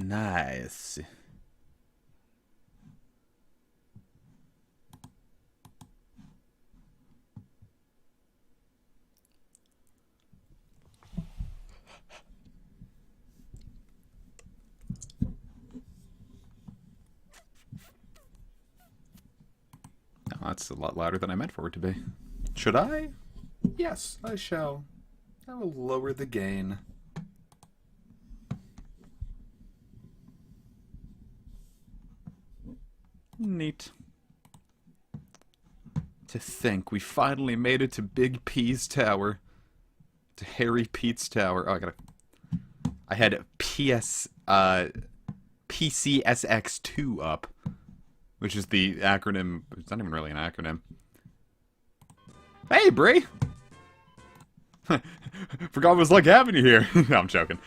Nice. Oh, that's a lot louder than I meant for it to be. Should I? Yes, I shall. I will lower the gain. Neat. To think we finally made it to Big P's tower. To Harry Pete's tower. Oh, I had PCSX2 up. Which is the acronym. It's not even really an acronym. Hey, Bree! Forgot it was like having you here. No, I'm joking.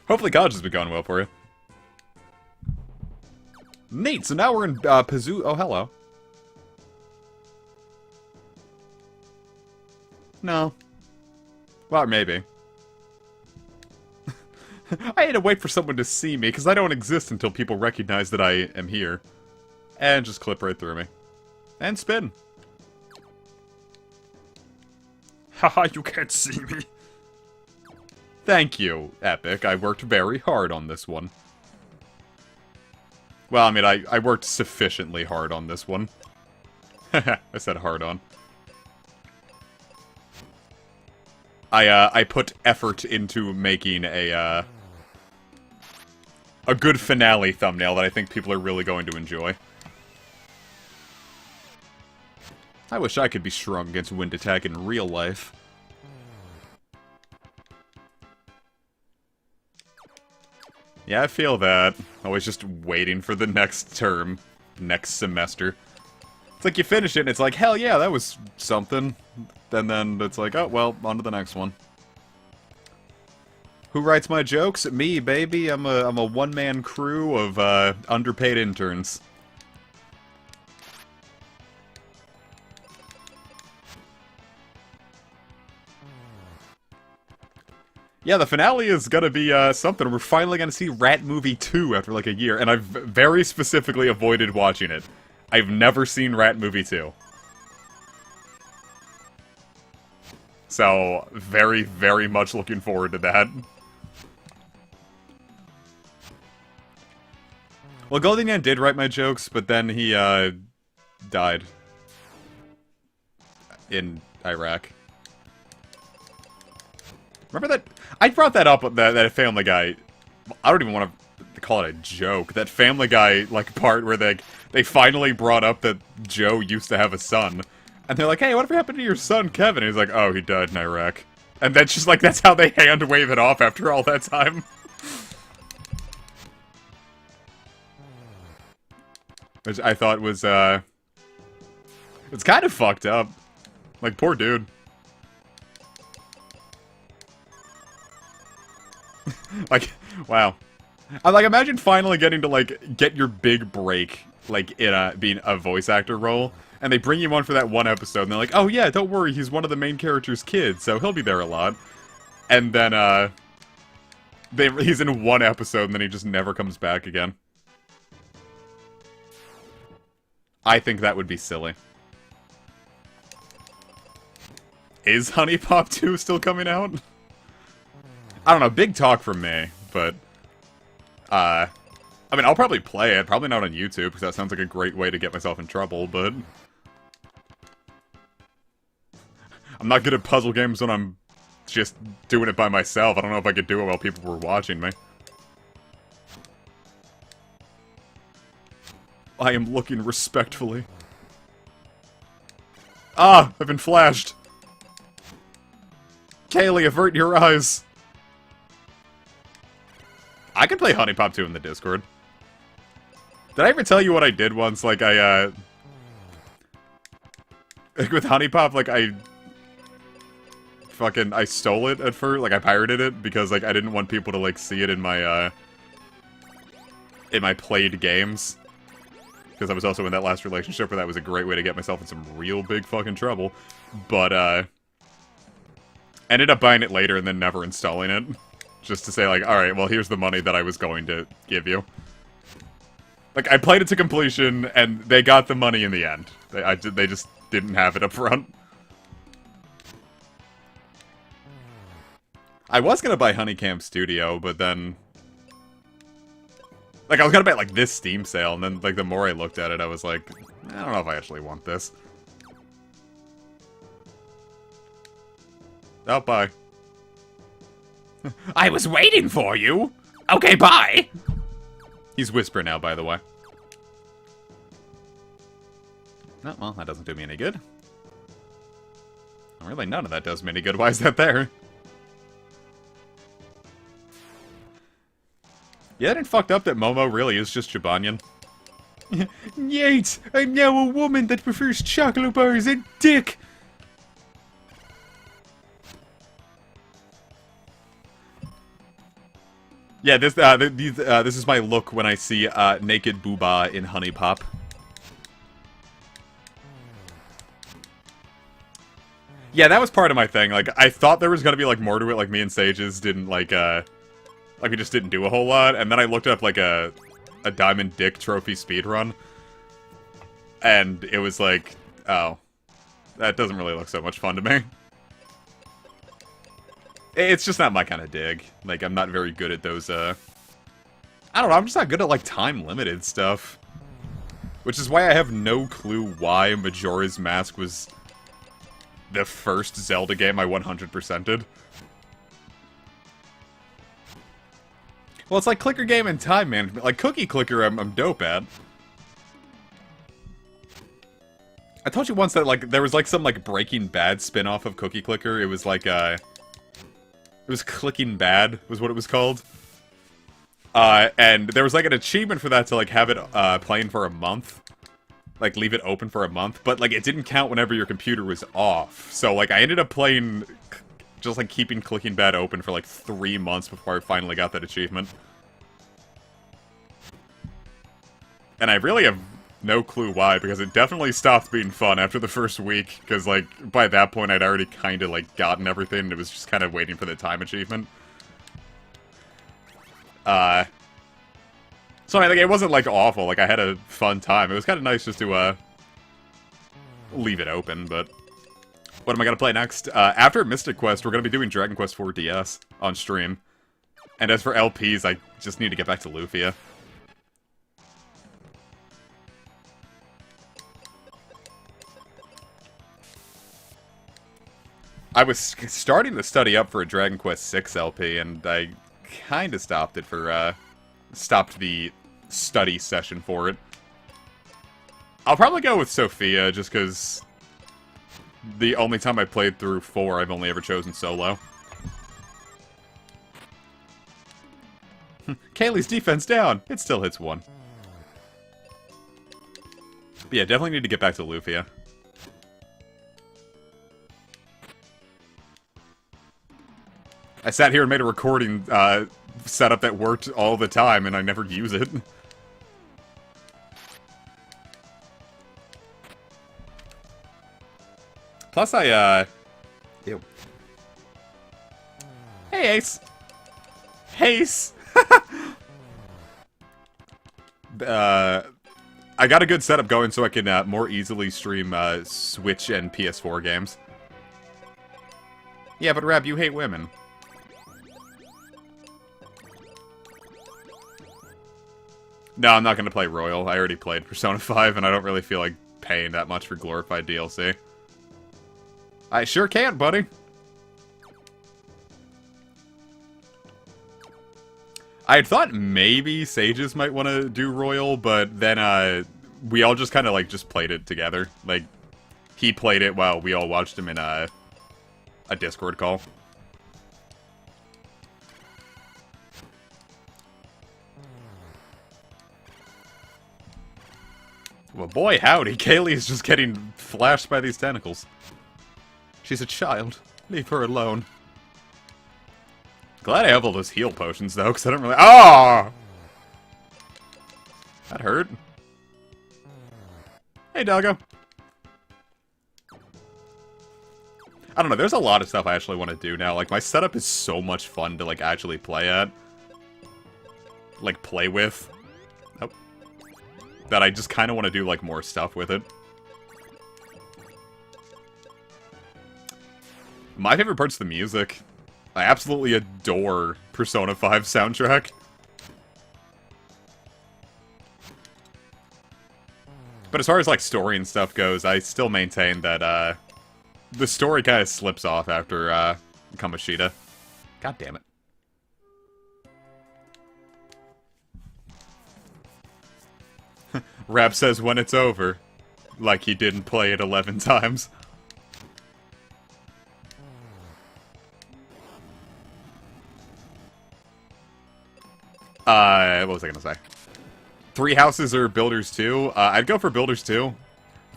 Hopefully college has been going well for you. Neat, so now we're in Pazuzu. Oh, hello. No. Well, maybe. I had to wait for someone to see me, because I don't exist until people recognize that I am here. And just clip right through me. And spin. Haha, you can't see me. Thank you, Epic. I worked very hard on this one. Well, I mean, I worked sufficiently hard on this one. I said hard on. I put effort into making a good finale thumbnail that I think people are really going to enjoy. I wish I could be strong against wind attack in real life. Yeah, I feel that. Always just waiting for the next term, next semester. It's like you finish it and it's like, hell yeah, that was something. And then it's like, oh, well, on to the next one. Who writes my jokes? Me, baby. I'm a one-man crew of underpaid interns. Yeah, the finale is gonna be, something. We're finally gonna see Rat Movie 2 after, like, a year, and I've very specifically avoided watching it. I've never seen Rat Movie 2. So, very, very much looking forward to that. Well, Goldingman did write my jokes, but then he, died. In Iraq. Remember that? I brought that up, that Family Guy. I don't even want to call it a joke. That Family Guy, like, part where they finally brought up that Joe used to have a son. And they're like, hey, whatever happened to your son, Kevin? And he's like, oh, he died in Iraq. And that's just like, that's how they hand wave it off after all that time. Which I thought was, it's kind of fucked up. Like, poor dude. Like, wow. I like, imagine finally getting to, like, get your big break, like, in being a voice actor role, and they bring you on for that one episode, and they're like, oh yeah, don't worry, he's one of the main character's kids, so he'll be there a lot. And then, he's in one episode, and then he just never comes back again. I think that would be silly. Is Honey Pop 2 still coming out? I don't know, big talk from me, but, I mean, I'll probably play it, probably not on YouTube, because that sounds like a great way to get myself in trouble, but I'm not good at puzzle games when I'm just doing it by myself. I don't know if I could do it while people were watching me. I am looking respectfully. Ah! I've been flashed! Kaylee, avert your eyes! I can play Honey Pop 2 in the Discord. Did I ever tell you what I did once? Like, like, with Honey Pop, like, I stole it at first. Like, I pirated it because, like, I didn't want people to, like, see it in my played games. Because I was also in that last relationship where that was a great way to get myself in some real big fucking trouble. But, ended up buying it later and then never installing it. Just to say, like, alright, well, here's the money that I was going to give you. Like, I played it to completion, and they got the money in the end. They just didn't have it up front. I was gonna buy Honeycam Studio, but then... Like, I was gonna buy, like, this Steam sale, and then, like, the more I looked at it, I was like, I don't know if I actually want this. Oh, bye. I was waiting for you! Okay, bye! He's Whisper now, by the way. Oh, well, that doesn't do me any good. Well, really, none of that does me any good. Why is that there? Yeah, it ain't fucked up that Momo really is just Jibanyan. Yet, I'm now a woman that prefers chocolate bars and dick! Yeah, this is my look when I see naked Booba in Honey Pop. Yeah, that was part of my thing. Like, I thought there was gonna be like more to it. Like, me and Sages didn't like we just didn't do a whole lot. And then I looked up like a Diamond Dick Trophy speedrun, and it was like, oh, that doesn't really look so much fun to me. It's just not my kind of dig. Like, I'm not very good at those, I don't know, I'm just not good at, like, time-limited stuff. Which is why I have no clue why Majora's Mask was the first Zelda game I 100%ed. Well, it's like clicker game and time management. Like, Cookie Clicker, I'm dope at. I told you once that, like, there was, like, some, like, Breaking Bad spin-off of Cookie Clicker. It was, like, it was Clicking Bad, was what it was called. And there was, like, an achievement for that to, like, have it, playing for a month. Like, leave it open for a month. But, like, it didn't count whenever your computer was off. So, like, I ended up playing, just, like, keeping Clicking Bad open for, like, 3 months before I finally got that achievement. And I really have no clue why, because it definitely stopped being fun after the first week. Because, like, by that point, I'd already kind of, like, gotten everything, and it was just kind of waiting for the time achievement. So, I mean, like, it wasn't, like, awful. Like, I had a fun time. It was kind of nice just to, leave it open, but... What am I gonna play next? After Mystic Quest, we're gonna be doing Dragon Quest IV DS on stream. And as for LPs, I just need to get back to Lufia. I was starting to study up for a Dragon Quest VI LP, and I kind of stopped it for, stopped the study session for it. I'll probably go with Sophia, just because the only time I played through 4, I've only ever chosen solo. Kaylee's defense down! It still hits 1. But yeah, definitely need to get back to Lufia. I sat here and made a recording setup that worked all the time, and I never use it. Plus, Ew. Hey, Ace! Ace! I got a good setup going so I can more easily stream Switch and PS4 games. Yeah, but Rab, you hate women. No, I'm not going to play Royal. I already played Persona 5, and I don't really feel like paying that much for glorified DLC. I sure can, buddy. I had thought maybe Sages might want to do Royal, but then we all just kind of, like, just played it together. Like, he played it while we all watched him in a Discord call. Well, boy, howdy, Kaylee is just getting flashed by these tentacles. She's a child. Leave her alone. Glad I have all those heal potions, though, because I don't really... Ah! That hurt. Hey, doggo. I don't know, there's a lot of stuff I actually want to do now. Like, my setup is so much fun to, like, actually play at. Like, play with. Oh. That I just kind of want to do, like, more stuff with it. My favorite part's the music. I absolutely adore Persona 5 soundtrack. But as far as, like, story and stuff goes, I still maintain that, the story kind of slips off after, Kamoshida. God damn it. Rap says when it's over. Like he didn't play it 11 times. What was I gonna say? Three Houses or Builders 2? I'd go for Builders 2.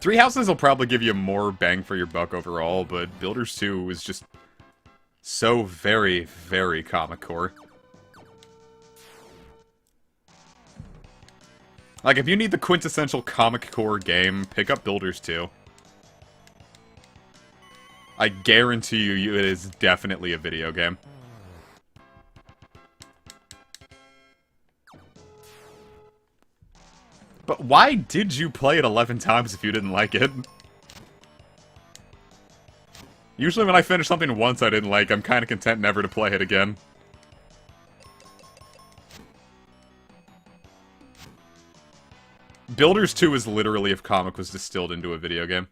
Three Houses will probably give you more bang for your buck overall, but Builders 2 is just so very, very comic core. Like, if you need the quintessential comic core game, pick up Builders 2. I guarantee you it is definitely a video game. But why did you play it 11 times if you didn't like it? Usually when I finish something once I didn't like, I'm kind of content never to play it again. Builders 2 is literally if comic was distilled into a video game.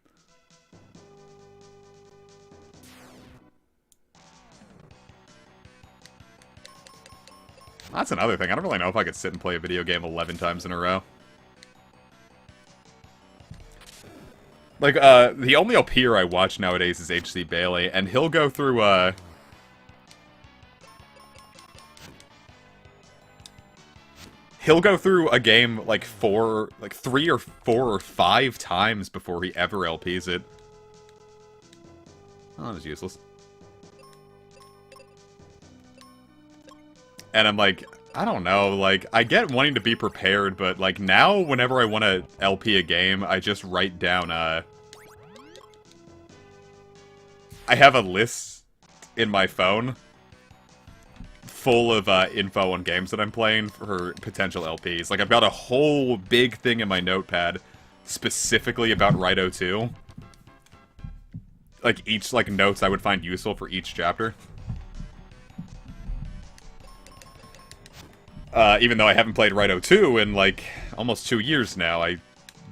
That's another thing. I don't really know if I could sit and play a video game 11 times in a row. Like, the only LPer I watch nowadays is HC Bailey, and he'll go through, he'll go through a game, like, 3 or 4 or 5 times before he ever LPs it. Oh, that was useless. And I'm like, I don't know, like, I get wanting to be prepared, but, like, now, whenever I want to LP a game, I just write down, I have a list in my phone full of, info on games that I'm playing for potential LPs. Like, I've got a whole big thing in my notepad specifically about Raito 2. Like, each, like, notes I would find useful for each chapter. Even though I haven't played Raito 2 in, like, almost 2 years now. I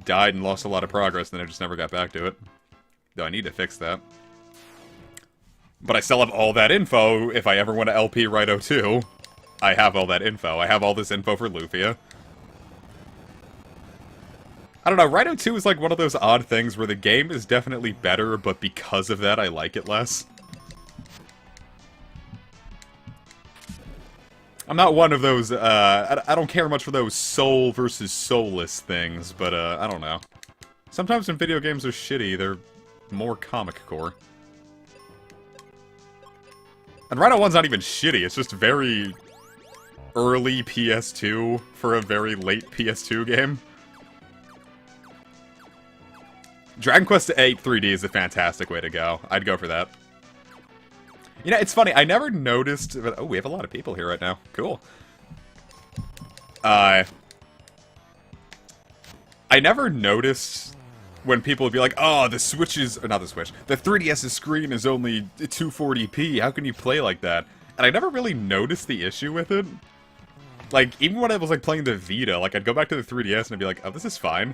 died and lost a lot of progress, and then I just never got back to it. Though I need to fix that. But I still have all that info if I ever want to LP Raito 2. I have all that info. I have all this info for Lufia. I don't know, Raito 2 is like one of those odd things where the game is definitely better, but because of that I like it less. I'm not one of those, I don't care much for those soul versus soulless things, but, I don't know. Sometimes when video games are shitty, they're more comic core. And Raito 1's not even shitty, it's just very early PS2 for a very late PS2 game. Dragon Quest VIII 3D is a fantastic way to go. I'd go for that. You know, it's funny, I never noticed... Oh, we have a lot of people here right now. Cool. I never noticed when people would be like, oh, the Switch is... Or not the Switch. The 3DS's screen is only 240p. How can you play like that? And I never really noticed the issue with it. Like, even when I was, like, playing the Vita, like, I'd go back to the 3DS and I'd be like, oh, this is fine.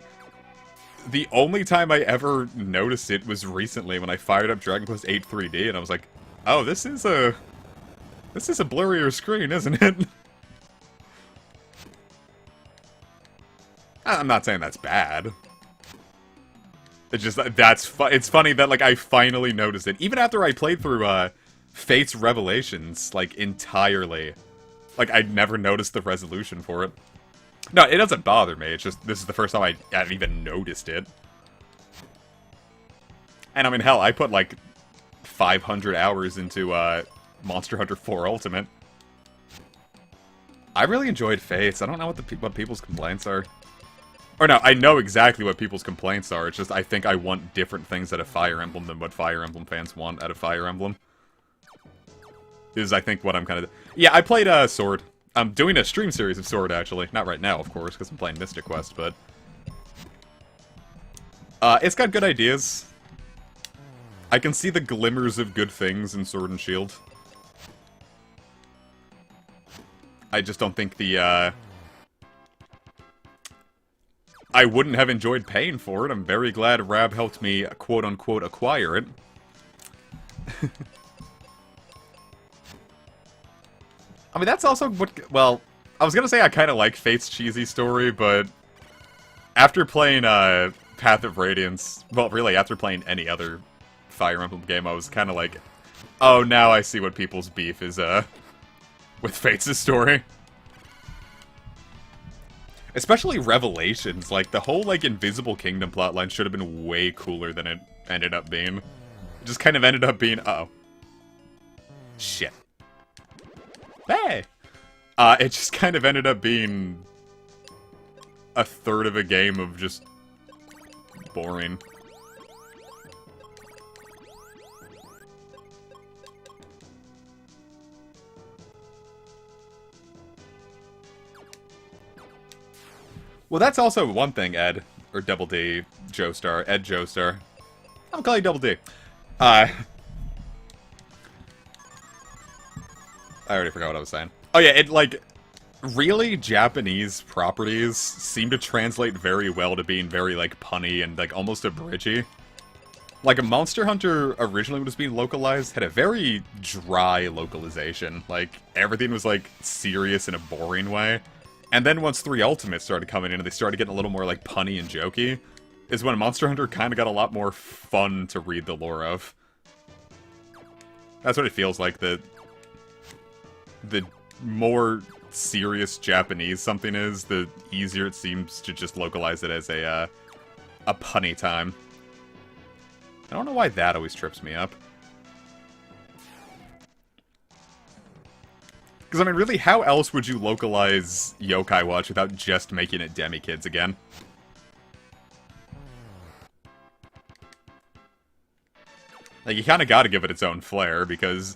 The only time I ever noticed it was recently when I fired up Dragon Quest VIII 3D, and I was like, oh, this is a blurrier screen, isn't it? I'm not saying that's bad. It's just, it's funny that, like, I finally noticed it. Even after I played through, Fate's Revelations, like, entirely. Like, I'd never noticed the resolution for it. No, it doesn't bother me, it's just, this is the first time I've even noticed it. And I mean, hell, I put, like, 500 hours into, Monster Hunter 4 Ultimate. I really enjoyed Fates. I don't know what people's complaints are. Or no, I know exactly what people's complaints are. It's just I think I want different things out of Fire Emblem than what Fire Emblem fans want out of Fire Emblem. Is, I think, what I'm kind of... Yeah, I played Sword. I'm doing a stream series of Sword, actually. Not right now, of course, because I'm playing Mystic Quest, but... it's got good ideas. I can see the glimmers of good things in Sword and Shield. I just don't think the, I wouldn't have enjoyed paying for it. I'm very glad Rab helped me, quote-unquote, acquire it. I mean, that's also what... Well, I was gonna say I kind of like Fate's cheesy story, but... After playing, Path of Radiance... Well, really, after playing any other Fire Emblem game, I was kind of like... Oh, now I see what people's beef is, with Fate's story. Especially Revelations, like, the whole, like, Invisible Kingdom plotline should have been way cooler than it ended up being. It just kind of ended up being... Uh-oh. Shit. Hey! It just kind of ended up being... a third of a game of just... boring. Well, that's also one thing, Ed. Or Double D, Joestar. Ed Joestar. I'm calling you Double D. I already forgot what I was saying. Oh yeah, it, like... Really, Japanese properties seem to translate very well to being very, like, punny and, like, almost abridgy. Like, Monster Hunter originally was being localized, had a very dry localization. Like, everything was, like, serious in a boring way. And then once 3 Ultimate started coming in and they started getting a little more, like, punny and jokey, is when Monster Hunter kind of got a lot more fun to read the lore of. That's what it feels like, the more serious Japanese something is, the easier it seems to just localize it as a punny time. I don't know why that always trips me up. Because, I mean, really, how else would you localize Yokai Watch without just making it Demi-Kids again? Like, you kind of gotta give it its own flair, because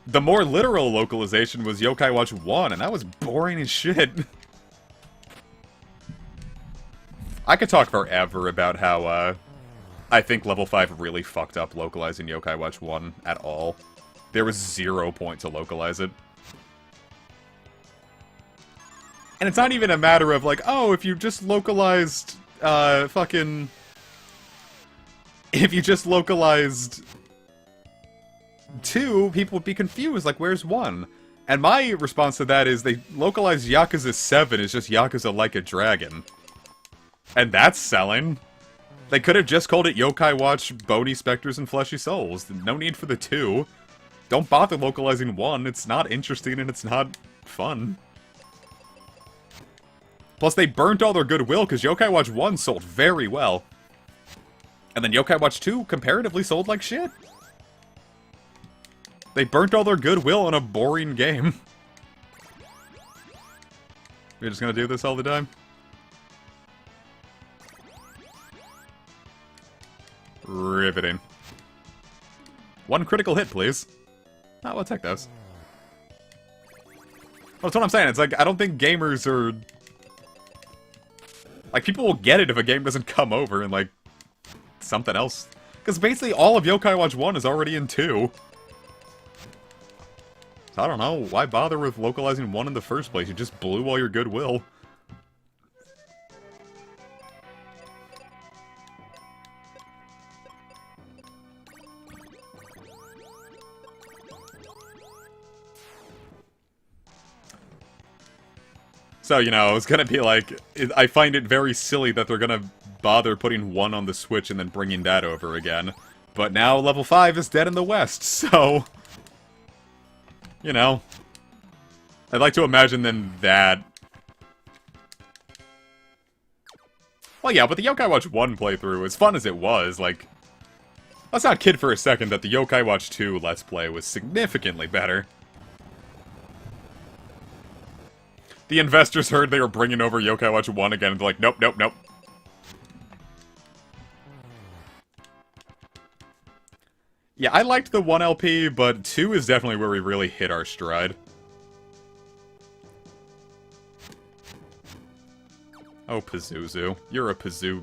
the more literal localization was Yokai Watch 1, and that was boring as shit. I could talk forever about how, I think Level 5 really fucked up localizing Yokai Watch 1 at all. There was 0 point to localize it. And it's not even a matter of, like, oh, if you just localized, fucking... If you just localized 2, people would be confused, like, where's 1? And my response to that is they localized Yakuza 7 as just Yakuza Like a Dragon. And that's selling. They could have just called it Yokai Watch, Bony Specters, and Fleshy Souls. No need for the 2. Don't bother localizing 1, it's not interesting and it's not fun. Plus, they burnt all their goodwill, because Yokai Watch 1 sold very well. And then Yokai Watch 2 comparatively sold like shit. They burnt all their goodwill on a boring game. You're just gonna do this all the time? Riveting. 1 critical hit, please. Oh, we'll take those. That's what I'm saying. It's like, I don't think gamers are... Like, people will get it if a game doesn't come over and, like, something else. Because basically all of Yokai Watch 1 is already in 2. So I don't know, why bother with localizing 1 in the first place? You just blew all your goodwill. So, you know, it's gonna be like, I find it very silly that they're gonna bother putting 1 on the Switch and then bringing that over again. But now Level 5 is dead in the West, so... You know. I'd like to imagine then that... Well, yeah, but the Yokai Watch 1 playthrough, as fun as it was, like... Let's not kid for a second that the Yokai Watch 2 Let's Play was significantly better. The investors heard they were bringing over Yokai Watch 1 again, and they're like, nope, nope, nope. Yeah, I liked the 1 LP, but 2 is definitely where we really hit our stride. Oh, Pazuzu. You're a Pazu...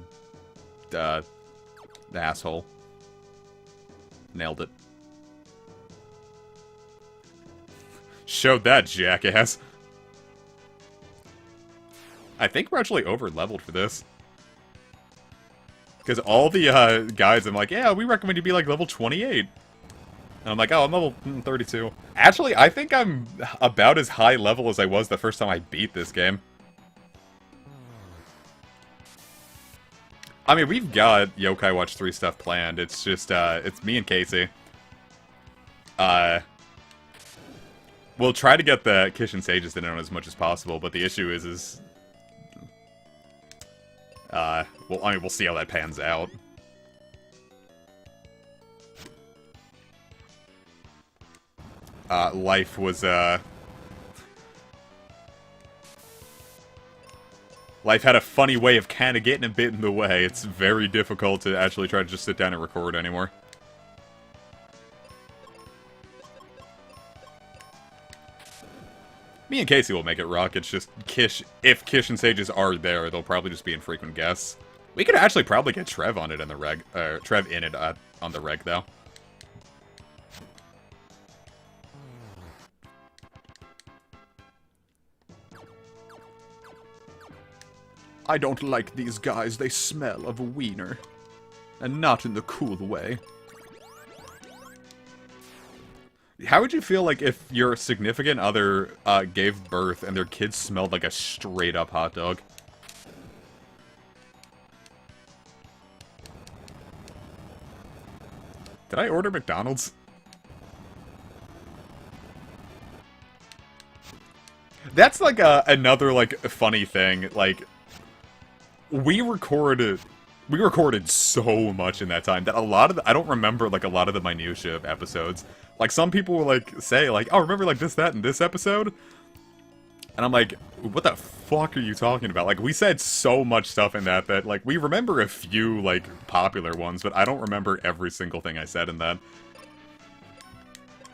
asshole. Nailed it. Showed that, jackass. I think we're actually over-leveled for this. Because all the guys, I'm like, yeah, we recommend you be like level 28. And I'm like, oh, I'm level 32. Actually, I think I'm about as high level as I was the first time I beat this game. I mean, we've got Yokai Watch 3 stuff planned. It's just, it's me and Casey. We'll try to get the Kishin Sages in on as much as possible, but the issue is... well, I mean, we'll see how that pans out. Life was, Life had a funny way of kind of getting a bit in the way. It's very difficult to actually try to just sit down and record anymore. Me and Casey will make it rock. It's just if Kish and Sages are there, they'll probably just be infrequent guests. We could actually probably get Trev on it in the reg, Trev in it on the reg though. I don't like these guys. They smell of a wiener, and not in the cool way. How would you feel like if your significant other gave birth and their kids smelled like a straight-up hot dog? Did I order McDonald's? That's like another like funny thing. Like we recorded so much in that time that a lot of I don't remember like a lot of the minutiae of episodes. Like some people will like say like, oh, remember like this, that, and this episode? And I'm like, what the fuck are you talking about? Like we said so much stuff in that like we remember a few like popular ones, but I don't remember every single thing I said in that.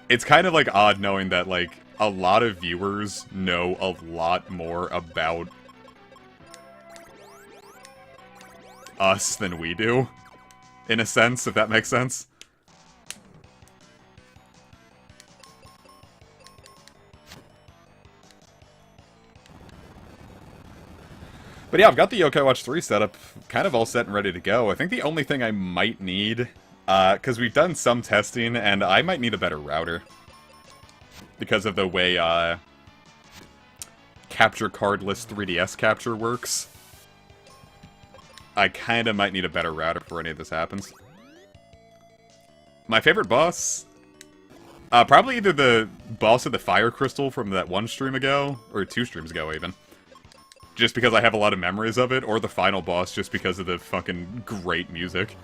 It's kind of like odd knowing that like a lot of viewers know a lot more about us than we do, in a sense, if that makes sense. But yeah, I've got the Yokai Watch 3 setup kind of all set and ready to go. I think the only thing I might need, because we've done some testing, and I might need a better router. Because of the way, capture cardless 3DS capture works. I kinda might need a better router before any of this happens. My favorite boss? Probably either the boss of the Fire Crystal from that one stream ago, or 2 streams ago even. Just because I have a lot of memories of it, or the final boss just because of the fucking great music.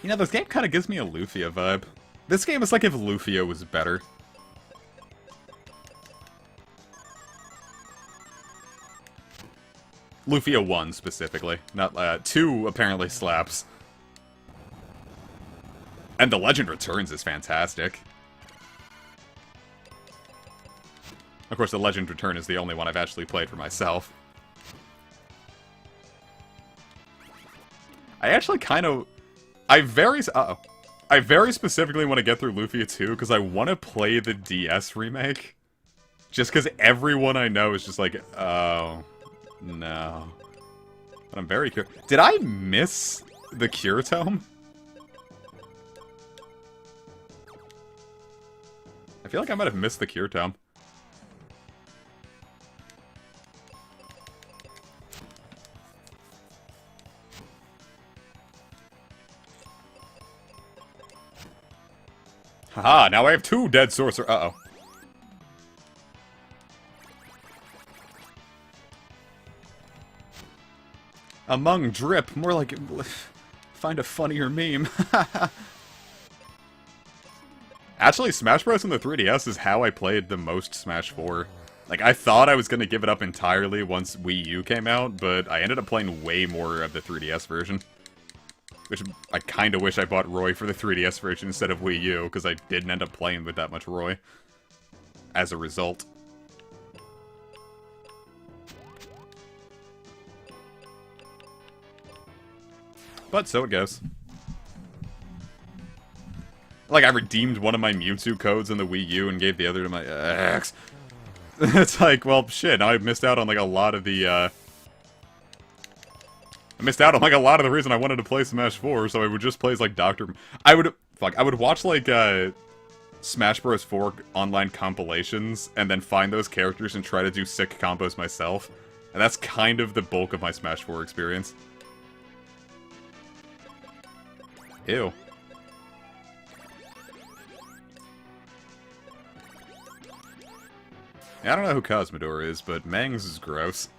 You know, this game kind of gives me a Lufia vibe. This game is like if Lufia was better. Lufia 1, specifically. Not, 2 apparently slaps. And The Legend Returns is fantastic. Of course, The Legend Return is the only one I've actually played for myself. I actually kind of... I very specifically want to get through Lufia 2, because I want to play the DS remake. Just because everyone I know is just like, oh... No. But I'm very curious. Did I miss the Cure Tome? I feel like I might have missed the Cure Tome. Haha, now I have 2 dead sorcerer. Uh-oh. Among drip, more like find a funnier meme. Actually, Smash Bros. On the 3DS is how I played the most Smash 4. Like, I thought I was gonna give it up entirely once Wii U came out, but I ended up playing way more of the 3DS version. Which, I kinda wish I bought Roy for the 3DS version instead of Wii U, because I didn't end up playing with that much Roy. As a result. But so it goes. Like, I redeemed one of my Mewtwo codes in the Wii U and gave the other to my ex. It's like, well, shit, now I missed out on, like, a lot of the, I missed out on, like, a lot of the reason I wanted to play Smash 4, so I would just play as, like, I would watch, like, Smash Bros. 4 online compilations, and then find those characters and try to do sick combos myself. And that's kind of the bulk of my Smash 4 experience. Ew. Yeah, I don't know who Cosmodor is, but Mangs is gross.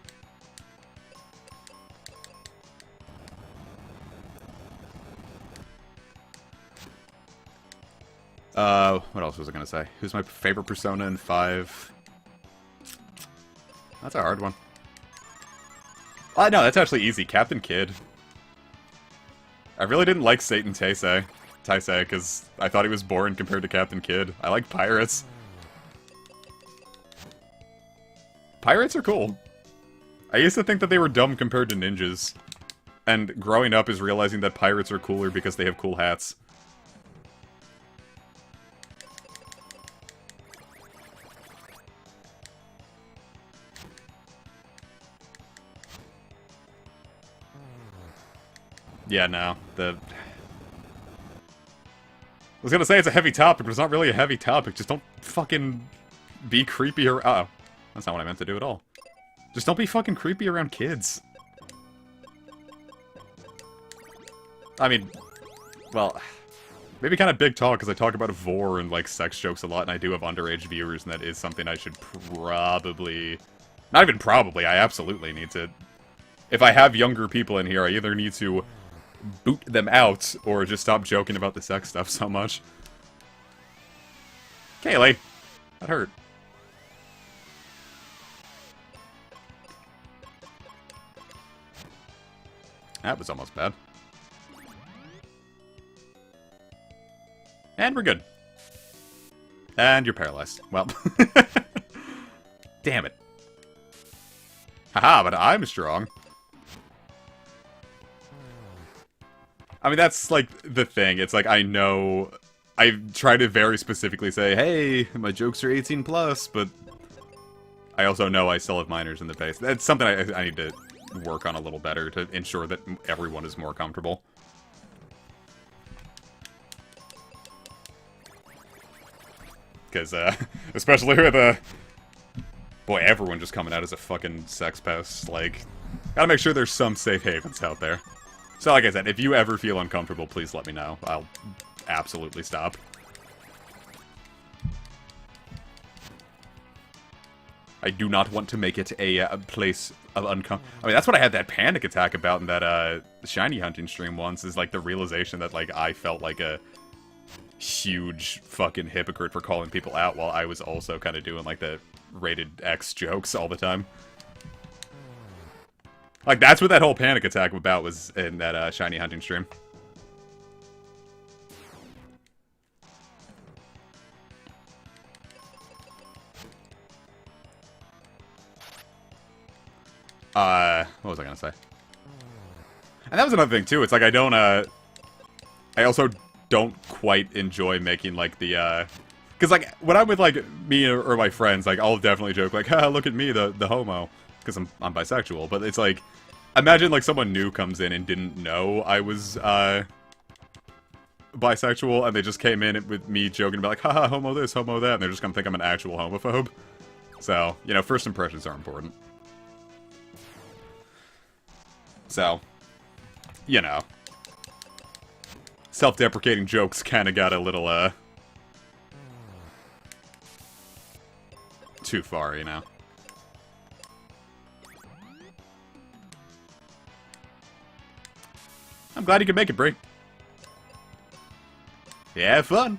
What else was I gonna say? Who's my favorite Persona in 5? That's a hard one. No, that's actually easy. Captain Kidd. I really didn't like Satan Taisei, because I thought he was boring compared to Captain Kidd. I like pirates. Pirates are cool. I used to think that they were dumb compared to ninjas. And growing up is realizing that pirates are cooler because they have cool hats. Yeah, no. I was gonna say it's a heavy topic, but it's not really a heavy topic. Just don't fucking be creepy or... Uh-oh. That's not what I meant to do at all. Just don't be fucking creepy around kids. I mean, well, maybe kind of big talk, because I talk about vor and, like, sex jokes a lot, and I do have underage viewers, and that is something I should probably... Not even probably, I absolutely need to... If I have younger people in here, I either need to boot them out, or just stop joking about the sex stuff so much. Kaylee! That hurt. That was almost bad. And we're good. And you're paralyzed. Well. Damn it. Haha, but I'm strong. I mean, that's, like, the thing. It's like, I know... I try to very specifically say, hey, my jokes are 18 plus, but... I also know I still have minors in the face. That's something I need to work on a little better to ensure that everyone is more comfortable. Because, especially with, boy, everyone just coming out as a fucking sex pest, like, gotta make sure there's some safe havens out there. So, like I said, if you ever feel uncomfortable, please let me know. I'll absolutely stop. I do not want to make it a place of uncomfort. I mean, that's what I had that panic attack about in that shiny hunting stream once, is like the realization that like I felt like a huge fucking hypocrite for calling people out while I was also kind of doing like the rated X jokes all the time. Like that's what that whole panic attack about was in that shiny hunting stream. What was I gonna say? And that was another thing, too. It's like, I don't, I also don't quite enjoy making, like, the, because, like, when I'm with, like, me or my friends, like, I'll definitely joke, like, ha, look at me, the homo. Because I'm bisexual. But it's like, imagine, like, someone new comes in and didn't know I was, bisexual, and they just came in with me joking about, like, haha, homo this, homo that, and they're just gonna think I'm an actual homophobe. So, you know, first impressions are important. So, you know, self-deprecating jokes kind of got a little, too far, you know. I'm glad you could make it, Brie. Yeah, have fun.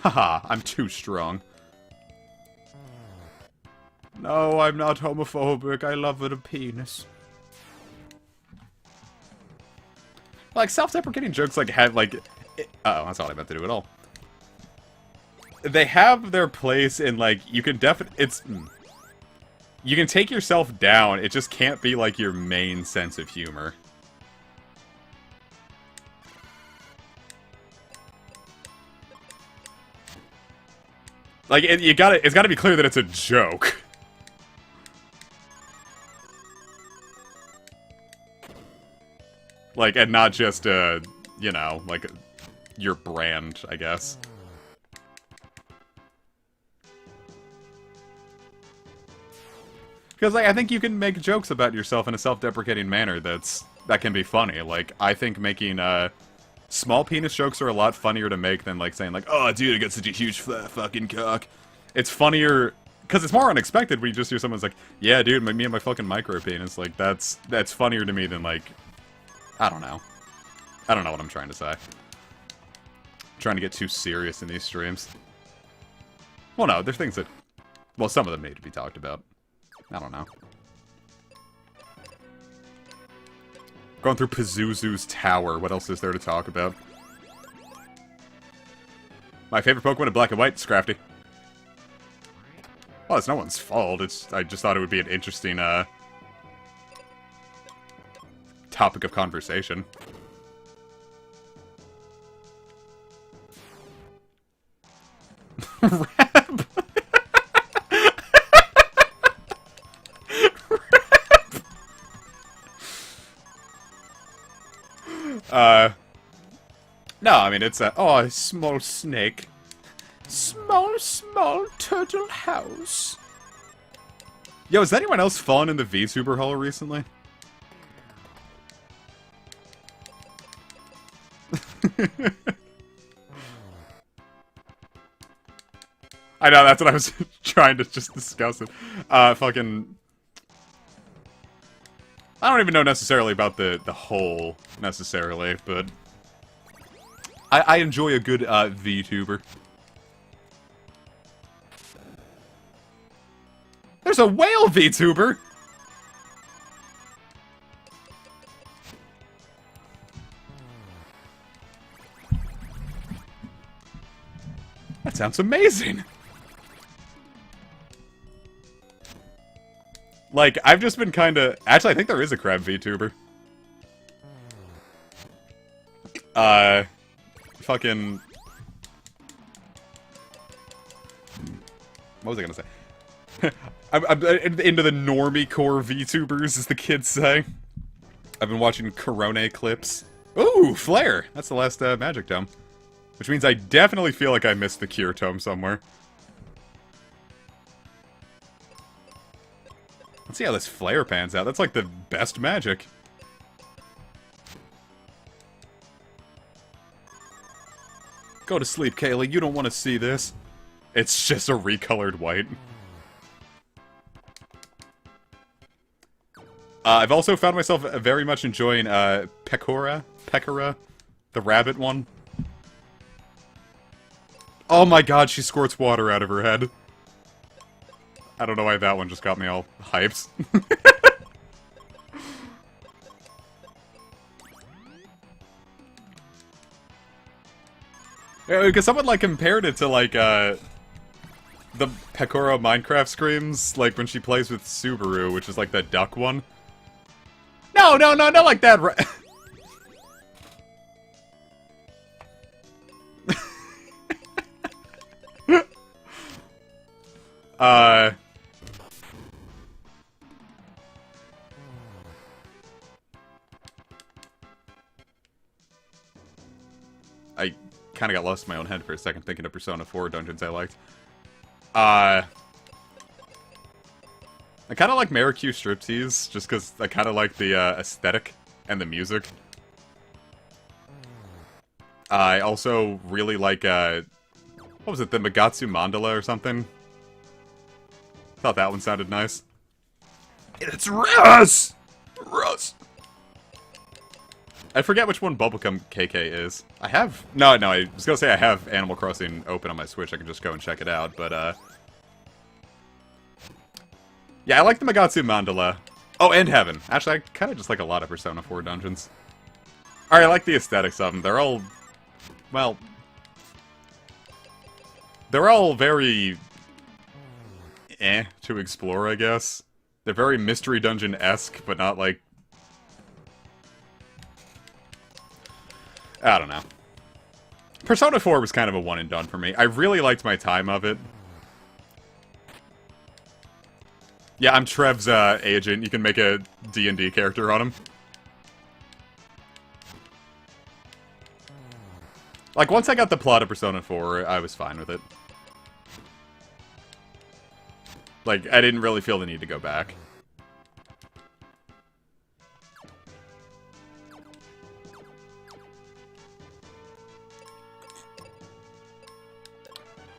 Haha, I'm too strong. No, I'm not homophobic. I love a penis. Like, self-deprecating jokes, like, have, like... Uh-oh, that's not what I meant to do at all. They have their place in, like, you can definitely... You can take yourself down, it just can't be, like, your main sense of humor. Like, it's gotta be clear that it's a joke. Like, and not just, you know, like, your brand, I guess. Because, like, I think you can make jokes about yourself in a self-deprecating manner that can be funny. Like, I think making, small penis jokes are a lot funnier to make than, like, saying, like, oh, dude, I got such a huge fucking cock. It's funnier, because it's more unexpected when you just hear someone's like, yeah, dude, me and my fucking micro penis. Like, that's funnier to me than, like, I don't know. I don't know what I'm trying to say. I'm trying to get too serious in these streams. Well, no, there's things that... Well, some of them need to be talked about. I don't know. Going through Pazuzu's tower. What else is there to talk about? My favorite Pokemon in black and white is Scrafty. Well, it's no one's fault. I just thought it would be an interesting, topic of conversation. Rap. No, I mean, it's a... Oh, a small snake. Small turtle house. Yo, has anyone else fallen in the VTuber hole recently? I know, that's what I was trying to just discuss it. Fucking... I don't even know necessarily about the hole, necessarily, but... I enjoy a good, VTuber. There's a whale VTuber! That sounds amazing! Like, I've just been kinda... Actually, I think there is a crab VTuber. Fucking... What was I gonna say? I'm into the normie core VTubers, as the kids say. I've been watching Corone clips. Ooh, Flare! That's the last, Magic Tome. Which means I definitely feel like I missed the Cure Tome somewhere. Let's see how this Flare pans out. That's like the best magic. Go to sleep, Kaylee. You don't want to see this. It's just a recolored white. I've also found myself very much enjoying Pekora, the rabbit one. Oh my god, she squirts water out of her head. I don't know why that one just got me all hyped. Because someone, like, compared it to, like, the Pekora Minecraft screams, like, when she plays with Subaru, which is, like, that duck one. No, not like that. I kind of got lost in my own head for a second thinking of Persona 4 dungeons I liked. I kind of like Marikyu Striptease, just because I kind of like the aesthetic and the music. I also really like, what was it, the Magatsu Mandala or something? Thought that one sounded nice. It's Russ! Russ! I forget which one Bubblegum KK is. I have... No, I was gonna say I have Animal Crossing open on my Switch. I can just go and check it out, but, yeah, I like the Magatsu Mandala. Oh, and Heaven. Actually, I kind of just like a lot of Persona 4 dungeons. Alright, I like the aesthetics of them. They're all... Well... They're all very... to explore, I guess. They're very Mystery Dungeon-esque, but not, like... I don't know. Persona 4 was kind of a one and done for me. I really liked my time of it. Yeah, I'm Trev's agent. You can make a D&D character on him. Like, once I got the plot of Persona 4, I was fine with it. Like, I didn't really feel the need to go back.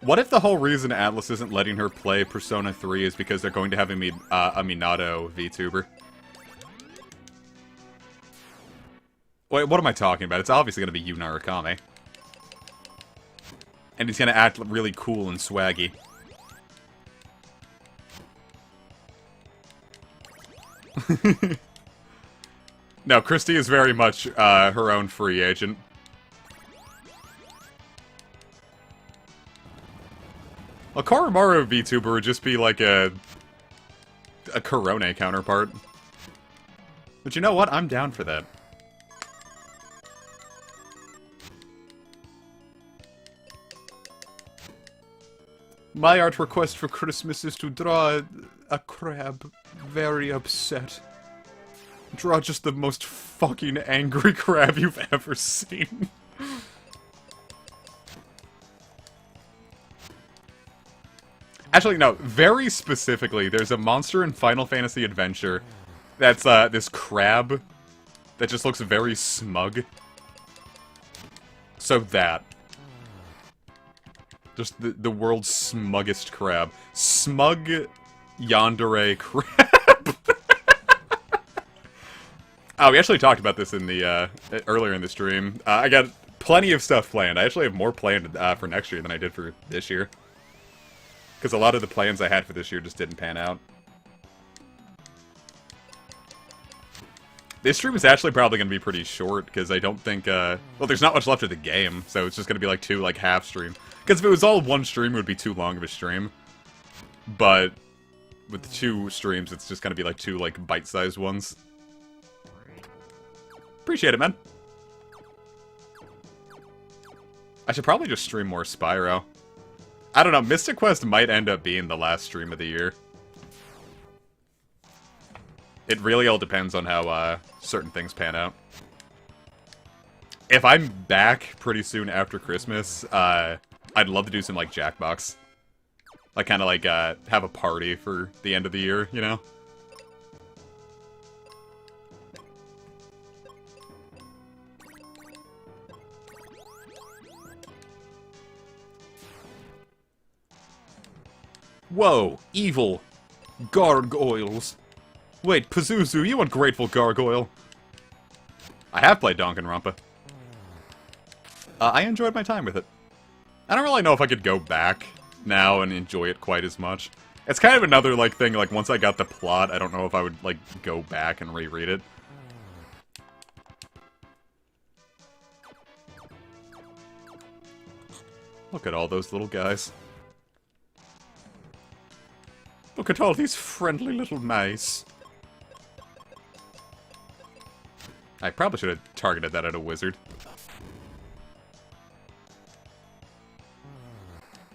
What if the whole reason Atlas isn't letting her play Persona 3 is because they're going to have a Minato VTuber? Wait, what am I talking about? It's obviously going to be Yu Narukami. And he's going to act really cool and swaggy. No, Christy is very much her own free agent. A Koromaru VTuber would just be like a Korone counterpart. But you know what? I'm down for that. My art request for Christmas is to draw a crab very upset. Draw just the most fucking angry crab you've ever seen. Actually, no. Very specifically, there's a monster in Final Fantasy Adventure that's this crab that just looks very smug. So that. Just the world's smuggest crab. Smug yandere crab. Oh, we actually talked about this in the earlier in the stream. I got plenty of stuff planned. I actually have more planned for next year than I did for this year. Because a lot of the plans I had for this year just didn't pan out. This stream is actually probably going to be pretty short, because I don't think, well, there's not much left of the game, so it's just going to be like two, like, half stream. Because if it was all one stream, it would be too long of a stream. But with the two streams, it's just going to be like two, like, bite-sized ones. Appreciate it, man. I should probably just stream more Spyro. I don't know, Mystic Quest might end up being the last stream of the year. It really all depends on how certain things pan out. If I'm back pretty soon after Christmas, I'd love to do some, like, Jackbox. Like, kind of like, have a party for the end of the year, you know? Whoa, evil gargoyles. Wait, Pazuzu, you ungrateful gargoyle. I have played Danganronpa. I enjoyed my time with it. I don't really know if I could go back now and enjoy it quite as much. It's kind of another, like, thing, like, once I got the plot, I don't know if I would, like, go back and reread it. Look at all those little guys. Look at all these friendly little mice. I probably should have targeted that at a wizard.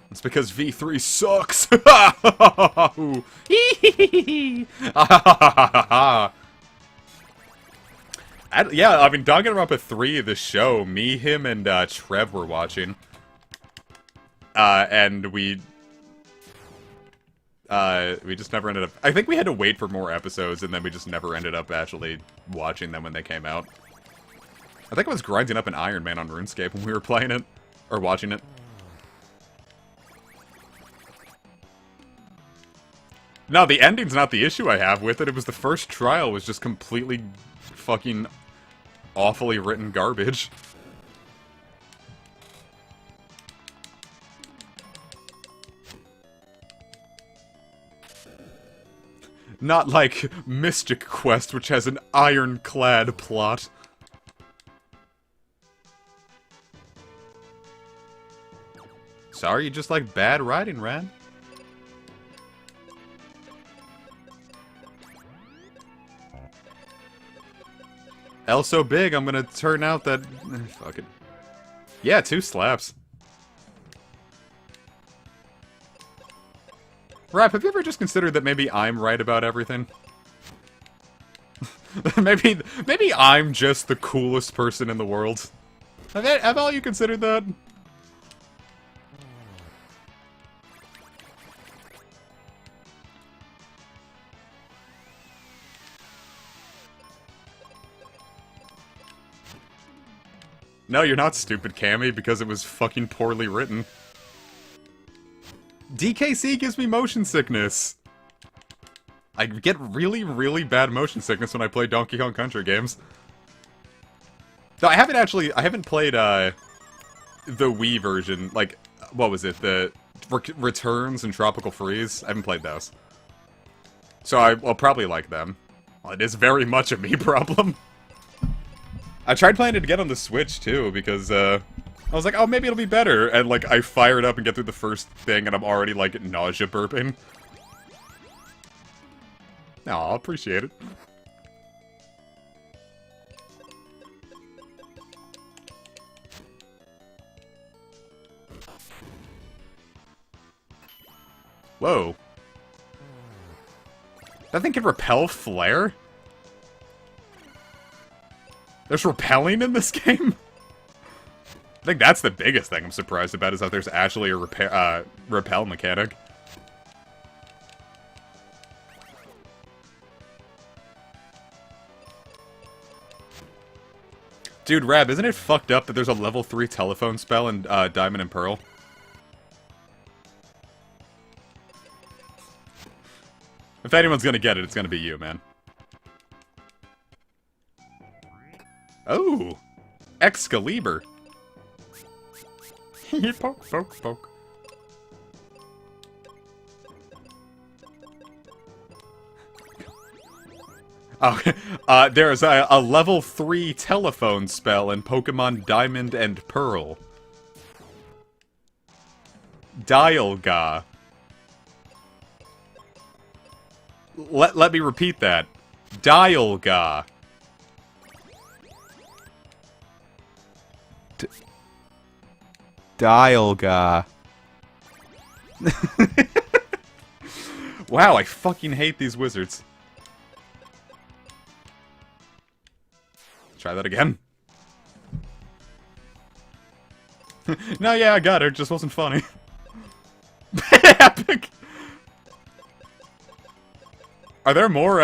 It's because V3 sucks! Yeah, I mean, Danganronpa 3, the show, me, him, and Trev were watching. And we just never ended up... I think we had to wait for more episodes, and then we just never ended up actually watching them when they came out. I think I was grinding up an Iron Man on RuneScape when we were playing it. Or watching it. No, the ending's not the issue I have with it. It was the first trial was just completely fucking awfully written garbage. Not like Mystic Quest, which has an ironclad plot. Sorry, you just like bad writing, Ran. L so big, I'm gonna turn out that... fuck it. Yeah, 2 slaps. Rap, have you ever just considered that maybe I'm right about everything? maybe I'm just the coolest person in the world. Have all you considered that? No, you're not stupid, Cammy, because it was fucking poorly written. DKC gives me motion sickness. I get really, really bad motion sickness when I play Donkey Kong Country games. No, I haven't played, the Wii version, like, what was it, the Returns and Tropical Freeze? I haven't played those. So I'll probably like them. Well, it is very much a me problem. I tried playing it again on the Switch, too, because, I was like, oh, maybe it'll be better, and, like, I fire it up and get through the first thing, and I'm already, like, nausea burping. Aw, I'll appreciate it. Whoa. That thing can repel flare? There's repelling in this game? I think that's the biggest thing I'm surprised about, is that there's actually a repel mechanic. Dude, Rab, isn't it fucked up that there's a level 3 telephone spell in Diamond and Pearl? If anyone's gonna get it, it's gonna be you, man. Oh! Excalibur! Poke, poke, poke. Oh, there's a level 3 telephone spell in Pokemon Diamond and Pearl. Dialga. Let me repeat that. Dialga. Dialga. Wow, I fucking hate these wizards. Try that again. No, yeah, I got it. It just wasn't funny. Epic! Are there more,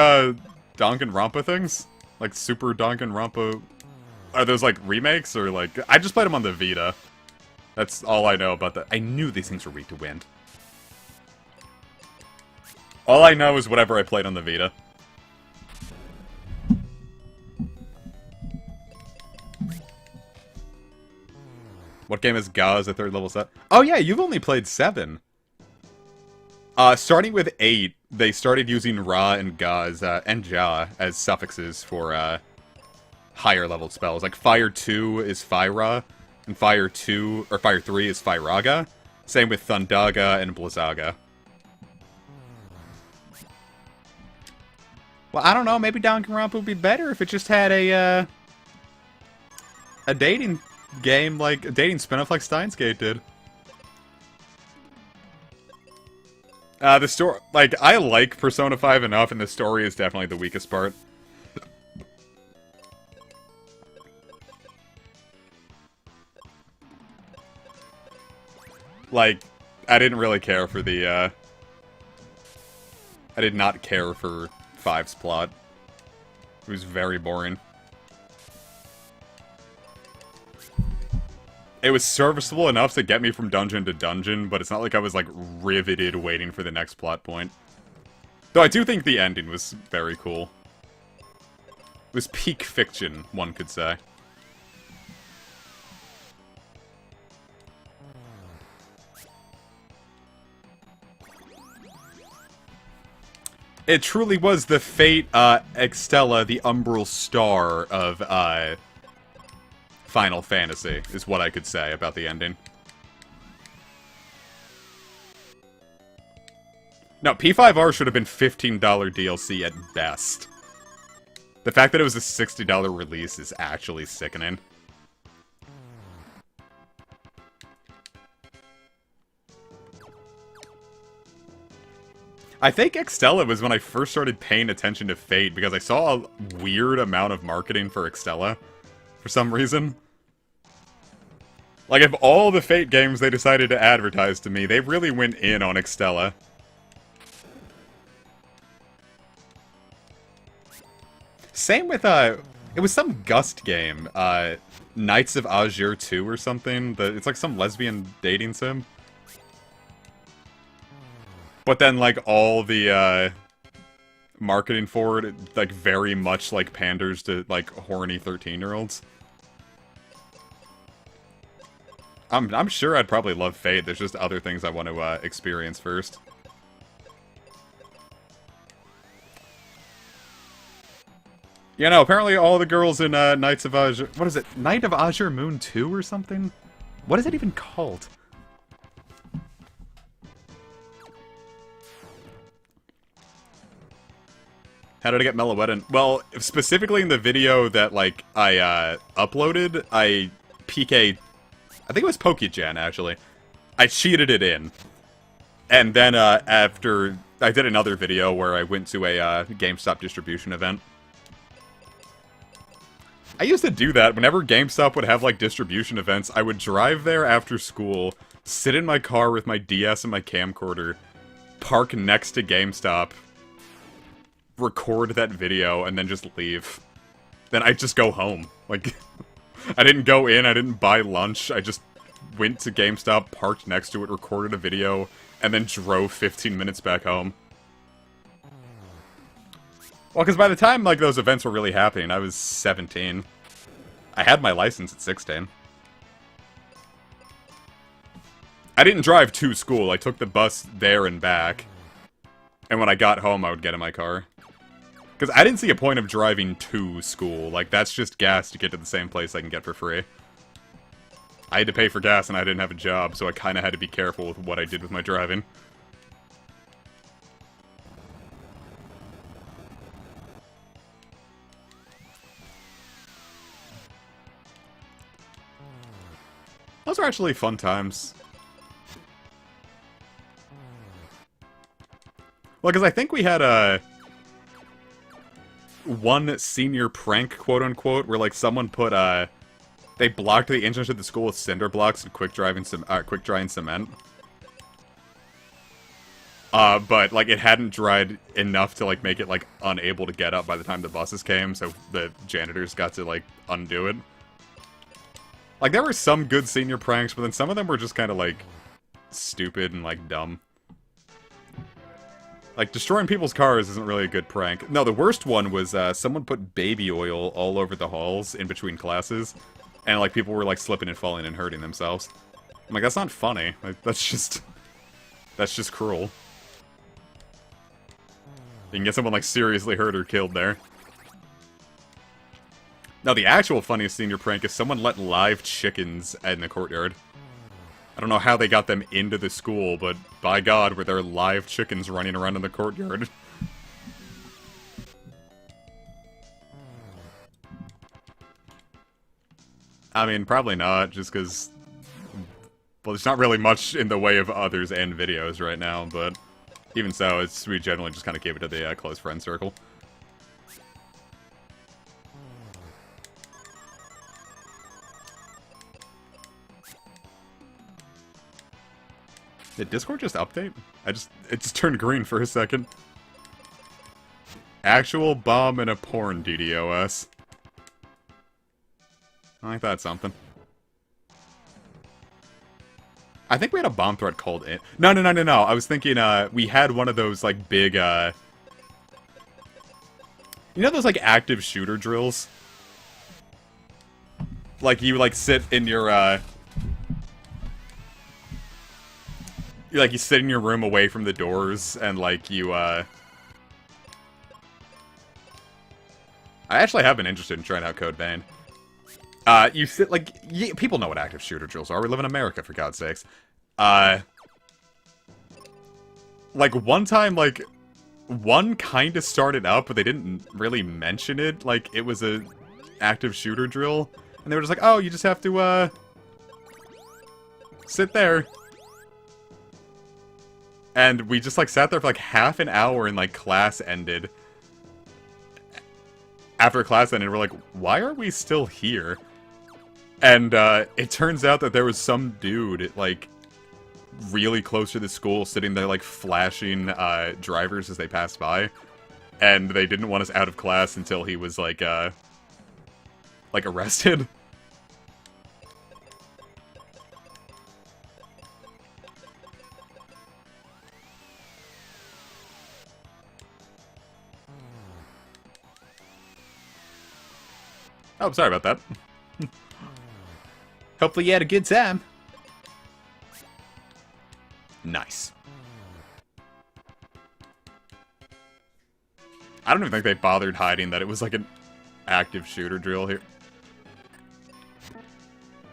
Danganronpa things? Like, Super Danganronpa? Are those, like, remakes, or, like... I just played them on the Vita. That's all I know about that. I knew these things were weak to wind. All I know is whatever I played on the Vita. What game is Ga as a 3rd level set? Oh yeah, you've only played 7. Starting with 8, they started using Ra and Ga as, and Ja as suffixes for, higher level spells. Like, Fire 2 is Fire, and Fire 3 is Firaga. Same with Thundaga and Blizzaga. Well, I don't know, maybe Danganronpa would be better if it just had a dating game, like, a dating spin-off like Steins Gate did. The story, like, I like Persona 5 enough, and the story is definitely the weakest part. Like, I didn't really care for the, I did not care for 5's plot. It was very boring. It was serviceable enough to get me from dungeon to dungeon, but it's not like I was, like, riveted waiting for the next plot point. Though I do think the ending was very cool. It was peak fiction, one could say. It truly was the Fate, Extella, the Umbral Star of, Final Fantasy, is what I could say about the ending. No, P5R should have been $15 DLC at best. The fact that it was a $60 release is actually sickening. I think Extella was when I first started paying attention to Fate, because I saw a weird amount of marketing for Extella, for some reason. Like, of all the Fate games they decided to advertise to me, they really went in on Extella. Same with, it was some Gust game, Knights of Azure 2 or something. It's like some lesbian dating sim. But then, like, all the, marketing for it, like, very much, like, panders to, like, horny 13-year-olds. I'm sure I'd probably love Fate, there's just other things I want to, experience first. Yeah, no, apparently all the girls in, Knights of Azure... What is it? Knight of Azure Moon 2 or something? What is it even called? How did I get Meloweddin? Well, specifically in the video that, like, I, uploaded, I PK... I think it was PokeGen, actually. I cheated it in. And then, after... I did another video where I went to a, GameStop distribution event. I used to do that. Whenever GameStop would have, like, distribution events, I would drive there after school, sit in my car with my DS and my camcorder, park next to GameStop, record that video, and then just leave. Then I'd just go home. Like, I didn't go in, I didn't buy lunch, I just went to GameStop, parked next to it, recorded a video, and then drove 15 minutes back home. Well, because by the time, like, those events were really happening, I was 17. I had my license at 16. I didn't drive to school, I took the bus there and back. And when I got home, I would get in my car. Because I didn't see a point of driving to school. Like, that's just gas to get to the same place I can get for free. I had to pay for gas and I didn't have a job, so I kind of had to be careful with what I did with my driving. Those are actually fun times. Well, because I think we had a... one senior prank, quote-unquote, where, like, someone put, they blocked the entrance to the school with cinder blocks and quick-drying cement. But, like, it hadn't dried enough to, like, make it, like, unable to get up by the time the buses came, so the janitors got to, like, undo it. Like, there were some good senior pranks, but then some of them were just kind of, like, stupid and, like, dumb. Like, destroying people's cars isn't really a good prank. No, the worst one was, someone put baby oil all over the halls in between classes, and, like, people were, like, slipping and falling and hurting themselves. I'm like, that's not funny. Like, that's just cruel. You can get someone, like, seriously hurt or killed there. Now, the actual funniest senior prank is someone let live chickens in the courtyard. I don't know how they got them into the school, but by God, were there live chickens running around in the courtyard. I mean, probably not, just because... well, there's not really much in the way of others and videos right now, but... even so, we generally just kind of gave it to the close friend circle. Did Discord just update? It just turned green for a second. Actual bomb in a porn DDoS. I think that's something. I think we had a bomb threat called in. No. I was thinking, we had one of those, like, big, You know those, like, active shooter drills? Like, you, like, sit in your, you sit in your room away from the doors, and, like, you, I actually have been interested in trying out Code Vein. You sit, like, people know what active shooter drills are. We live in America, for God's sakes. Like, one time, like, one kind of started up, but they didn't really mention it. Like, it was a active shooter drill. And they were just like, oh, you just have to, sit there. And we just, like, sat there for, like, half an hour and, like, class ended. After class ended, we're like, why are we still here? And, it turns out that there was some dude, like, really close to the school, sitting there, like, flashing, drivers as they passed by. And they didn't want us out of class until he was, like, arrested. Oh, sorry about that. Hopefully you had a good time. Nice. I don't even think they bothered hiding that it was like an active shooter drill here.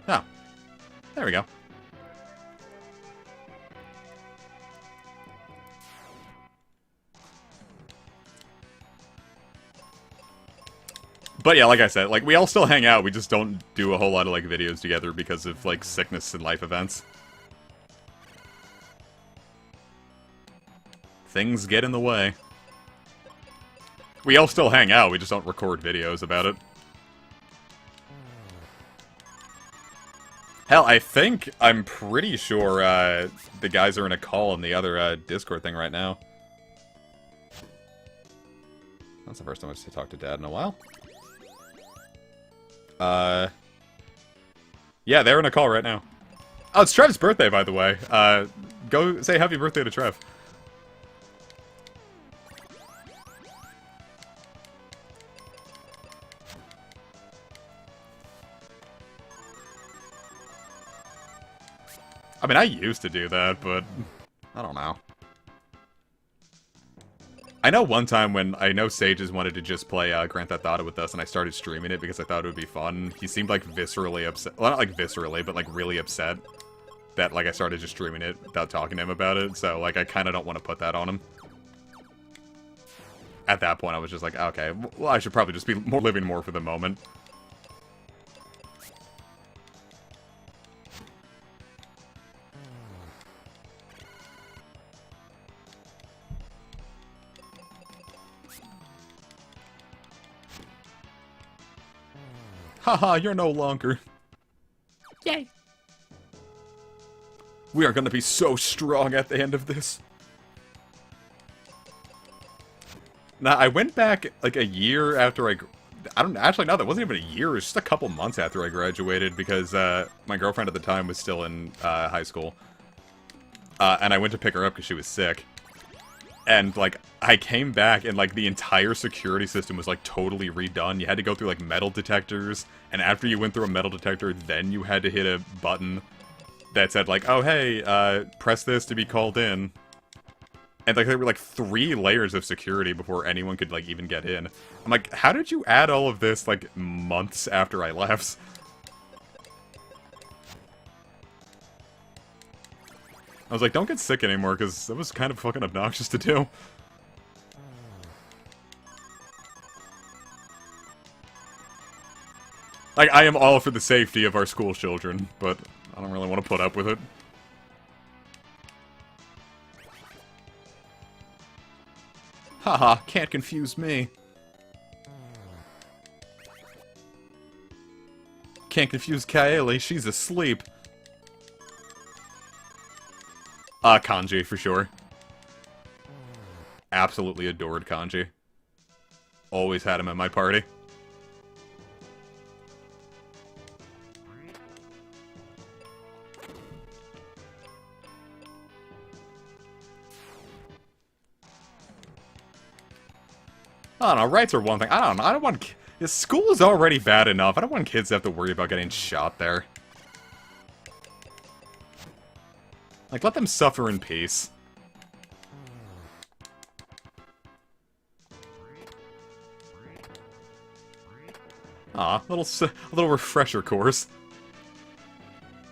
Oh. There we go. But yeah, like I said, like, we all still hang out, we just don't do a whole lot of, like, videos together because of, like, sickness and life events. Things get in the way. We all still hang out, we just don't record videos about it. Hell, I'm pretty sure, the guys are in a call in the other, Discord thing right now. That's the first time I've talked to Dad in a while. Yeah, they're in a call right now. Oh, it's Trev's birthday, by the way. Go say happy birthday to Trev. I mean, I used to do that, but I don't know. I know one time when I know Sages wanted to just play Grand Theft Auto with us, and I started streaming it because I thought it would be fun. He seemed like viscerally upset. Well, not like viscerally, but like really upset that like I started just streaming it without talking to him about it. So like I kind of don't want to put that on him. At that point, I was just like, okay, well, I should probably just be living more for the moment. Haha, you're no longer. Yay. We are gonna be so strong at the end of this. Now, I went back, like, a year after actually, no, that wasn't even a year. It was just a couple months after I graduated, because, my girlfriend at the time was still in, high school. And I went to pick her up because she was sick. And, like, I came back and, like, the entire security system was, like, totally redone. You had to go through, like, metal detectors. And after you went through a metal detector, then you had to hit a button that said, like, oh, hey, press this to be called in. And, like, there were, like, 3 layers of security before anyone could, like, even get in. I'm like, how did you add all of this, like, months after I left? I was like, don't get sick anymore, because that was kind of fucking obnoxious to do. Like, I am all for the safety of our school children, but I don't really want to put up with it. Haha, can't confuse me. Can't confuse Kaeli, she's asleep. Kanji, for sure. Absolutely adored Kanji. Always had him in my party. I don't know, rights are one thing. I don't know, I don't want... School is already bad enough. I don't want kids to have to worry about getting shot there. Like, let them suffer in peace. Aw, a little refresher course.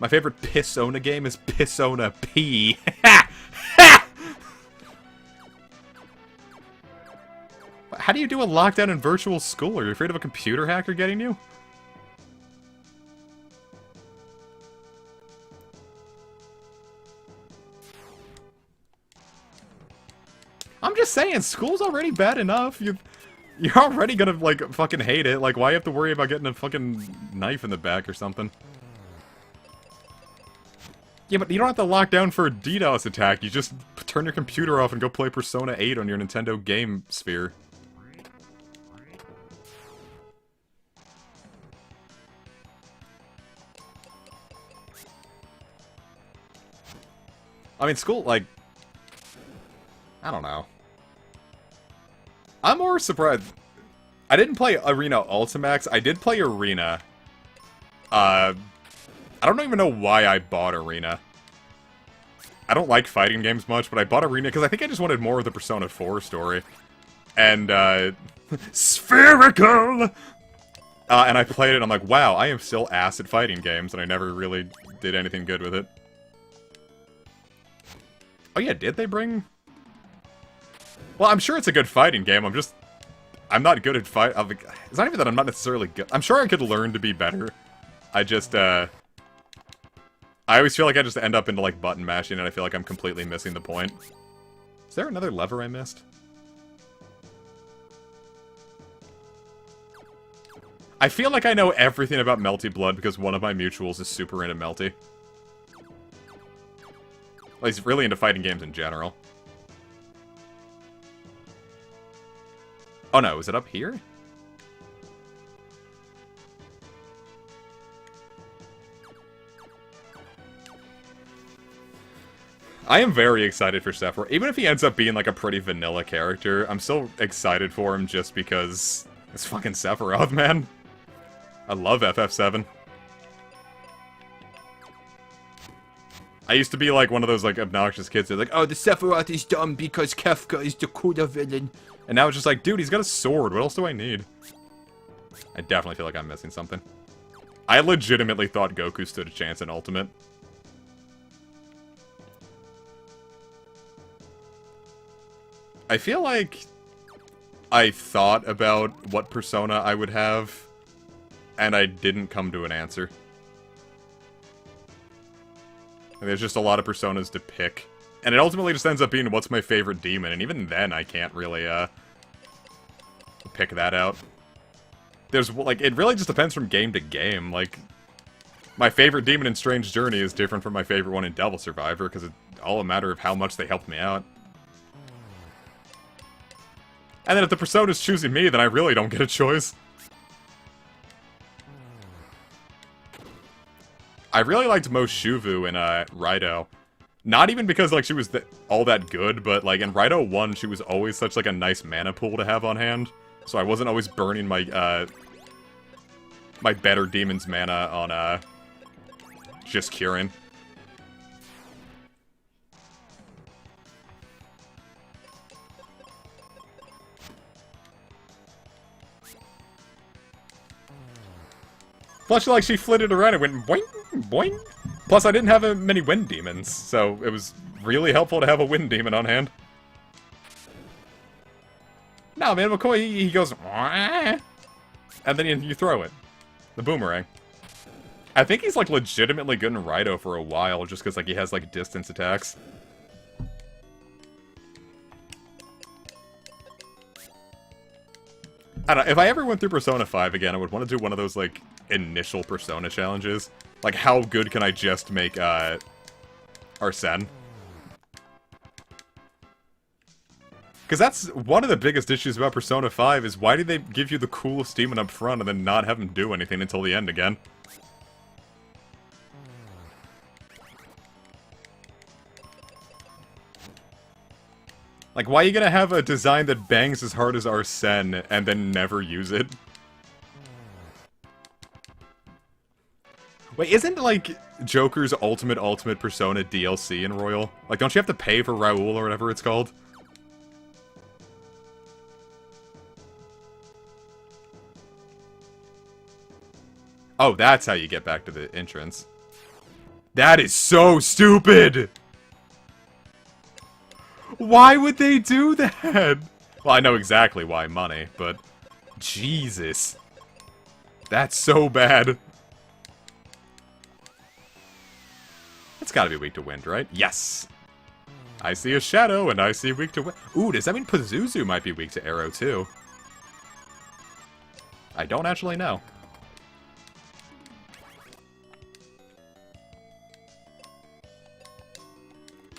My favorite Pissona game is Pissona P. How do you do a lockdown in virtual school? Are you afraid of a computer hacker getting you? I'm just saying, school's already bad enough. You're already gonna, like, fucking hate it. Like, why have to worry about getting a fucking knife in the back or something? Yeah, but you don't have to lock down for a DDoS attack. You just turn your computer off and go play Persona 8 on your Nintendo Game Sphere. I mean, school, like... I don't know. I'm more surprised. I didn't play Arena Ultimax. I did play Arena. I don't even know why I bought Arena. I don't like fighting games much, but I bought Arena because I think I just wanted more of the Persona 4 story. And, spherical! And I played it and I'm like, wow, I am still ass at fighting games, and I never really did anything good with it. Oh yeah, did they bring... Well, I'm sure it's a good fighting game, I'm not good at fight... It's not even that I'm not necessarily good. I'm sure I could learn to be better. I just, I always feel like I just end up into, like, button mashing, and I feel like I'm completely missing the point. Is there another lever I missed? I feel like I know everything about Melty Blood because one of my mutuals is super into Melty. Well, he's really into fighting games in general. Oh no, is it up here? I am very excited for Sephiroth. Even if he ends up being like a pretty vanilla character, I'm still excited for him just because it's fucking Sephiroth, man. I love FF7. I used to be like one of those like obnoxious kids that's like, oh, the Sephiroth is dumb because Kefka is the cooler villain. And now it's just like, dude, he's got a sword. What else do I need? I definitely feel like I'm missing something. I legitimately thought Goku stood a chance in Ultimate. I feel like I thought about what persona I would have, and I didn't come to an answer. And there's just a lot of personas to pick. And it ultimately just ends up being what's my favorite demon, and even then I can't really, pick that out. There's, like, it really just depends from game to game. Like, my favorite demon in Strange Journey is different from my favorite one in Devil Survivor, because it's all a matter of how much they helped me out. And then if the persona's choosing me, then I really don't get a choice. I really liked Moshuvu in, Raido. Not even because, like, she was all that good, but, like, in Raido 1, she was always such, like, a nice mana pool to have on hand. So I wasn't always burning my, my better demon's mana on, just curing. Plus, like, she flitted around and went boing, boing. Plus, I didn't have many wind demons, so it was really helpful to have a wind demon on hand. No, man, McCoy, he goes, wah, and then you throw it. The boomerang. I think he's, like, legitimately good in Raido for a while, just because, like, he has, like, distance attacks. I don't know, if I ever went through Persona 5 again, I would want to do one of those, like, initial Persona challenges. Like, how good can I just make, Arsene? Because that's one of the biggest issues about Persona 5, is why did they give you the coolest demon up front and then not have him do anything until the end again? Like, why are you gonna have a design that bangs as hard as Arsene and then never use it? Wait, isn't, like, Joker's Ultimate Persona DLC in Royal? Like, don't you have to pay for Raoul or whatever it's called? Oh, that's how you get back to the entrance. That is so stupid! Why would they do that? Well, I know exactly why, money, but... Jesus. That's so bad. It's gotta be weak to wind, right? Yes! I see a shadow, and I see weak to wind. Ooh, does that mean Pazuzu might be weak to arrow, too? I don't actually know.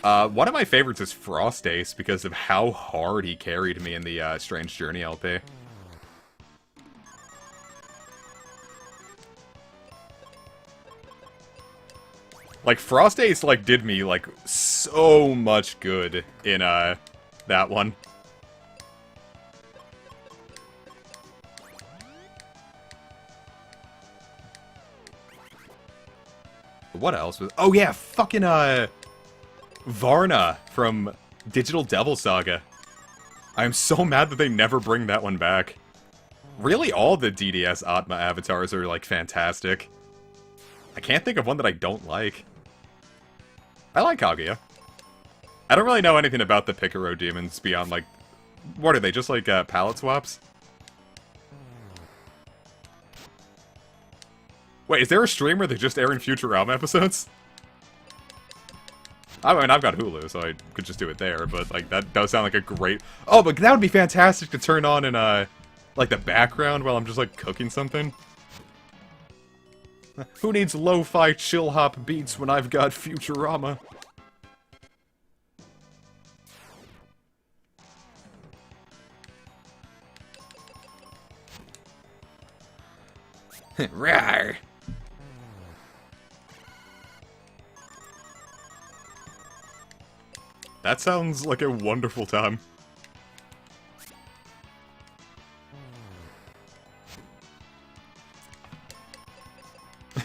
One of my favorites is Frost Ace because of how hard he carried me in the Strange Journey LP. Like, Frost Ace, like, did me, like, so much good in, that one. What else was... Oh, yeah, fucking, Varna from Digital Devil Saga. I'm so mad that they never bring that one back. Really, all the DDS Atma avatars are, like, fantastic. I can't think of one that I don't like. I like Kaguya. I don't really know anything about the Picaro demons beyond, like... What are they, just like, palette swaps? Wait, is there a stream where they're just airing Futurama episodes? I mean, I've got Hulu, so I could just do it there, but, like, that does sound like a great... Oh, but that would be fantastic to turn on in, like, the background while I'm just, like, cooking something. Who needs lo-fi chill-hop beats when I've got Futurama? Rawr! That sounds like a wonderful time.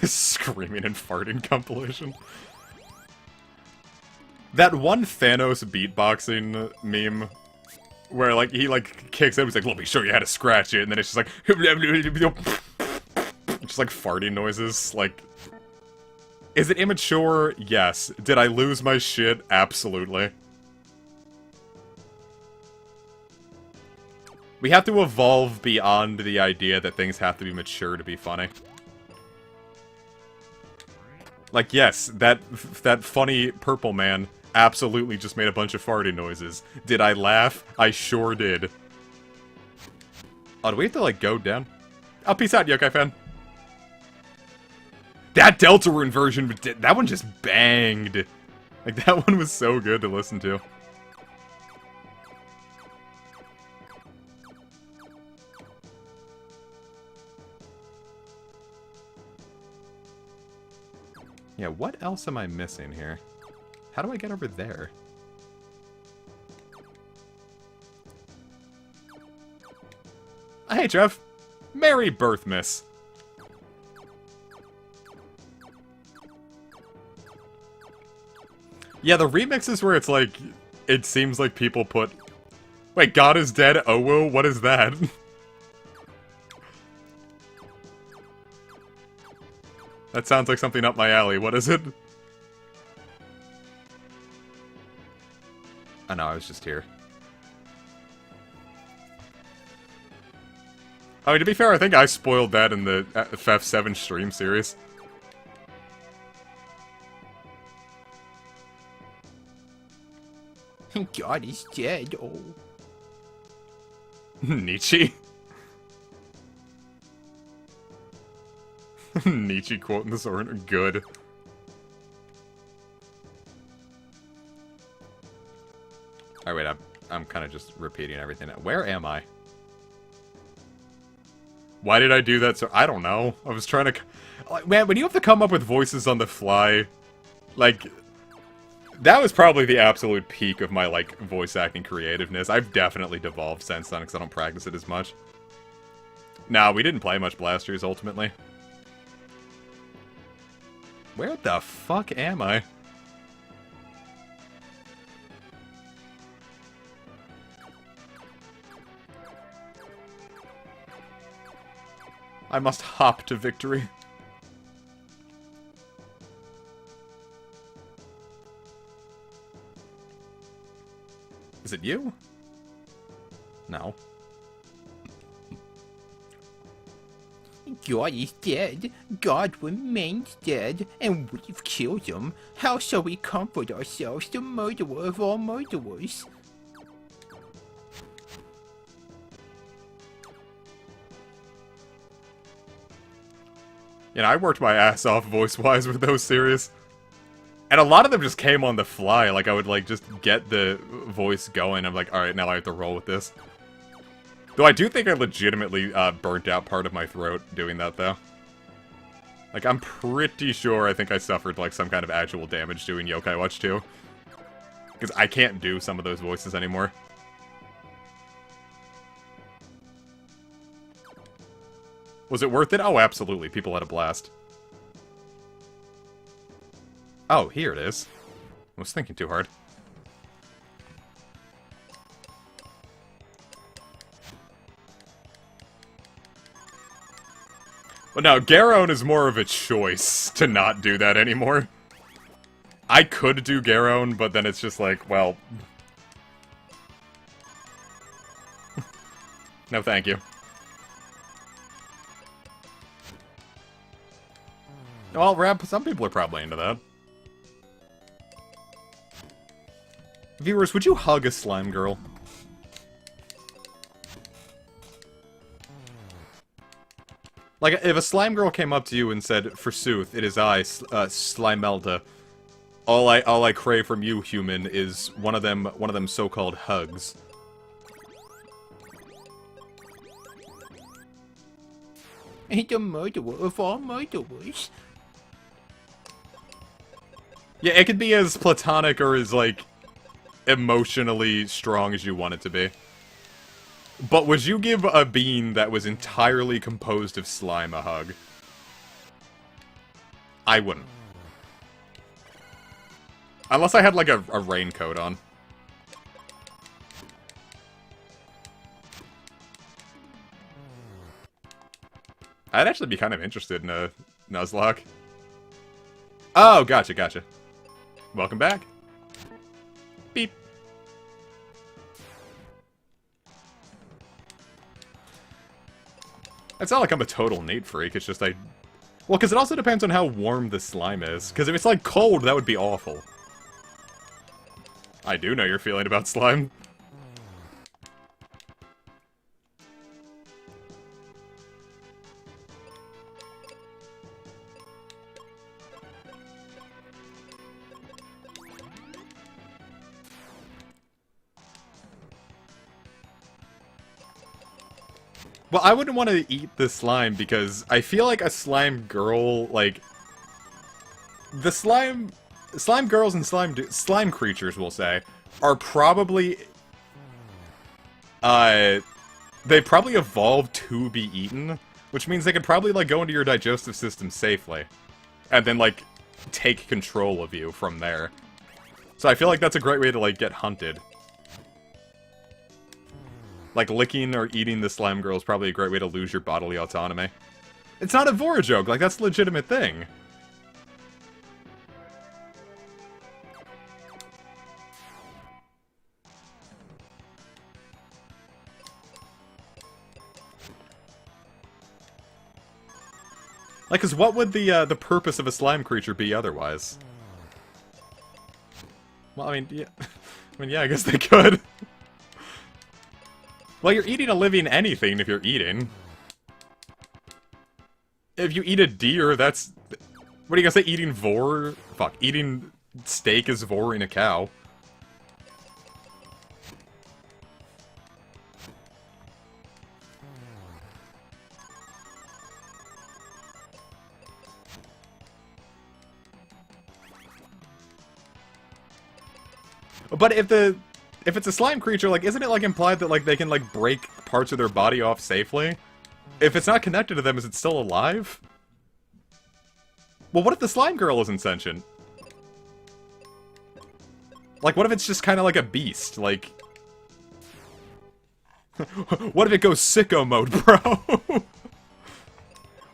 Screaming and farting compilation. That one Thanos beatboxing meme where, like, he, like, kicks up, he's like, let me show you how to scratch it, and then it's just like... just, like, farting noises, like... Is it immature? Yes. Did I lose my shit? Absolutely. We have to evolve beyond the idea that things have to be mature to be funny. Like, yes, that funny purple man absolutely just made a bunch of farting noises. Did I laugh? I sure did. Oh, do we have to, like, go down? Oh, peace out, Yokai fan. That Deltarune version, that one just banged. Like, that one was so good to listen to. Yeah, what else am I missing here? How do I get over there? Hey, Jeff. Merry Birthmas. Yeah, the remixes where it's like, it seems like people put... Wait, God is dead, Owo? What is that? That sounds like something up my alley. What is it? Oh no, I was just here. I mean, to be fair, I think I spoiled that in the FF7 stream series. God is dead, oh. Nietzsche? Nietzsche quoting this aren't good. Alright, wait, I'm kind of just repeating everything. Where am I? Why did I do that? So I don't know. I was trying to... Man, when you have to come up with voices on the fly, like... That was probably the absolute peak of my, like, voice acting creativeness. I've definitely devolved since then, because I don't practice it as much. Nah, we didn't play much Blasters, ultimately. Where the fuck am I? I must hop to victory. Is it you? No. God is dead. God remains dead, and we've killed him. How shall we comfort ourselves, the murderer of all murderers? You know, I worked my ass off voice-wise with those series. And a lot of them just came on the fly. Like, I would, like, just get the voice going. I'm like, alright, now I have to roll with this. Though I do think I legitimately burnt out part of my throat doing that, though. Like, I'm pretty sure I think I suffered, like, some kind of actual damage doing Yokai Watch 2. Because I can't do some of those voices anymore. Was it worth it? Oh, absolutely. People had a blast. Oh, here it is. I was thinking too hard. But no, Garone is more of a choice to not do that anymore. I could do Garone, but then it's just like, well... no, thank you. Well, some people are probably into that. Viewers, would you hug a slime girl? Like, if a slime girl came up to you and said, "Forsooth, it is I, Slimelda. All I crave from you, human, is one of them so-called hugs." And the murderer of all murderers. Yeah, it could be as platonic or as, like, emotionally strong as you want it to be. But would you give a bean that was entirely composed of slime a hug? I wouldn't. Unless I had, like, a raincoat on. I'd actually be kind of interested in a Nuzlocke. Oh, gotcha, gotcha. Welcome back. Beep. It's not like I'm a total neat freak, it's just well, because it also depends on how warm the slime is. Because if it's, like, cold, that would be awful. I do know your feeling about slime. Well, I wouldn't want to eat the slime because I feel like a slime girl, like... The slime girls and slime creatures, we'll say, are probably... they probably evolved to be eaten, which means they could probably, like, go into your digestive system safely. And then, like, take control of you from there. So I feel like that's a great way to, like, get hunted. Like, licking or eating the slime girl is probably a great way to lose your bodily autonomy. It's not a Vora joke, like, that's a legitimate thing. Like, cause what would the purpose of a slime creature be otherwise? Well, I mean, yeah, I guess they could. Well, you're eating a living anything if you're eating. If you eat a deer, that's... What are you gonna say, eating vor? Fuck, eating steak is voring a cow. But if it's a slime creature, like, isn't it, like, implied that, like, they can, like, break parts of their body off safely? If it's not connected to them, is it still alive? Well, what if the slime girl isn't sentient? Like, what if it's just kind of like a beast? Like... what if it goes sicko mode, bro?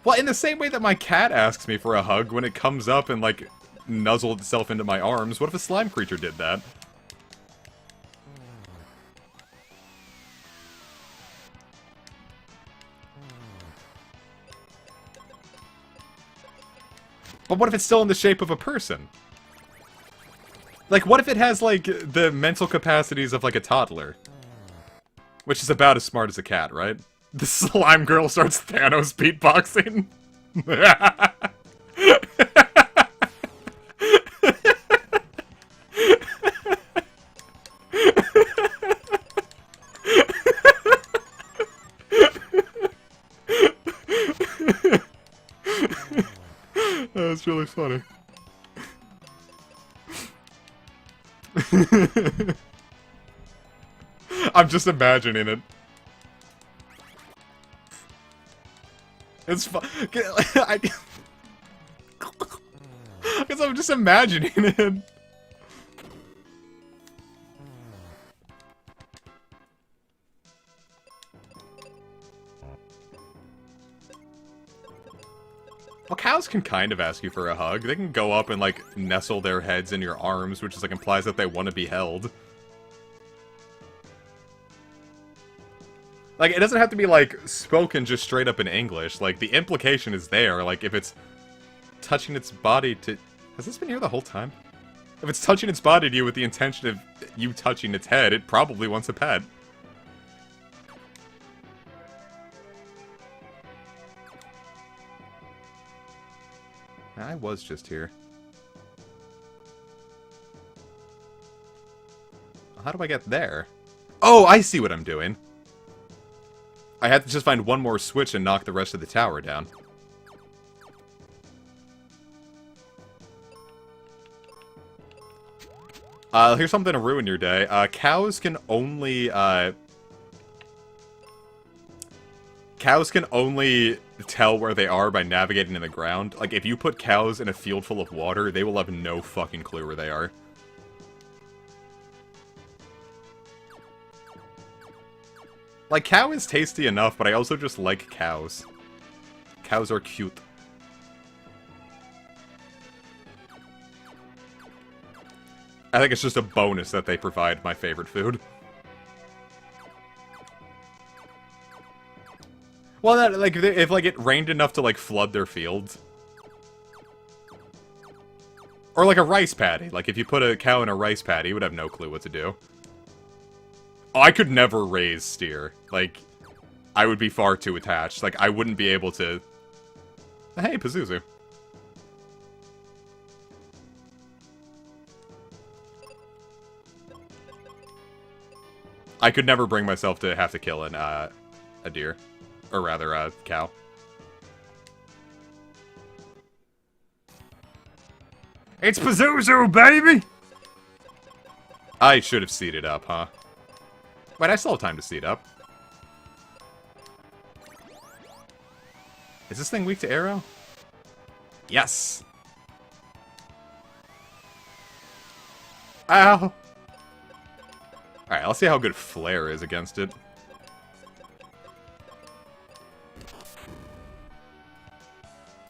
Well, in the same way that my cat asks me for a hug when it comes up and, like, nuzzled itself into my arms, what if a slime creature did that? But what if it's still in the shape of a person? Like, what if it has, like, the mental capacities of, like, a toddler? Which is about as smart as a cat, right? The slime girl starts Thanos beatboxing. That's really funny. I'm just imagining it. It's fun. I guess I'm just imagining it. Well, cows can kind of ask you for a hug. They can go up and, like, nestle their heads in your arms, which is, like, implies that they want to be held. Like, it doesn't have to be, like, spoken just straight up in English. Like, the implication is there. Like, if it's touching its body to... Has this been here the whole time? If it's touching its body to you with the intention of you touching its head, it probably wants a pet. I was just here. How do I get there? Oh, I see what I'm doing. I have to just find one more switch and knock the rest of the tower down. Here's something to ruin your day. Cows can only tell where they are by navigating in the ground. Like, if you put cows in a field full of water, they will have no fucking clue where they are. Like, cow is tasty enough, but I also just like cows. Cows are cute. I think it's just a bonus that they provide my favorite food. Well, that, like, if, like, it rained enough to, like, flood their fields. Or, like, a rice paddy. Like, if you put a cow in a rice paddy, it would have no clue what to do. Oh, I could never raise steer. Like, I would be far too attached. Like, I wouldn't be able to... Hey, Pazuzu. I could never bring myself to have to kill a deer. Or rather, a cow. It's Pazuzu, baby! I should have seated up, huh? Wait, I still have time to seat up. Is this thing weak to arrow? Yes! Ow! Alright, let's see how good Flare is against it.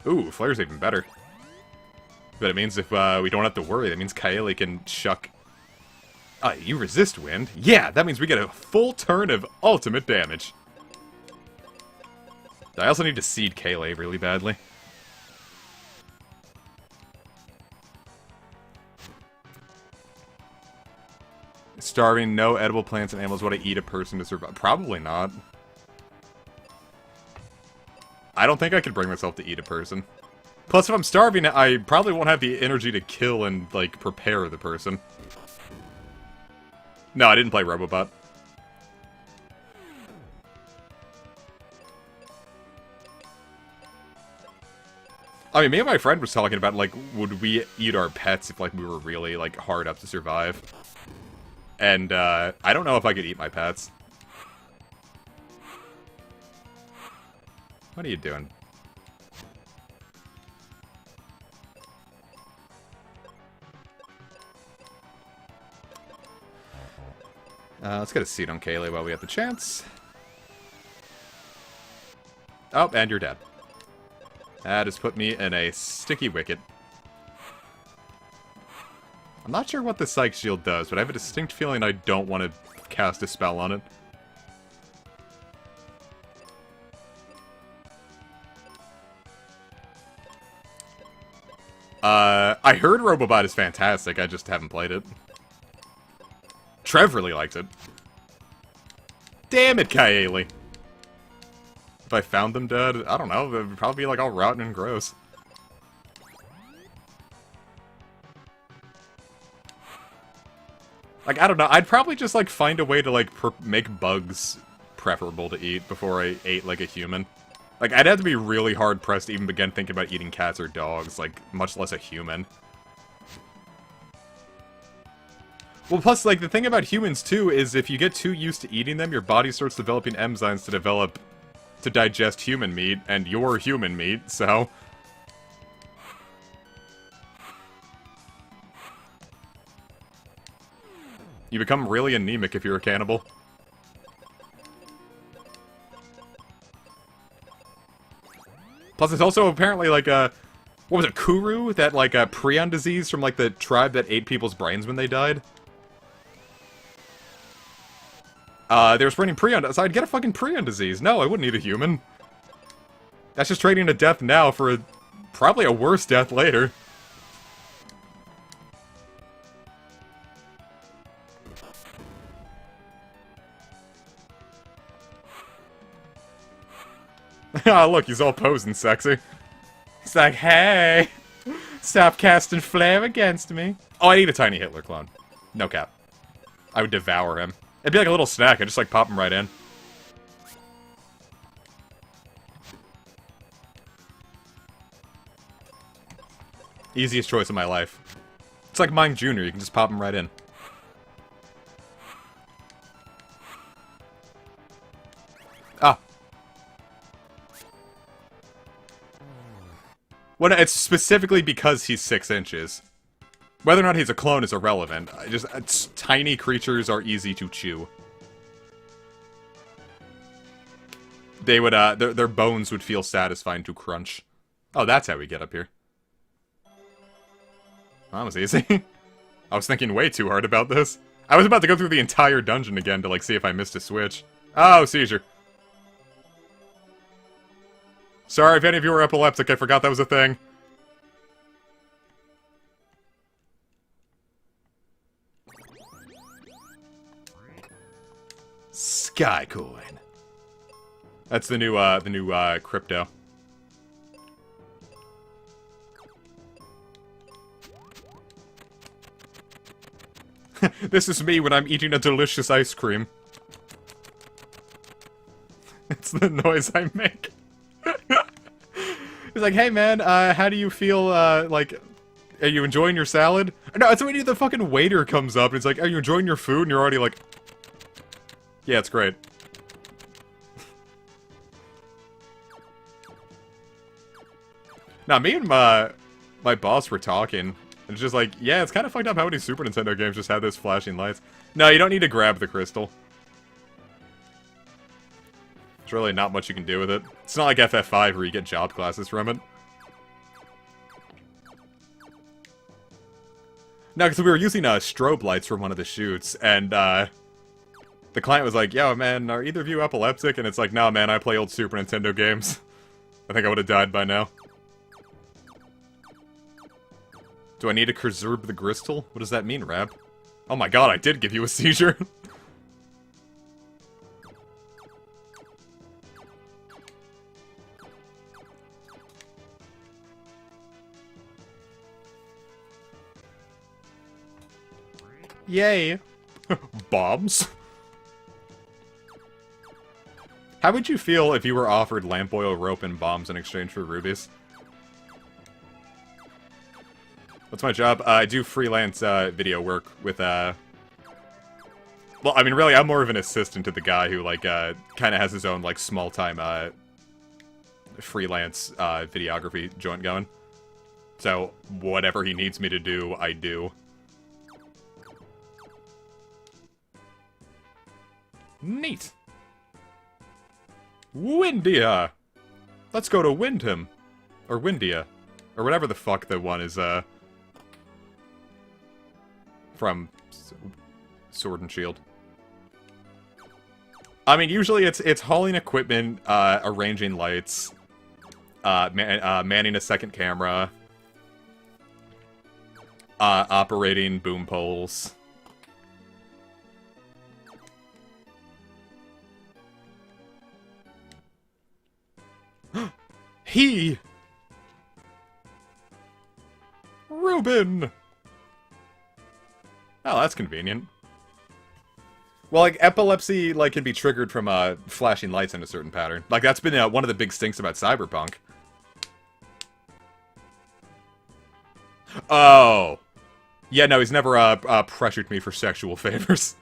Ooh, Flare's even better. But it means if we don't have to worry, that means Kaeli can chuck... you resist wind? Yeah, that means we get a full turn of ultimate damage. I also need to seed Kaeli really badly. Starving, no edible plants and animals. Would I eat a person to survive? Probably not. I don't think I could bring myself to eat a person. Plus, if I'm starving, I probably won't have the energy to kill and, like, prepare the person. No, I didn't play Robobot. I mean, me and my friend was talking about, like, would we eat our pets if, like, we were really, like, hard up to survive? and I don't know if I could eat my pets. What are you doing? Let's get a seat on Kaylee while we have the chance. Oh, and you're dead. That has put me in a sticky wicket. I'm not sure what the Psych Shield does, but I have a distinct feeling I don't want to cast a spell on it. I heard Robobot is fantastic, I just haven't played it. Trev really likes it. Damn it, Kaeli. If I found them dead, I don't know, they'd probably be like all rotten and gross. Like, I don't know, I'd probably just like find a way to like make bugs preferable to eat before I ate like a human. Like, I'd have to be really hard-pressed to even begin thinking about eating cats or dogs, like, much less a human. Well, plus, like, the thing about humans, too, is if you get too used to eating them, your body starts developing enzymes to digest human meat, and you're human meat, so... You become really anemic if you're a cannibal. Plus, it's also apparently like a... What was it, Kuru? That, like, a prion disease from, like, the tribe that ate people's brains when they died? They were spreading prion... So I'd get a fucking prion disease. No, I wouldn't eat a human. That's just trading to death now for probably a worse death later. Ah, look, he's all posing sexy. He's like, hey, stop casting flare against me. Oh, I need a tiny Hitler clone. No cap. I would devour him. It'd be like a little snack. I'd just like pop him right in. Easiest choice of my life. It's like Mime Jr. You can just pop him right in. Ah. Well, it's specifically because he's 6 inches. Whether or not he's a clone is irrelevant. Tiny creatures are easy to chew. They would, their bones would feel satisfying to crunch. Oh, that's how we get up here. That was easy. I was thinking way too hard about this. I was about to go through the entire dungeon again to, like, see if I missed a switch. Oh, seizure. Sorry if any of you were epileptic, I forgot that was a thing. Skycoin. That's the new crypto. This is me when I'm eating a delicious ice cream. It's the noise I make. He's like, hey man, how do you feel, like, are you enjoying your salad? No, it's when the fucking waiter comes up and it's like, are you enjoying your food? And you're already like, yeah, it's great. Now, me and my boss were talking, and it's just like, yeah, it's kind of fucked up how many Super Nintendo games just have those flashing lights. No, you don't need to grab the crystal. There's really not much you can do with it. It's not like FF5 where you get job classes from it. No, because we were using strobe lights from one of the shoots, and the client was like, yo, man, are either of you epileptic? And it's like, nah, man, I play old Super Nintendo games. I think I would have died by now. Do I need to preserve the crystal? What does that mean, Rab? Oh my god, I did give you a seizure. Yay. Bombs? How would you feel if you were offered lamp oil, rope, and bombs in exchange for rubies? What's my job? I do freelance video work with Well, I mean, really, I'm more of an assistant to the guy who, like, kind of has his own, like, small-time, freelance, videography joint going. So, whatever he needs me to do, I do. Neat! Windia! Let's go to Windham. Or Windia. Or whatever the fuck the one is, from Sword and Shield. I mean, usually it's hauling equipment, arranging lights, manning a second camera, operating boom poles. He! Reuben! Oh, that's convenient. Well, like, epilepsy, like, can be triggered from, flashing lights in a certain pattern. Like, that's been, one of the big stinks about Cyberpunk. Oh. Yeah, no, he's never, pressured me for sexual favors.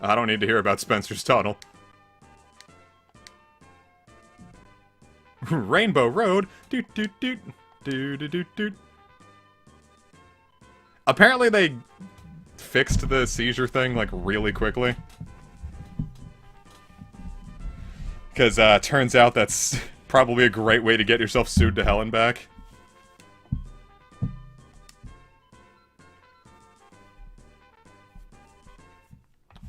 I don't need to hear about Spencer's Tunnel. Rainbow Road. Doot doot doot. Doot doot doot doot. Apparently they fixed the seizure thing, like, really quickly. Because, turns out that's probably a great way to get yourself sued to hell and back.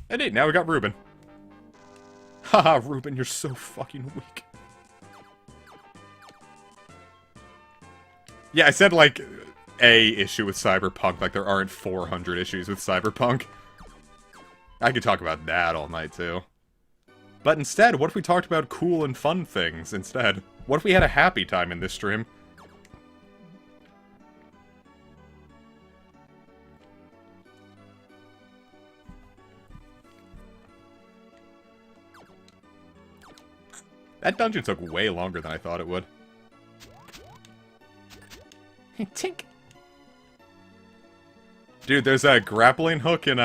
And hey, now we got Reuben. Haha, Reuben, you're so fucking weak. Yeah, I said, like, a issue with Cyberpunk, like there aren't 400 issues with Cyberpunk. I could talk about that all night, too. But instead, what if we talked about cool and fun things instead? What if we had a happy time in this stream? That dungeon took way longer than I thought it would. Tink. Dude, there's a grappling hook in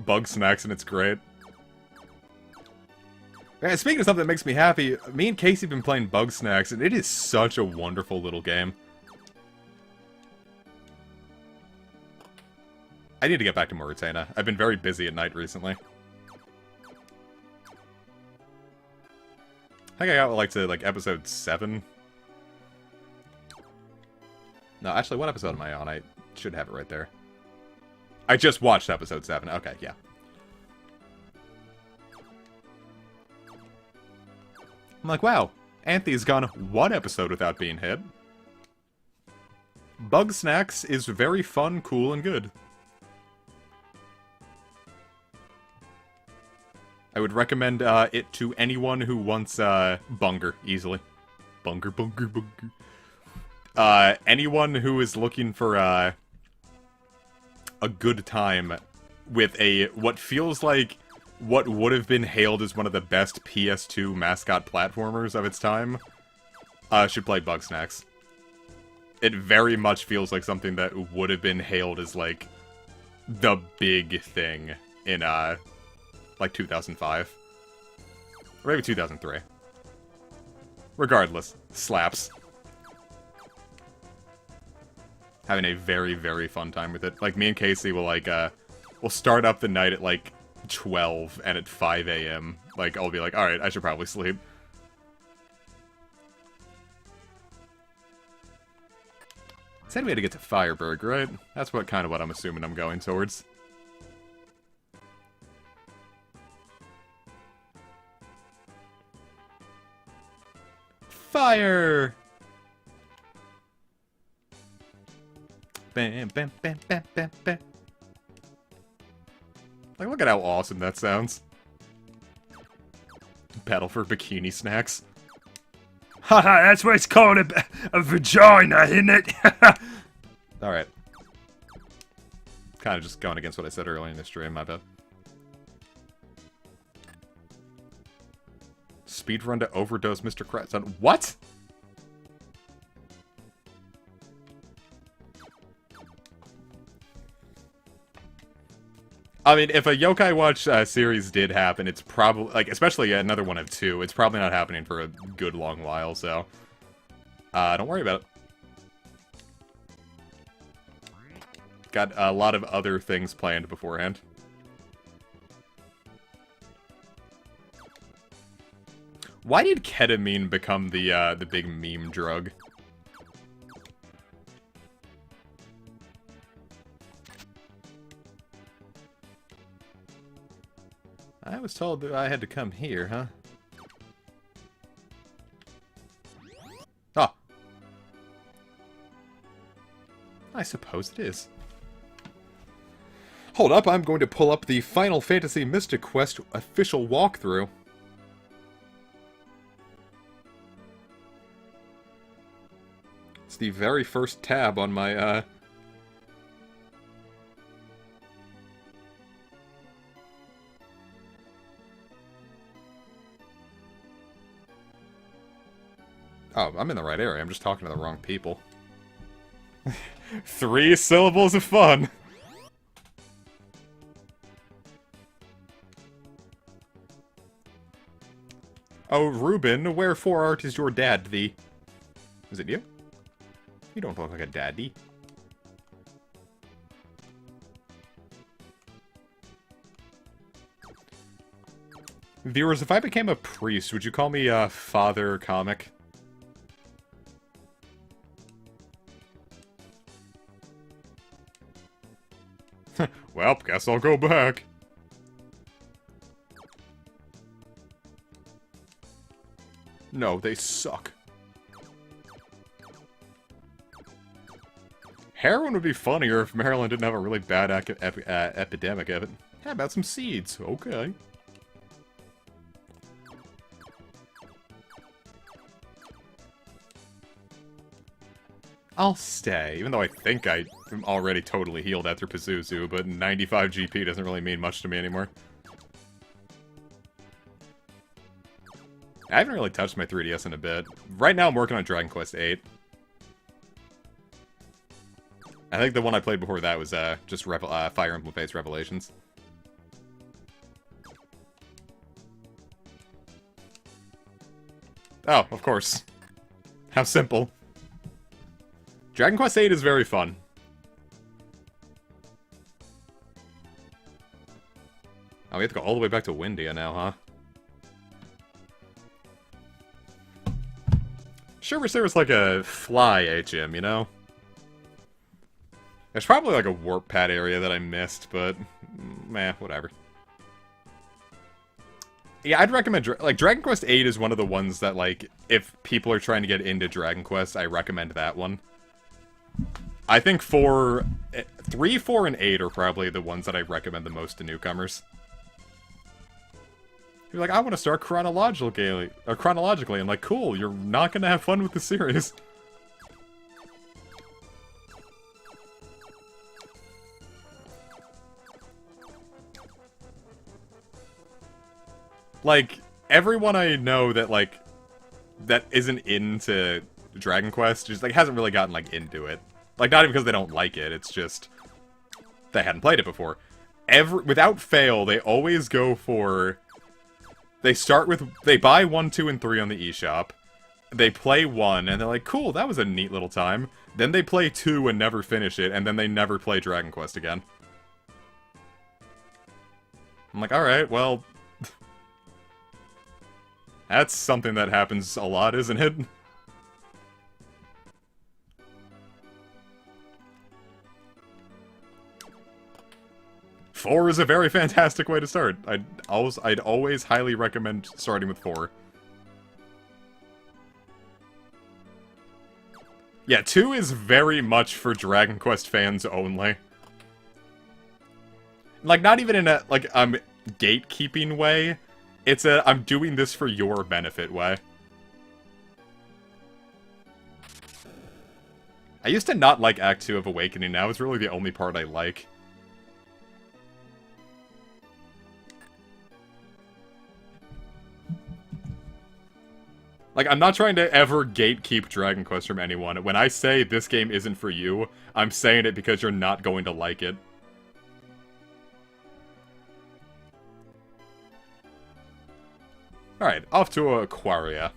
Bug Snacks, and it's great. Man, speaking of something that makes me happy, me and Casey have been playing Bug Snacks, and it is such a wonderful little game. I need to get back to Mauritania. I've been very busy at night recently. I think I got, like, to, like, episode 7. No, actually, what episode am I on? I should have it right there. I just watched episode 7. Okay, yeah. I'm like, wow, Anthony's gone 1 episode without being hit. Bug Snacks is very fun, cool, and good. I would recommend it to anyone who wants Bunger, easily. Bunger, Bunger, Bunger. Anyone who is looking for a good time with what feels like what would have been hailed as one of the best PS2 mascot platformers of its time, should play Bug Snacks. It very much feels like something that would have been hailed as, like, the big thing in, like, 2005. Or maybe 2003. Regardless, slaps. Having a very, very fun time with it. Like, me and Casey will, like, we'll start up the night at, like, 12, and at 5 a.m., like, I'll be like, alright, I should probably sleep. Said we had to get to Fireberg, right? That's kind of what I'm assuming I'm going towards. Fire! Bam, bam, bam, bam, bam, bam. Like, look at how awesome that sounds. Battle for Bikini Snacks. Haha, that's what it's called, a vagina, isn't it? Alright. Kind of just going against what I said earlier in the stream, my bad. Speedrun to overdose Mr. Kratz on what? I mean, if a Yokai Watch series did happen, it's probably, like, especially another one of 2, it's probably not happening for a good long while, so... don't worry about it. Got a lot of other things planned beforehand. Why did ketamine become the big meme drug? I was told that I had to come here, huh? Oh. I suppose it is. Hold up, I'm going to pull up the Final Fantasy Mystic Quest official walkthrough. It's the very first tab on my, Oh, I'm in the right area. I'm just talking to the wrong people. 3 syllables of fun! Oh, Reuben, wherefore art is your dad thee? Is it you? You don't look like a daddy. Viewers, if I became a priest, would you call me, Father Comic? Well, guess I'll go back. No, they suck. Heroin would be funnier if Maryland didn't have a really bad epidemic of it. How about some seeds? Okay. I'll stay, even though I think I am already totally healed after Pazuzu, but 95 GP doesn't really mean much to me anymore. I haven't really touched my 3DS in a bit. Right now I'm working on Dragon Quest VIII. I think the one I played before that was just Fire Emblem Fates Revelations. Oh, of course. How simple. Dragon Quest VIII is very fun. Oh, we have to go all the way back to Windia now, huh? Sure wish there was like a fly HM, you know? There's probably like a warp pad area that I missed, but meh, whatever. Yeah, I'd recommend, like, Dragon Quest VIII is one of the ones that, like, if people are trying to get into Dragon Quest, I recommend that one. I think 3, 4, and 8 are probably the ones that I recommend the most to newcomers. You're like, I want to start chronologically. I'm like, cool, you're not going to have fun with the series. Like, everyone I know that, like, that isn't into Dragon Quest just, like, hasn't really gotten, like, into it. Like, not even because they don't like it, it's just they hadn't played it before. Without fail, they always go for... They buy 1, 2, and 3 on the eShop. They play 1, and they're like, cool, that was a neat little time. Then they play 2 and never finish it, and then they never play Dragon Quest again. I'm like, alright, well... That's something that happens a lot, isn't it? Four is a very fantastic way to start. I'd always highly recommend starting with 4. Yeah, 2 is very much for Dragon Quest fans only. Like, not even in a, like, gatekeeping way. It's a, I'm doing this for your benefit way. I used to not like Act 2 of Awakening, now it's really the only part I like. Like, I'm not trying to ever gatekeep Dragon Quest from anyone. When I say this game isn't for you, I'm saying it because you're not going to like it. Alright, off to Aquaria.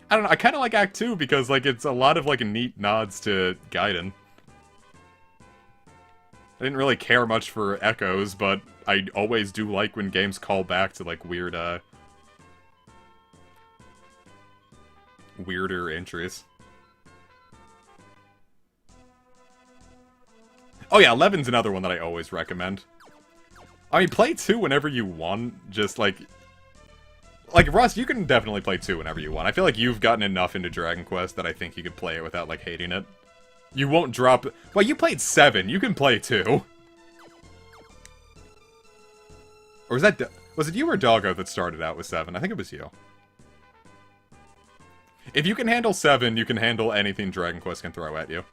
I don't know, I kind of like Act 2 because, like, it's a lot of, like, neat nods to Gaiden. I didn't really care much for Echoes, but I always do like when games call back to, like, weirder entries. Oh yeah, 11's another one that I always recommend. I mean, play 2 whenever you want, just, like, Russ, you can definitely play 2 whenever you want. I feel like you've gotten enough into Dragon Quest that I think you could play it without, like, hating it. You won't drop... Well, you played 7. You can play 2. Or was that... Was it you or Doggo that started out with 7? I think it was you. If you can handle 7, you can handle anything Dragon Quest can throw at you.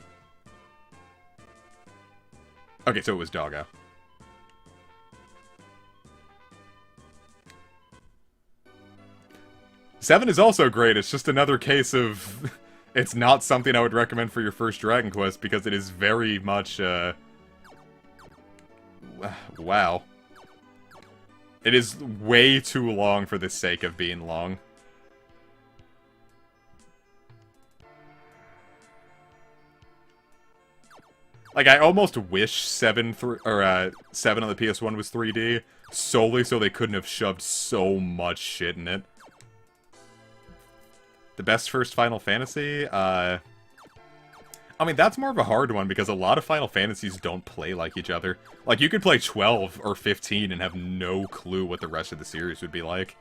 Okay, so it was Doggo. Seven is also great, it's just another case of... It's not something I would recommend for your first Dragon Quest, because it is very much, wow. It is way too long for the sake of being long. Like, I almost wish 7 on the PS1 was 3D, solely so they couldn't have shoved so much shit in it. The best first Final Fantasy? I mean, that's more of a hard one, because a lot of Final Fantasies don't play like each other. Like, you could play 12 or 15 and have no clue what the rest of the series would be like.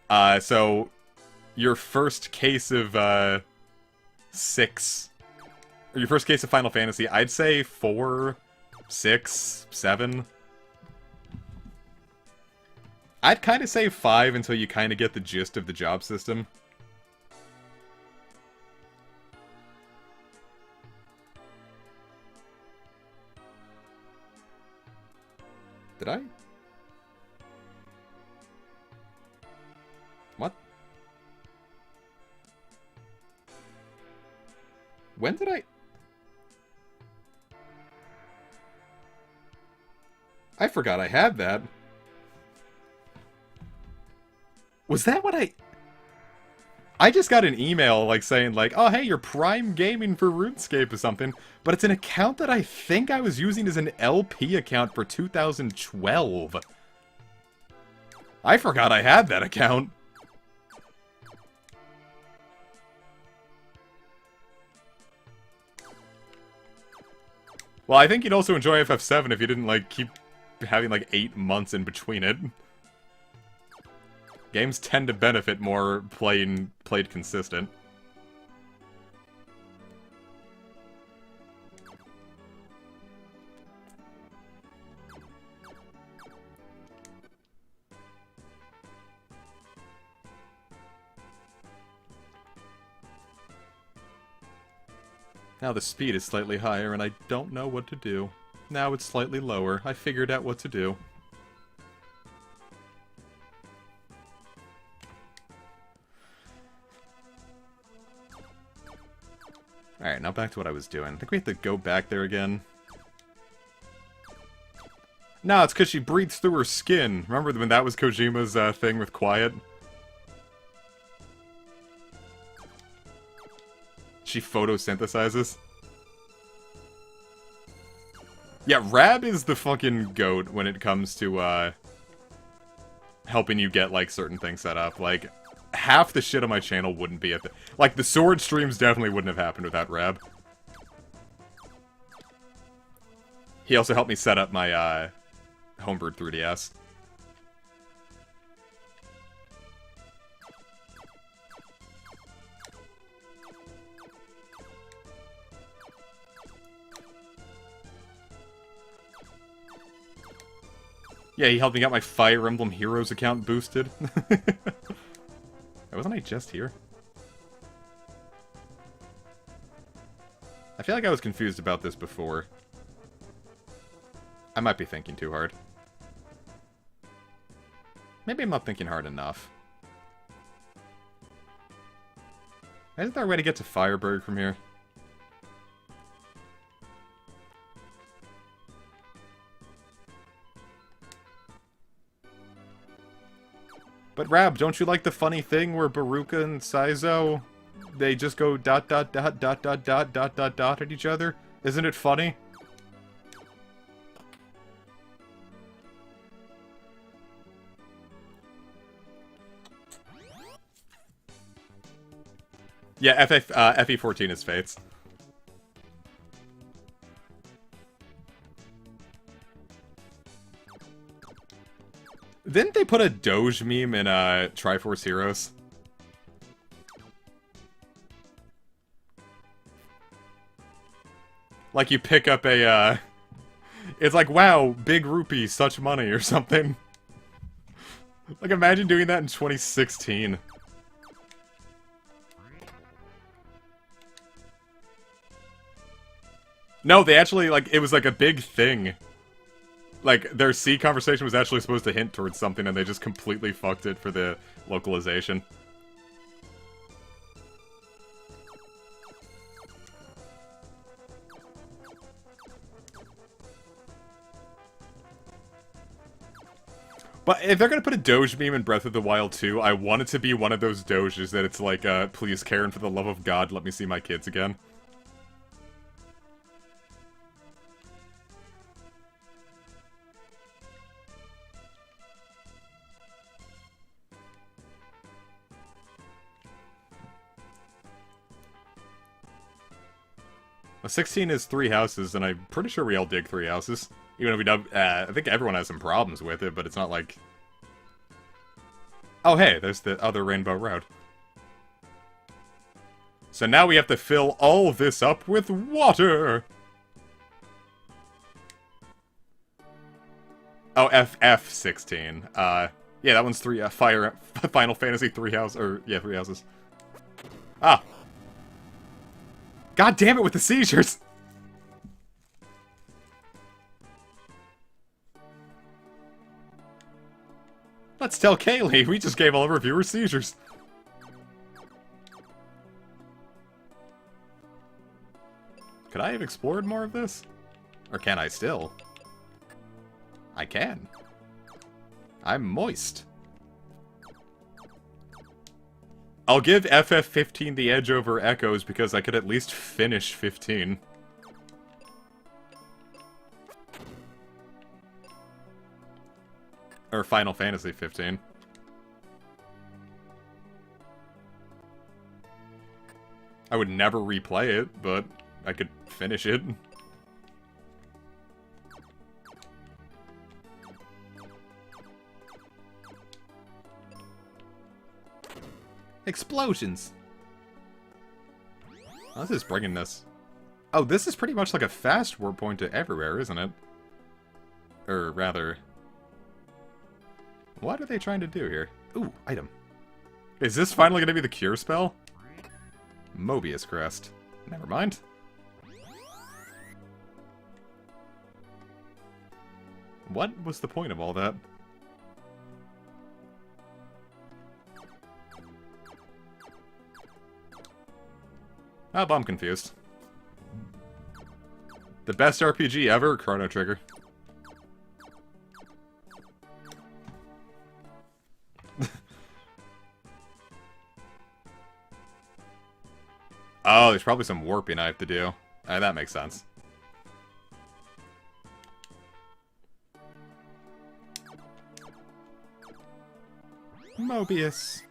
So, your first case of, 6... Or your first case of Final Fantasy, I'd say 4, 6, 7... I'd kind of say 5 until you kind of get the gist of the job system. Did I? What? When did I? I forgot I had that. Was that what I just got an email, like, saying, like, oh, hey, you're Prime Gaming for RuneScape or something, but it's an account that I think I was using as an LP account for 2012. I forgot I had that account. Well, I think you'd also enjoy FF7 if you didn't, like, keep having, like, 8 months in between it. Games tend to benefit more played consistent. Now the speed is slightly higher and I don't know what to do. Now it's slightly lower. I figured out what to do. Alright, now back to what I was doing. I think we have to go back there again. No, it's because she breathes through her skin. Remember when that was Kojima's thing with Quiet? She photosynthesizes. Yeah, Rab is the fucking goat when it comes to, helping you get, like, certain things set up. Like, half the shit on my channel wouldn't be like, the sword streams definitely wouldn't have happened without Rab. He also helped me set up my, homebrewed 3DS. Yeah, he helped me get my Fire Emblem Heroes account boosted. Wasn't I just here? I feel like I was confused about this before. I might be thinking too hard. Maybe I'm not thinking hard enough. Isn't there a way to get to Fireburg from here? But Rab, don't you like the funny thing where Baruka and Saizo, they just go dot dot dot dot dot dot dot dot dot at each other? Isn't it funny? Yeah, FE14 is Fates. Didn't they put a Doge meme in Triforce Heroes? Like you pick up a it's like, wow, big rupee, such money or something. Like imagine doing that in 2016. No, they actually, like, it was like a big thing. Like, their C conversation was actually supposed to hint towards something, and they just completely fucked it for the localization. But if they're gonna put a Doge meme in Breath of the Wild 2, I want it to be one of those Doges that it's like, please, Karen, for the love of God, let me see my kids again. Well, 16 is 3 houses, and I'm pretty sure we all dig 3 houses. Even if we don't, I think everyone has some problems with it, but it's not like... Oh, hey, there's the other Rainbow Road. So now we have to fill all this up with water! Oh, FF16. Yeah, that one's 3, Final Fantasy 3 houses, or, yeah, 3 houses. Ah! God damn it with the seizures! Let's tell Kaylee, we just gave all of our viewers seizures. Could I have explored more of this? Or can I still? I can. I'm moist. I'll give FF15 the edge over Echoes because I could at least finish 15. Or Final Fantasy 15. I would never replay it, but I could finish it. Explosions! Oh, this is bringing this. Oh, this is pretty much like a fast warp point to everywhere, isn't it? Or rather... What are they trying to do here? Ooh, item. Is this finally going to be the cure spell? Mobius Crest. Never mind. What was the point of all that? Oh, I'm confused. The best RPG ever, Chrono Trigger. Oh, there's probably some warping I have to do. That makes sense. Mobius.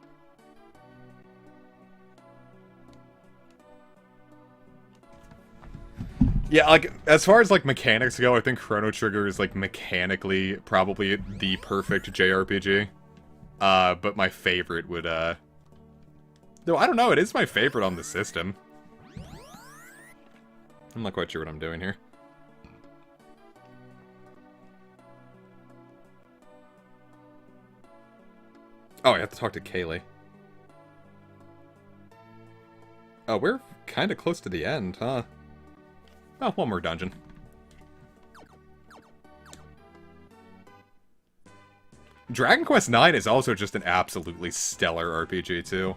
Yeah, like, as far as, like, mechanics go, I think Chrono Trigger is, like, mechanically probably the perfect JRPG. But my favorite would, though, I don't know, it is my favorite on the system. I'm not quite sure what I'm doing here. Oh, I have to talk to Kaylee. Oh, we're kind of close to the end, huh? Oh, one more dungeon. Dragon Quest IX is also just an absolutely stellar RPG, too.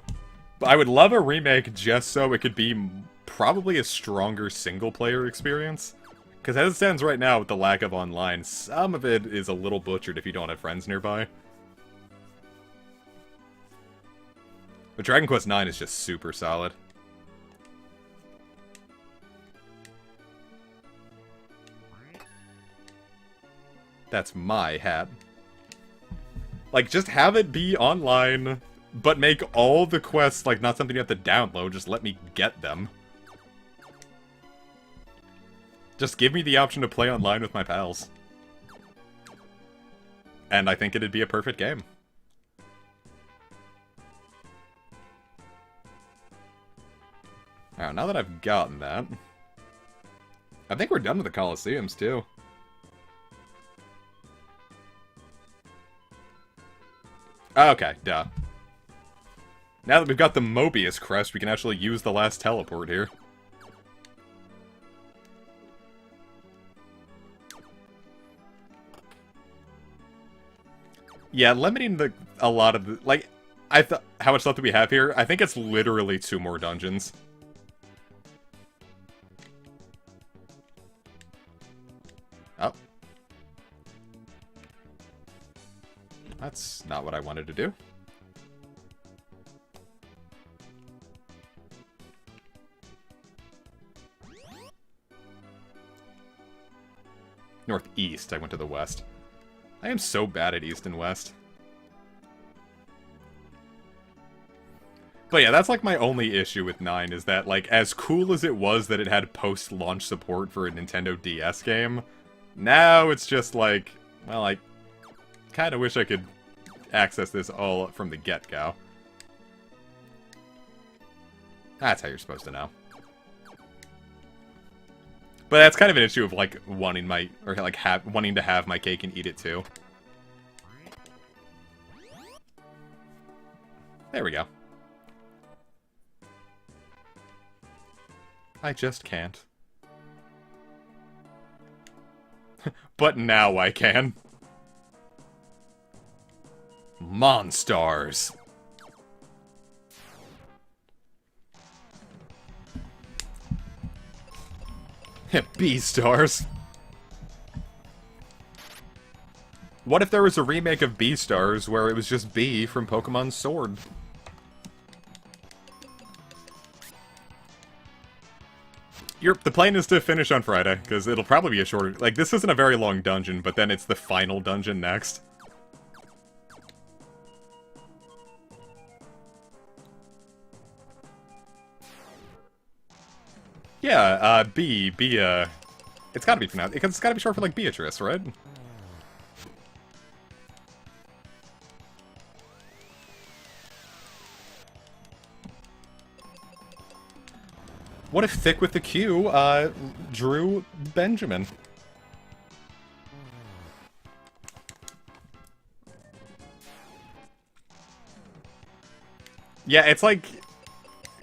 But I would love a remake just so it could be probably a stronger single-player experience. Because as it stands right now, with the lack of online, some of it is a little butchered if you don't have friends nearby. But Dragon Quest IX is just super solid. That's my hat. Like, just have it be online, but make all the quests, like, not something you have to download, just let me get them. Just give me the option to play online with my pals. And I think it'd be a perfect game. Now that I've gotten that, I think we're done with the Colosseums, too. Okay, duh. Now that we've got the Mobius crest, we can actually use the last teleport here. Yeah, limiting a lot of the, like, how much stuff do we have here? I think it's literally 2 more dungeons. Oh. That's not what I wanted to do. Northeast, I went to the west. I am so bad at east and west. But yeah, that's like my only issue with 9, is that, like, as cool as it was that it had post-launch support for a Nintendo DS game, now it's just like, well, I kind of wish I could access this all from the get-go. That's how you're supposed to know. But that's kind of an issue of, like, wanting to have my cake and eat it too. There we go. I just can't. But now I can. Monstars. B-Stars. What if there was a remake of B-Stars where it was just B from Pokemon Sword? The plan is to finish on Friday, because it'll probably be a shorter... Like, this isn't a very long dungeon, but then it's the final dungeon next. Yeah, it's gotta be pronounced, because it's gotta be short for, like, Beatrice, right? What if Thick with the Q, drew Benjamin? Yeah, it's like...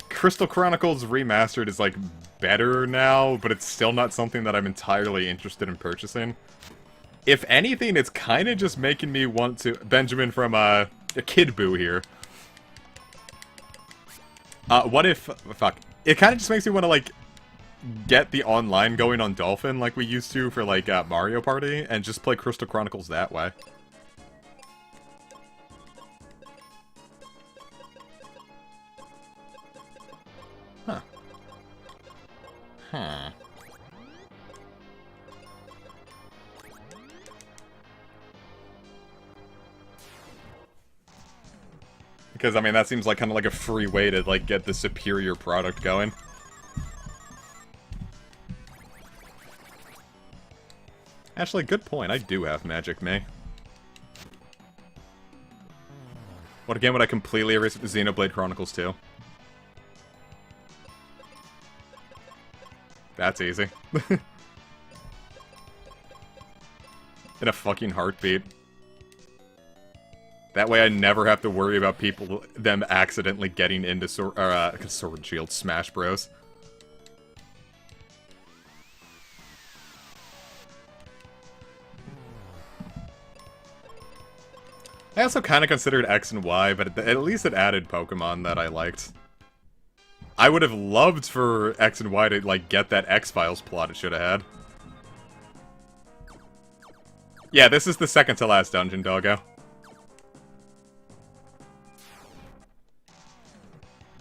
Crystal Chronicles Remastered is, like, better now, but it's still not something that I'm entirely interested in purchasing. If anything, it's kind of just making me want to... Benjamin from, Kid Boo here. What if... Fuck. It kind of just makes me want to, like, get the online going on Dolphin like we used to for, like, Mario Party, and just play Crystal Chronicles that way. Huh. Huh. Because, I mean, that seems like kind of like a free way to, like, get the superior product going. Actually, good point. I do have Magic May. What game would I completely erase with Xenoblade Chronicles 2? That's easy. In a fucking heartbeat. That way I never have to worry about them accidentally getting into Sword and Shield Smash Bros. I also kind of considered X and Y, but at least it added Pokemon that I liked. I would have loved for X and Y to, like, get that X-Files plot it should have had. Yeah, this is the second to last dungeon, doggo.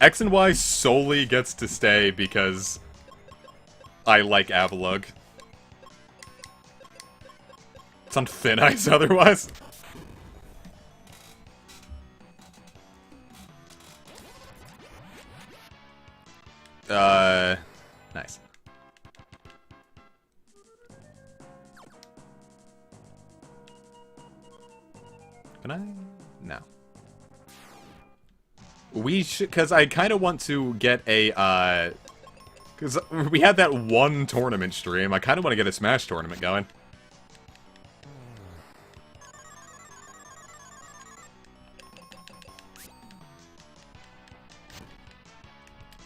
X and Y solely gets to stay because I like Avalugg. It's on thin ice otherwise. Nice. Can I? No. We should, because I kind of want to get a, because we had that one tournament stream. I kind of want to get a Smash tournament going.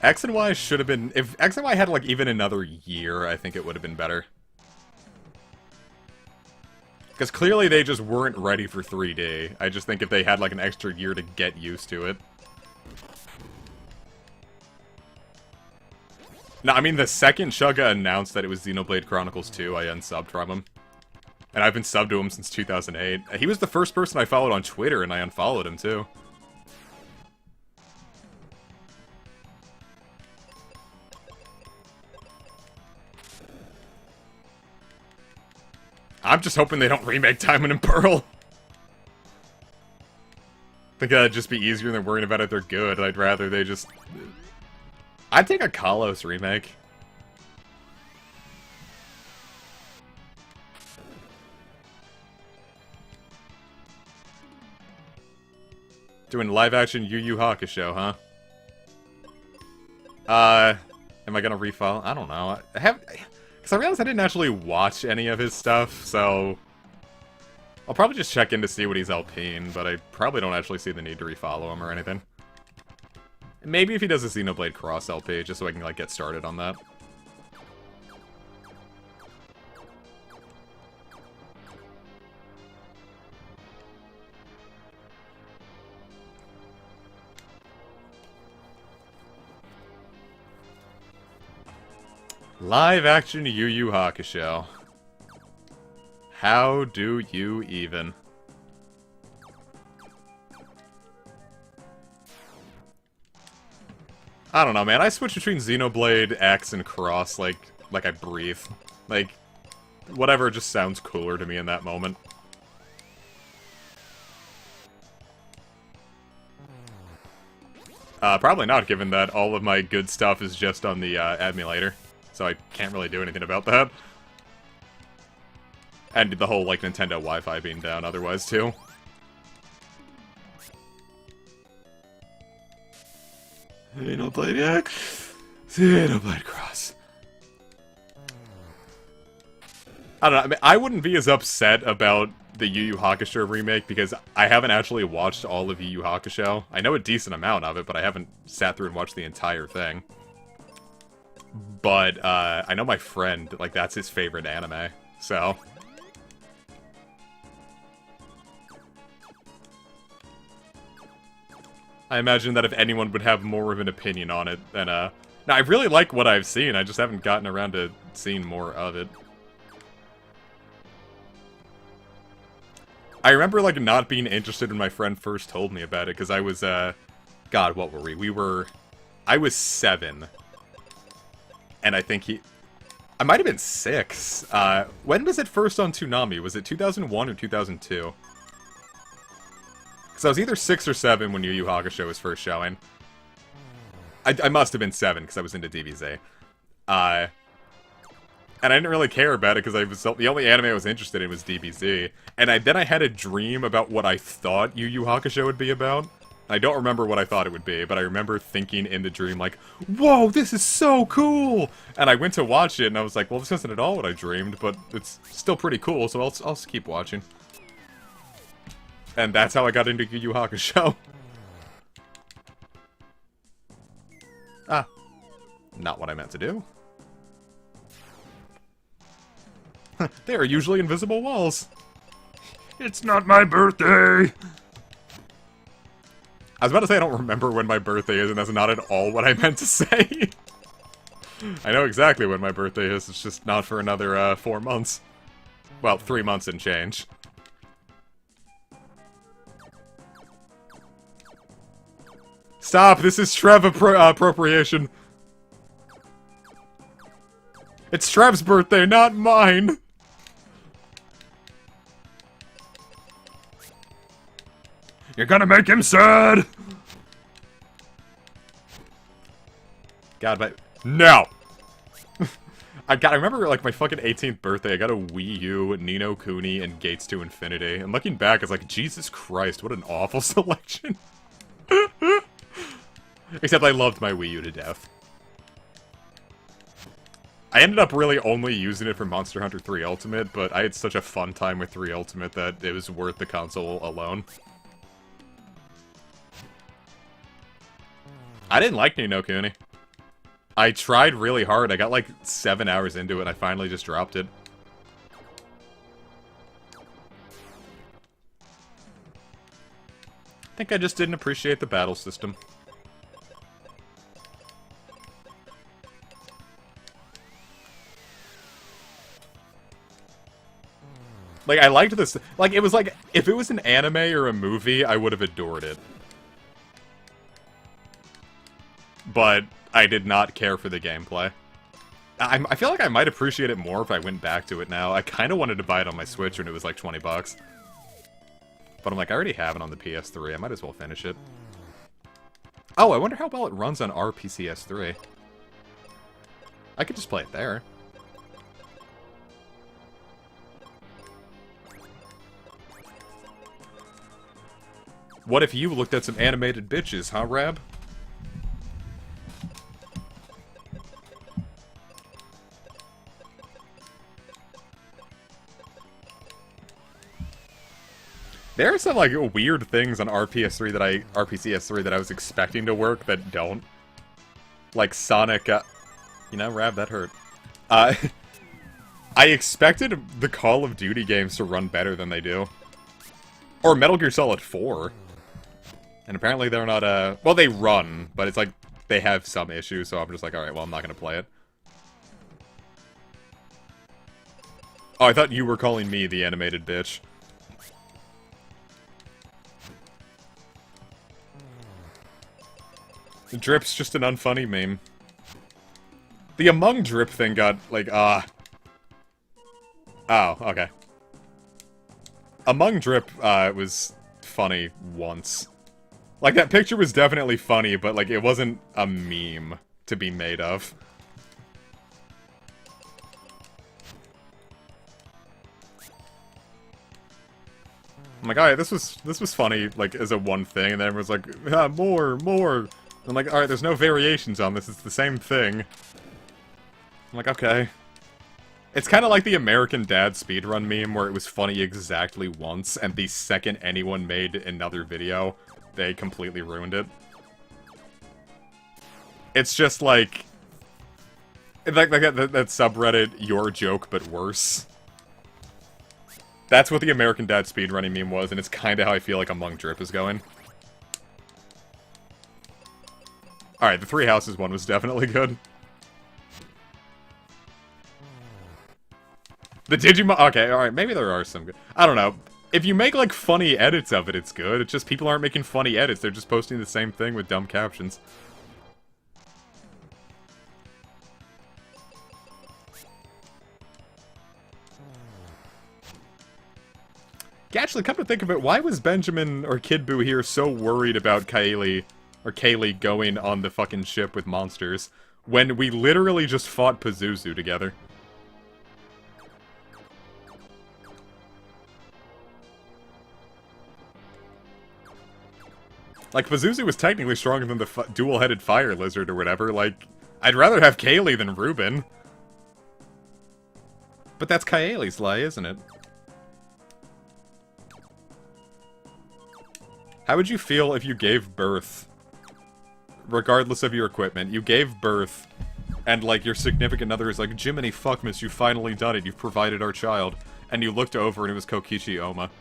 X and Y should have been... If X and Y had, like, even another year, I think it would have been better. Because clearly they just weren't ready for 3D. I just think if they had, like, an extra year to get used to it. No, I mean, the second Chugga announced that it was Xenoblade Chronicles 2, I unsubbed from him. And I've been subbed to him since 2008. He was the first person I followed on Twitter, and I unfollowed him, too. I'm just hoping they don't remake Diamond and Pearl. I think that'd just be easier than worrying about if they're good. I'd rather they just... I'd take a Kalos remake. Doing live-action Yu Yu Hakusho, huh? Am I gonna refollow? I don't know. I have... Because I realized I didn't actually watch any of his stuff, so... I'll probably just check in to see what he's LPing, but I probably don't actually see the need to refollow him or anything. Maybe if he does a Xenoblade Cross LP, just so I can, like, get started on that. Live-action Yu Yu Hakusho. How do you even? I don't know, man. I switch between Xenoblade, X, and Cross like I breathe. Like, whatever just sounds cooler to me in that moment. Probably not, given that all of my good stuff is just on the emulator. So I can't really do anything about that. And the whole, like, Nintendo Wi-Fi being down otherwise, too. Xenoblade X, Xenoblade Cross. I don't know, I mean, I wouldn't be as upset about the Yu Yu Hakusho remake, because I haven't actually watched all of Yu Yu Hakusho. I know a decent amount of it, but I haven't sat through and watched the entire thing. But, I know my friend, like, that's his favorite anime, so... I imagine that if anyone would have more of an opinion on it, then, Now, I really like what I've seen, I just haven't gotten around to seeing more of it. I remember, like, not being interested when my friend first told me about it, because I was, God, what were we? I was 7. And I think I might have been 6. When was it first on Toonami? Was it 2001 or 2002? Because I was either 6 or 7 when Yu Yu Hakusho was first showing. I must have been 7, because I was into DBZ. And I didn't really care about it, because the only anime I was interested in was DBZ. And then I had a dream about what I thought Yu Yu Hakusho would be about. I don't remember what I thought it would be, but I remember thinking in the dream, like, whoa, this is so cool! And I went to watch it, and I was like, well, this isn't at all what I dreamed, but it's still pretty cool, so I'll just keep watching. And that's how I got into Yu Yu Hakusho. Ah. Not what I meant to do. They are usually invisible walls. It's not my birthday! I was about to say I don't remember when my birthday is, and that's not at all what I meant to say. I know exactly when my birthday is, it's just not for another, 4 months. Well, 3 months and change. Stop! This is Trev appropriation. It's Trev's birthday, not mine! You're gonna make him sad! God, but... No! I remember, like, my fucking 18th birthday, I got a Wii U, Ni no Kuni, and Gates to Infinity. And looking back, it's like, Jesus Christ, what an awful selection. Except I loved my Wii U to death. I ended up really only using it for Monster Hunter 3 Ultimate, but I had such a fun time with 3 Ultimate that it was worth the console alone. I didn't like Ni no Kuni. I tried really hard. I got like 7 hours into it and I finally just dropped it. I think I just didn't appreciate the battle system. Like, I liked this. Like, it was like, if it was an anime or a movie, I would have adored it. But I did not care for the gameplay. I feel like I might appreciate it more if I went back to it now. I kind of wanted to buy it on my Switch when it was like 20 bucks. But I'm like, I already have it on the PS3. I might as well finish it. Oh, I wonder how well it runs on our PCS3. I could just play it there. What if you looked at some animated bitches, huh, Rab? There are some, like, weird things on RPCS3 that I was expecting to work that don't. Like Sonic, you know, Rab, that hurt. I expected the Call of Duty games to run better than they do. Or Metal Gear Solid 4. And apparently they're not, well, they run, but it's like, they have some issues, so I'm just like, alright, well, I'm not gonna play it. Oh, I thought you were calling me the animated bitch. Drip's just an unfunny meme. The Among Drip thing got, like, Oh, okay. Among Drip, was funny once. Like, that picture was definitely funny, but, like, it wasn't a meme to be made of. I'm like, alright, this was funny, like, as a one thing, and then everyone's like, ah, more. I'm like, alright, there's no variations on this, it's the same thing. I'm like, okay. It's kind of like the American Dad speedrun meme, where it was funny exactly once, and the second anyone made another video, they completely ruined it. It's just like that subreddit, your joke but worse. That's what the American Dad speedrunning meme was, and it's kind of how I feel like Among Drip is going. Alright, the Three Houses one was definitely good. The Digimon... Okay, alright, maybe there are some good... I don't know. If you make, like, funny edits of it, it's good. It's just people aren't making funny edits. They're just posting the same thing with dumb captions. Actually, come to think of it, why was Benjamin or Kid Buu here so worried about Kaylee going on the fucking ship with monsters when we literally just fought Pazuzu together? Like, Pazuzu was technically stronger than the dual-headed fire lizard or whatever. Like, I'd rather have Kaylee than Ruben. But that's Kaylee's lie, isn't it? How would you feel if you gave birth, regardless of your equipment, you gave birth, and, like, your significant other is like, Jiminy fuckmas, you've finally done it, you've provided our child, and you looked over and it was Kokichi Oma.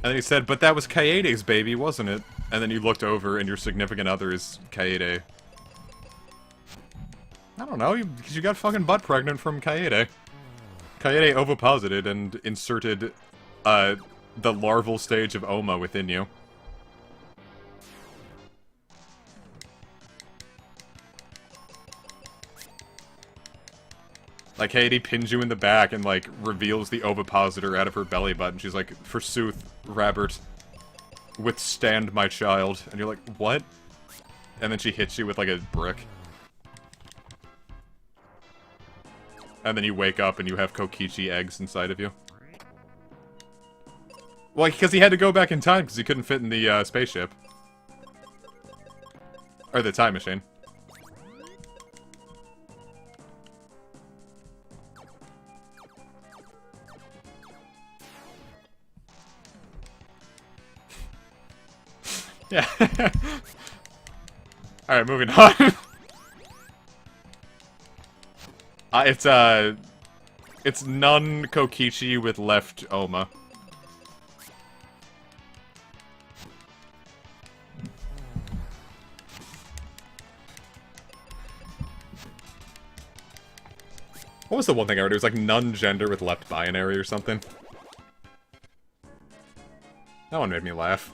And then he said, but that was Kaede's baby, wasn't it? And then you looked over and your significant other is Kaede. I don't know, because you got fucking butt pregnant from Kaede. Kaede oviposited and inserted, the larval stage of Oma within you. Like, Kaede pins you in the back and, like, reveals the ovipositor out of her belly button. She's like, forsooth, Rabbert, withstand my child. And you're like, what? And then she hits you with, like, a brick. And then you wake up and you have Kokichi eggs inside of you. Well, because he had to go back in time because he couldn't fit in the, spaceship. Or the time machine. Yeah. Alright, moving on. It's none Kokichi with left Oma. What was the one thing I read? It was like none gender with left binary or something. That one made me laugh.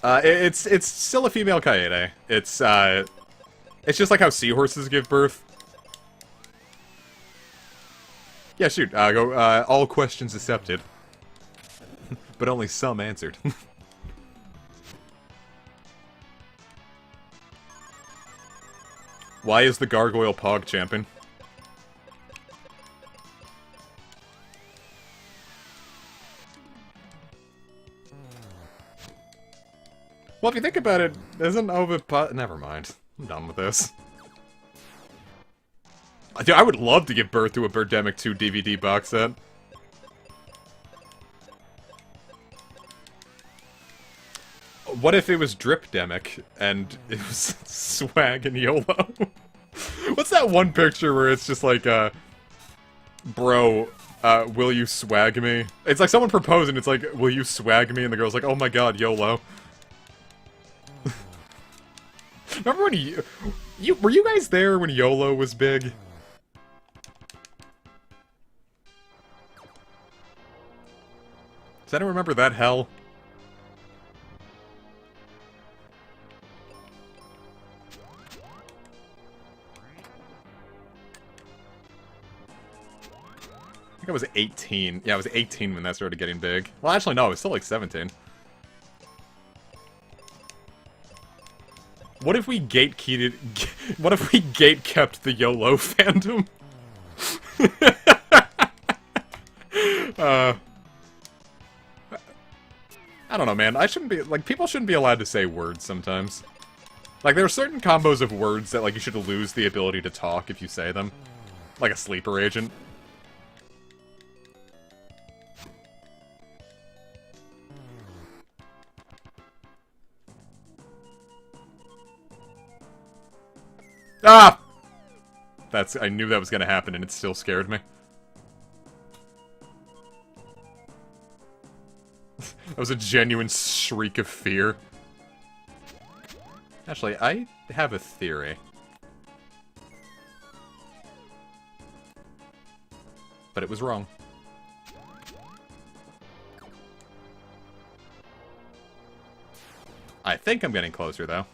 It's still a female Kaede. It's just like how seahorses give birth. Yeah, shoot. Go. All questions accepted, but only some answered. Why is the Gargoyle Pog champion? Well, if you think about it, isn't never mind. I'm done with this. Dude, I would love to give birth to a Birdemic 2 DVD box set. What if it was Dripdemic, and it was Swag and YOLO? What's that one picture where it's just like, bro, will you swag me? It's like someone proposing, it's like, will you swag me? And the girl's like, oh my god, YOLO. Remember when were you guys there when YOLO was big? Does anyone remember that hell? I think I was 18. Yeah, I was 18 when that started getting big. Well, actually, no, it was still like 17. What if we what if we gatekept the YOLO fandom? I don't know, man. People shouldn't be allowed to say words sometimes. Like, there are certain combos of words that, like, you should lose the ability to talk if you say them. Like a sleeper agent. Ah! I knew that was gonna happen and it still scared me. That was a genuine shriek of fear. Actually, I have a theory. But it was wrong. I think I'm getting closer, though.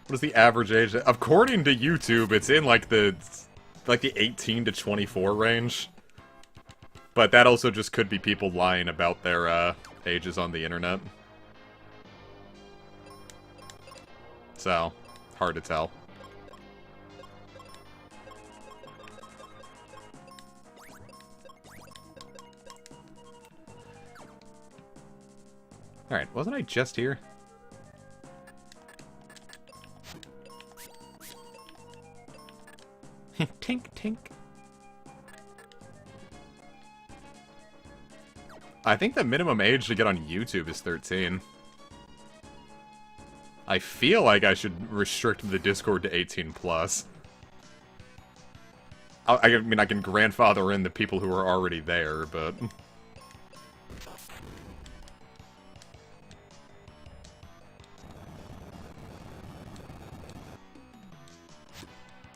What is the average age? According to YouTube, it's in like the 18 to 24 range. But that also just could be people lying about their ages on the internet. So, hard to tell. Alright, wasn't I just here? Tink, tink. I think the minimum age to get on YouTube is 13. I feel like I should restrict the Discord to 18 plus. I mean, I can grandfather in the people who are already there, but...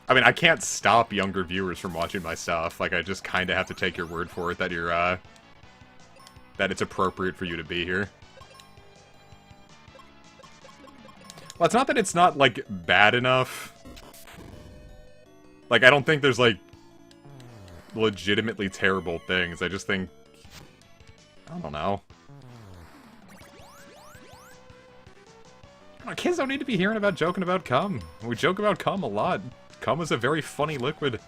I mean, I can't stop younger viewers from watching my stuff. Like, I just kind of have to take your word for it that you're, that it's appropriate for you to be here. Well, it's not that it's not, like, bad enough. Like, I don't think there's, like, legitimately terrible things. I just think... I don't know. Kids don't need to be hearing about joking about cum. We joke about cum a lot. Cum is a very funny liquid.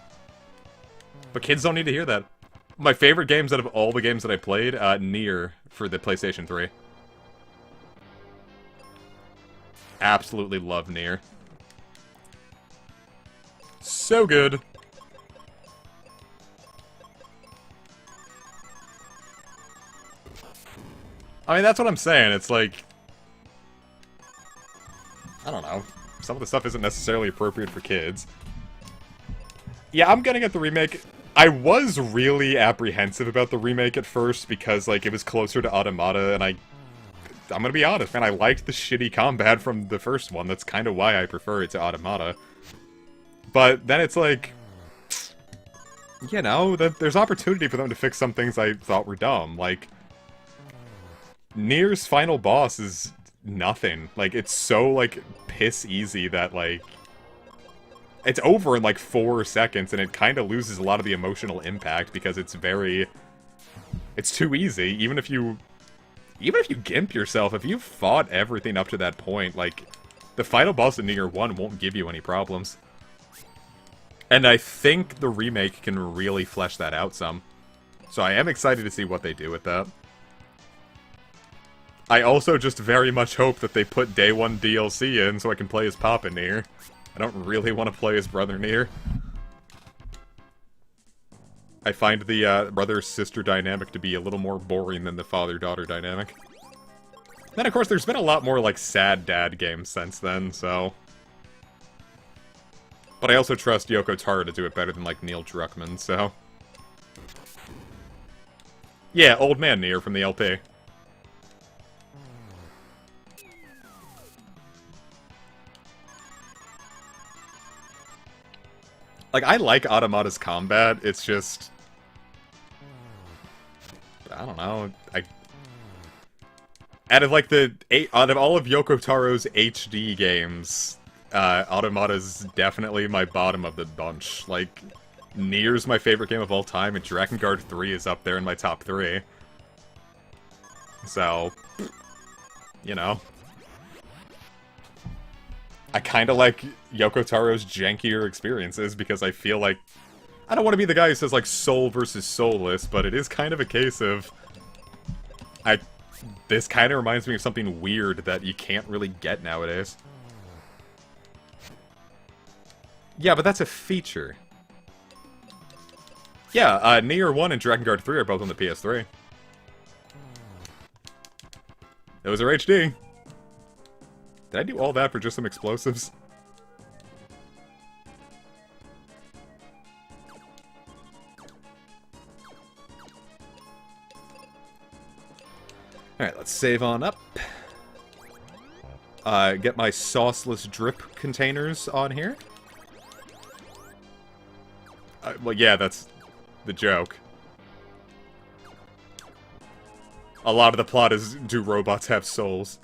But kids don't need to hear that. My favorite games out of all the games that I played, Nier for the PlayStation 3. Absolutely love Nier. So good. I mean, that's what I'm saying. It's like... I don't know. Some of the stuff isn't necessarily appropriate for kids. Yeah, I'm gonna get the remake. I was really apprehensive about the remake at first because, like, it was closer to Automata, and I'm gonna be honest, man, I liked the shitty combat from the first one. That's kind of why I prefer it to Automata. But then it's like... You know, there's opportunity for them to fix some things I thought were dumb. Like, Nier's final boss is nothing. Like, it's so, like, piss easy that, like... It's over in, like, 4 seconds, and it kind of loses a lot of the emotional impact because it's very... It's too easy. Even if you gimp yourself, if you've fought everything up to that point, like, the final boss in Nier 1 won't give you any problems. And I think the remake can really flesh that out some. So I am excited to see what they do with that. I also just very much hope that they put Day 1 DLC in so I can play as Papa Nier. I don't really want to play as Brother Nier. I find the brother-sister dynamic to be a little more boring than the father-daughter dynamic. Then, of course, there's been a lot more, like, sad dad games since then, so... But I also trust Yoko Taro to do it better than, like, Neil Druckmann, so... Yeah, Old Man Nier from the LP. Like, I like Automata's combat, it's just... I don't know, out of, like, out of all of Yoko Taro's HD games, Automata's definitely my bottom of the bunch. Like, Nier's my favorite game of all time, and Drakengard 3 is up there in my top 3. So, you know. I kinda like Yoko Taro's jankier experiences, because I feel like... I don't want to be the guy who says, like, soul versus soulless, but it is kind of a case of... This kind of reminds me of something weird that you can't really get nowadays. Yeah, but that's a feature. Yeah, Nier 1 and Drakengard 3 are both on the PS3. Those are HD. Did I do all that for just some explosives? Alright, let's save on up. Get my sauceless drip containers on here. Well, yeah, that's the joke. A lot of the plot is, do robots have souls?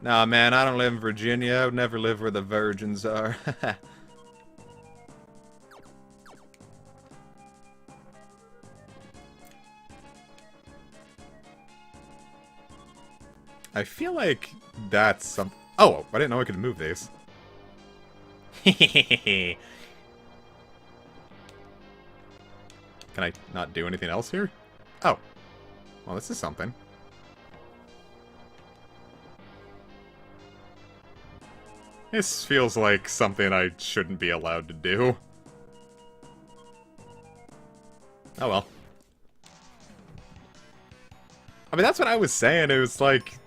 Nah, man, I don't live in Virginia. I would never live where the virgins are. I feel like that's some... Oh, I didn't know I could move these. Can I not do anything else here? Oh. Well, this is something. This feels like something I shouldn't be allowed to do. Oh well. I mean, that's what I was saying. It was like...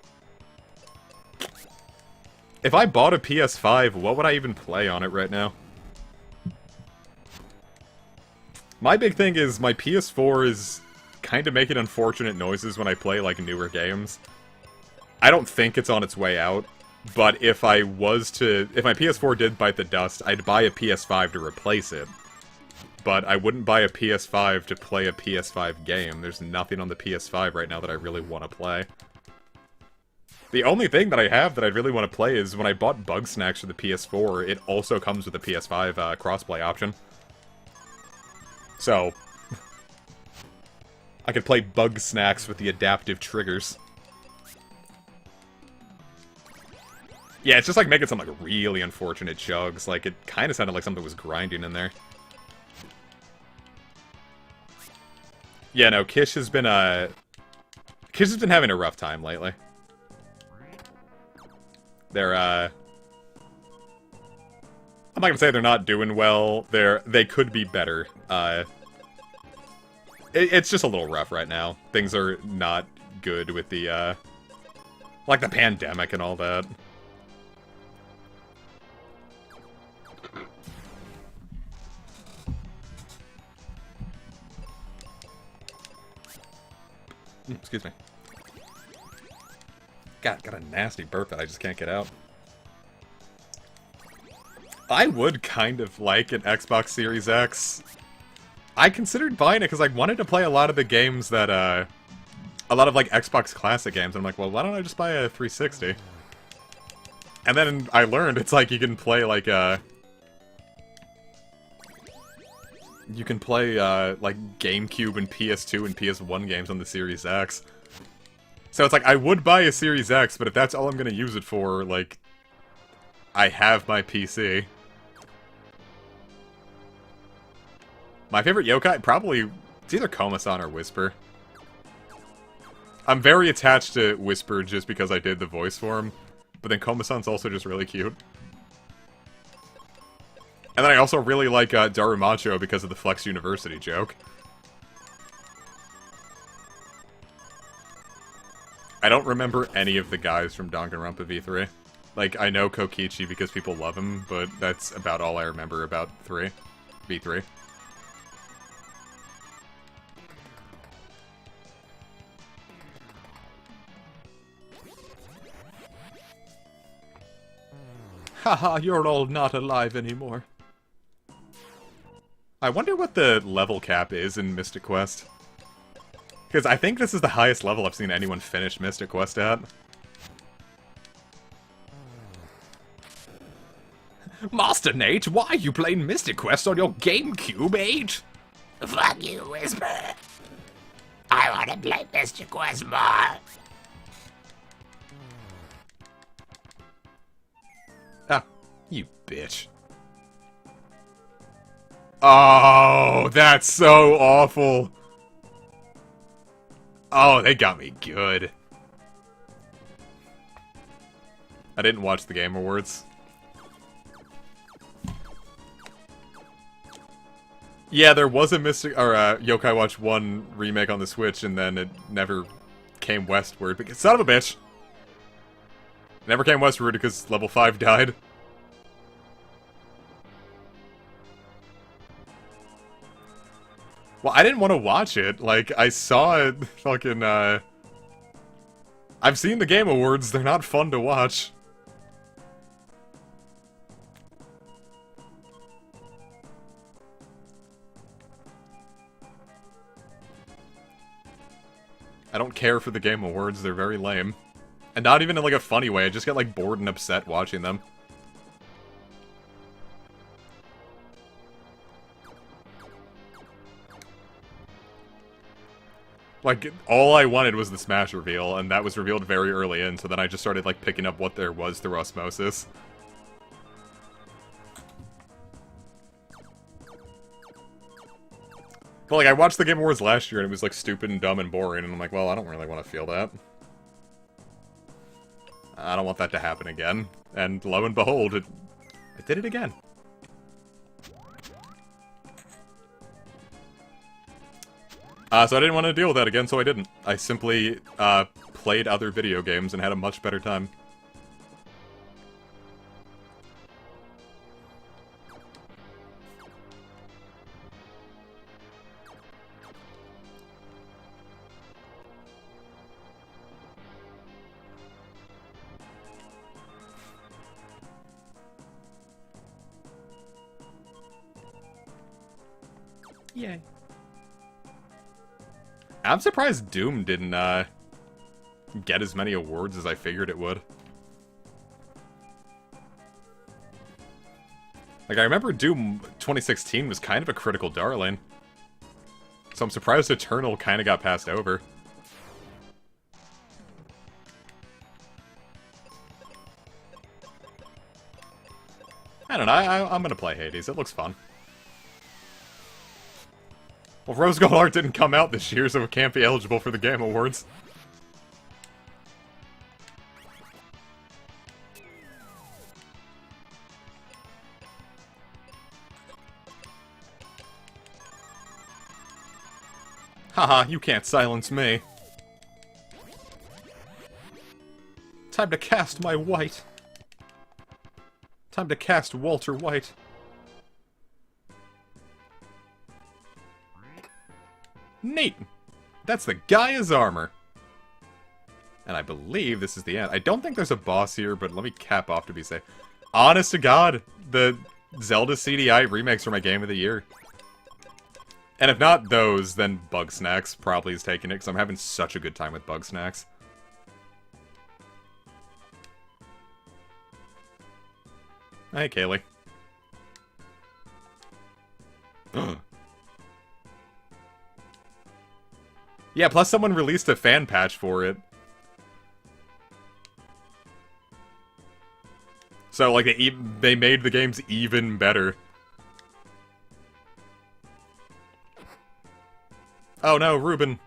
If I bought a PS5, what would I even play on it right now? My big thing is my PS4 is kind of making unfortunate noises when I play, like, newer games. I don't think it's on its way out, but if my PS4 did bite the dust, I'd buy a PS5 to replace it. But I wouldn't buy a PS5 to play a PS5 game. There's nothing on the PS5 right now that I really want to play. The only thing that I have that I really want to play is when I bought Bug Snacks for the PS4, it also comes with a PS5 crossplay option. So, I could play Bug Snacks with the adaptive triggers. Yeah, it's just like making some like really unfortunate chugs. Like, it kind of sounded like something was grinding in there. Yeah, no, Kish has been having a rough time lately. They're, I'm not gonna say they're not doing well. They could be better. It's just a little rough right now. Things are not good with the, like the pandemic and all that. Excuse me. Got a nasty burp that I just can't get out. I would kind of like an Xbox Series X. I considered buying it because I wanted to play a lot of the games that, a lot of, like, Xbox Classic games. I'm like, well, why don't I just buy a 360? And then I learned it's like you can play, like, you can play, like, GameCube and PS2 and PS1 games on the Series X. So it's like, I would buy a Series X, but if that's all I'm gonna use it for, like, I have my PC. My favorite yokai, probably, it's either Koma-san or Whisper. I'm very attached to Whisper just because I did the voice for him, but then Koma-san's also just really cute. And then I also really like Darumacho because of the Flex University joke. I don't remember any of the guys from Danganronpa V3. Like, I know Kokichi because people love him, but that's about all I remember about V3. Haha, you're all not alive anymore. I wonder what the level cap is in Mystic Quest. Because I think this is the highest level I've seen anyone finish Mystic Quest at. Master Nate, why are you playing Mystic Quest on your GameCube, 8? Fuck you, Whisper. I want to play Mystic Quest more. Ah, you bitch. Oh, that's so awful. Oh, they got me good. I didn't watch the Game Awards. Yeah, there was a Yokai Watch 1 remake on the Switch, and then it never came westward. Because, son of a bitch! Never came westward because level 5 died. Well, I didn't want to watch it. Like, I saw it fucking, I've seen the Game Awards. They're not fun to watch. I don't care for the Game Awards. They're very lame. And not even in, like, a funny way. I just get, like, bored and upset watching them. Like, all I wanted was the Smash reveal, and that was revealed very early in, so then I just started, like, picking up what there was through osmosis. But, like, I watched the Game Awards last year, and it was, like, stupid and dumb and boring, and I'm like, well, I don't really want to feel that. I don't want that to happen again. And lo and behold, it did it again. So I didn't want to deal with that again, so I didn't. I simply, played other video games and had a much better time. Yay. I'm surprised Doom didn't, get as many awards as I figured it would. Like, I remember Doom 2016 was kind of a critical darling. So I'm surprised Eternal kind of got passed over. I don't know, I'm gonna play Hades. It looks fun. Well, Rose Gold Art didn't come out this year, so it can't be eligible for the Game Awards. Haha, you can't silence me. Time to cast my white. Time to cast Walter White. Neat! That's the Gaia's armor. And I believe this is the end. I don't think there's a boss here, but let me cap off to be safe. Honest to God, the Zelda CDI remakes are my game of the year. And if not those, then Bug Snacks probably is taking it, because I'm having such a good time with Bug Snacks. Hey, Kaylee. Yeah, plus someone released a fan patch for it. So, like, they made the games even better. Oh no, Ruben.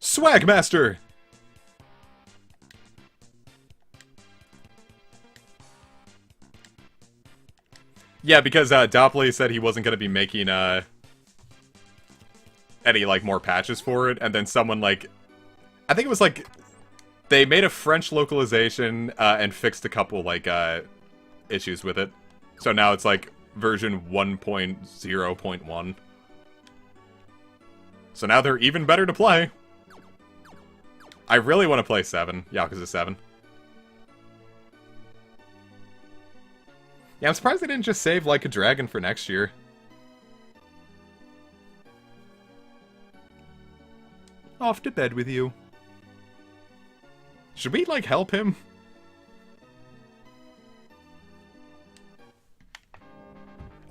Swagmaster! Yeah, because Dopley said he wasn't going to be making any, like, more patches for it, and then someone, like... I think it was, like... They made a French localization and fixed a couple, like, issues with it. So now it's, like, version 1.0.1. So now they're even better to play. I really want to play 7. Yakuza 7. Yeah, I'm surprised they didn't just save Like a Dragon for next year. Off to bed with you. Should we, like, help him?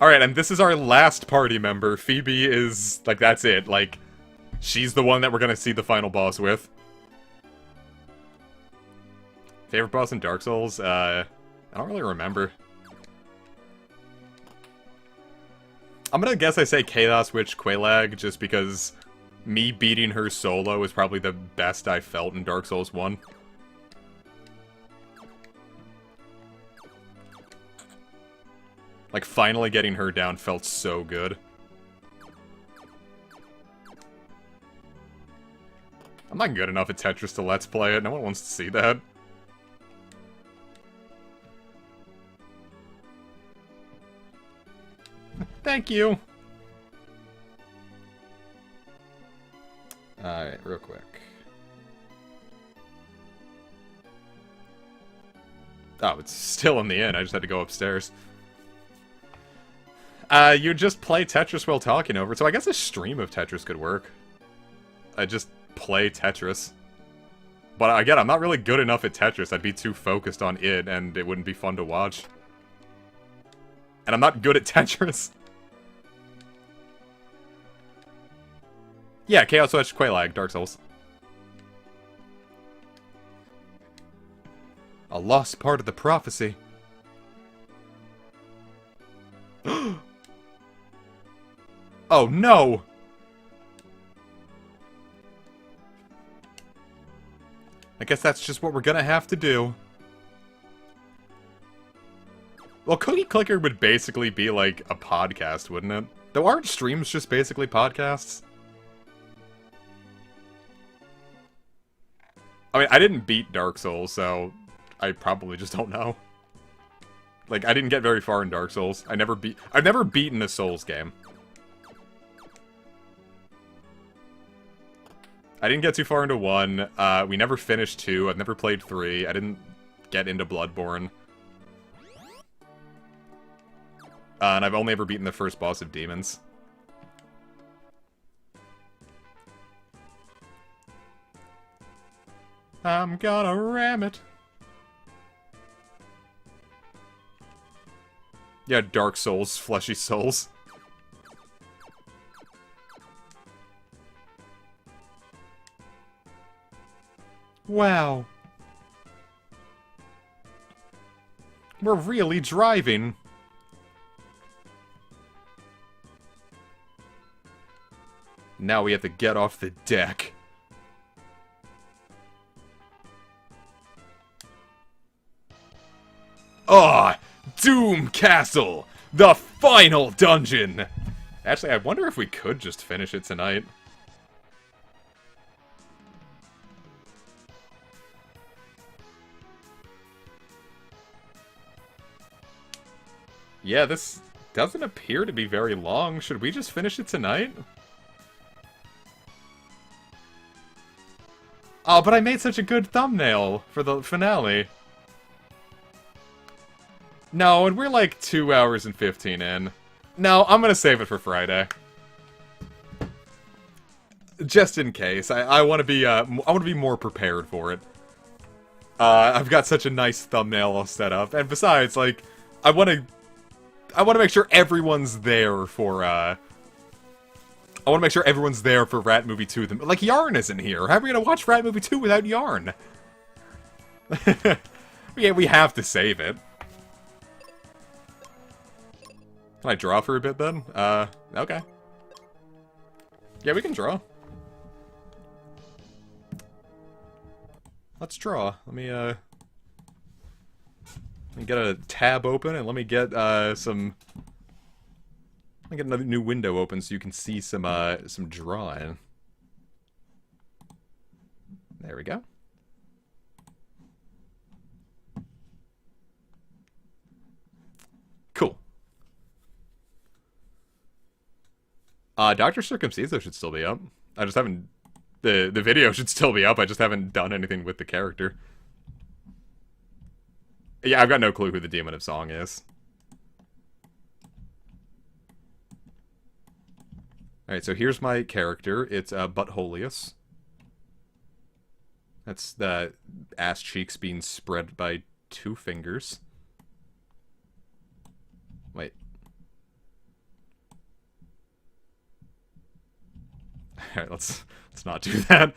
Alright, and this is our last party member. Phoebe is, like, that's it. Like, she's the one that we're gonna see the final boss with. Favorite boss in Dark Souls? I don't really remember. I'm gonna guess I say Chaos Witch Quelaag, just because me beating her solo is probably the best I felt in Dark Souls 1. Like, finally getting her down felt so good. I'm not good enough at Tetris to Let's Play it. No one wants to see that. Thank you! Alright, real quick. Oh, it's still in the inn. I just had to go upstairs. You just play Tetris while talking over it, so I guess a stream of Tetris could work. I just play Tetris. But again, I'm not really good enough at Tetris. I'd be too focused on it, and it wouldn't be fun to watch. And I'm not good at Tetris. Yeah, Chaos Witch Quelaag, Dark Souls. A lost part of the prophecy. Oh no! I guess that's just what we're gonna have to do. Well, Cookie Clicker would basically be like a podcast, wouldn't it? Though aren't streams just basically podcasts? I mean, I didn't beat Dark Souls, so I probably just don't know. Like, I didn't get very far in Dark Souls. I've never beaten a Souls game. I didn't get too far into 1. We never finished 2. I've never played 3. I didn't get into Bloodborne. And I've only ever beaten the first boss of Demons. I'm gonna ram it. Yeah, Dark Souls, Fleshy Souls. Wow. We're really driving. Now we have to get off the deck. Ah, Doom Castle, the final dungeon. Actually, I wonder if we could just finish it tonight. Yeah, this doesn't appear to be very long. Should we just finish it tonight? Oh, but I made such a good thumbnail for the finale. No, and we're like 2 hours and 15 in. No, I'm gonna save it for Friday. Just in case. I want to be more prepared for it. I've got such a nice thumbnail all set up, and besides, like, I want to make sure everyone's there for Rat Movie 2. Like, Yarn isn't here. How are we gonna watch Rat Movie 2 without Yarn? Yeah, we have to save it. Can I draw for a bit, then? Okay. Yeah, we can draw. Let's draw. Let me get a tab open, and let me get, Let me get another new window open so you can see some drawing. There we go. Cool. Dr. Circumciso should still be up. I just haven't... The video should still be up, I just haven't done anything with the character. Yeah, I've got no clue who the Demon of Song is. Alright, so here's my character. It's Buttholius. That's the ass cheeks being spread by 2 fingers. Wait. Alright, let's not do that.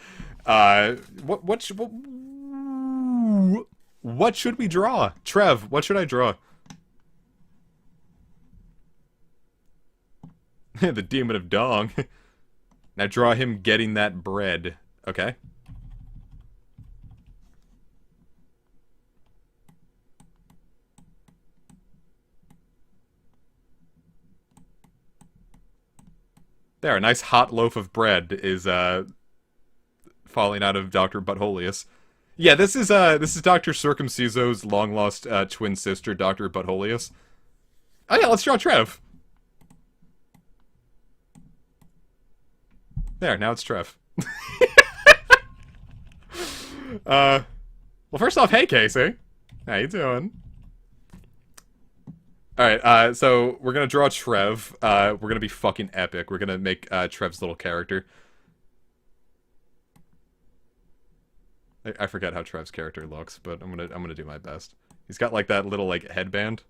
What should we draw? Trev, what should I draw? The Demon of Dong. Now draw him getting that bread. Okay. There, a nice hot loaf of bread is falling out of Dr. Buttholius. Yeah, this is Dr. Circumciso's long-lost twin sister, Dr. Buttholius. Oh yeah, let's draw Trev. There, now it's Trev. Well, first off, hey Casey. How you doing? Alright, so we're gonna draw Trev. We're gonna be fucking epic. We're gonna make Trev's little character. I forget how Trev's character looks, but I'm gonna do my best. He's got like that little like headband.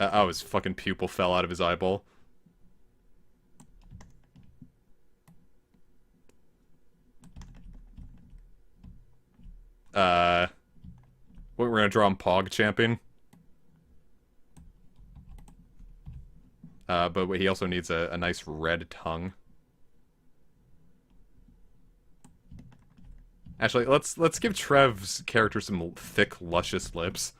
Oh, his fucking pupil fell out of his eyeball. We're gonna draw him Pog Champion. But he also needs a nice red tongue. Actually, let's give Trev's character some thick, luscious lips.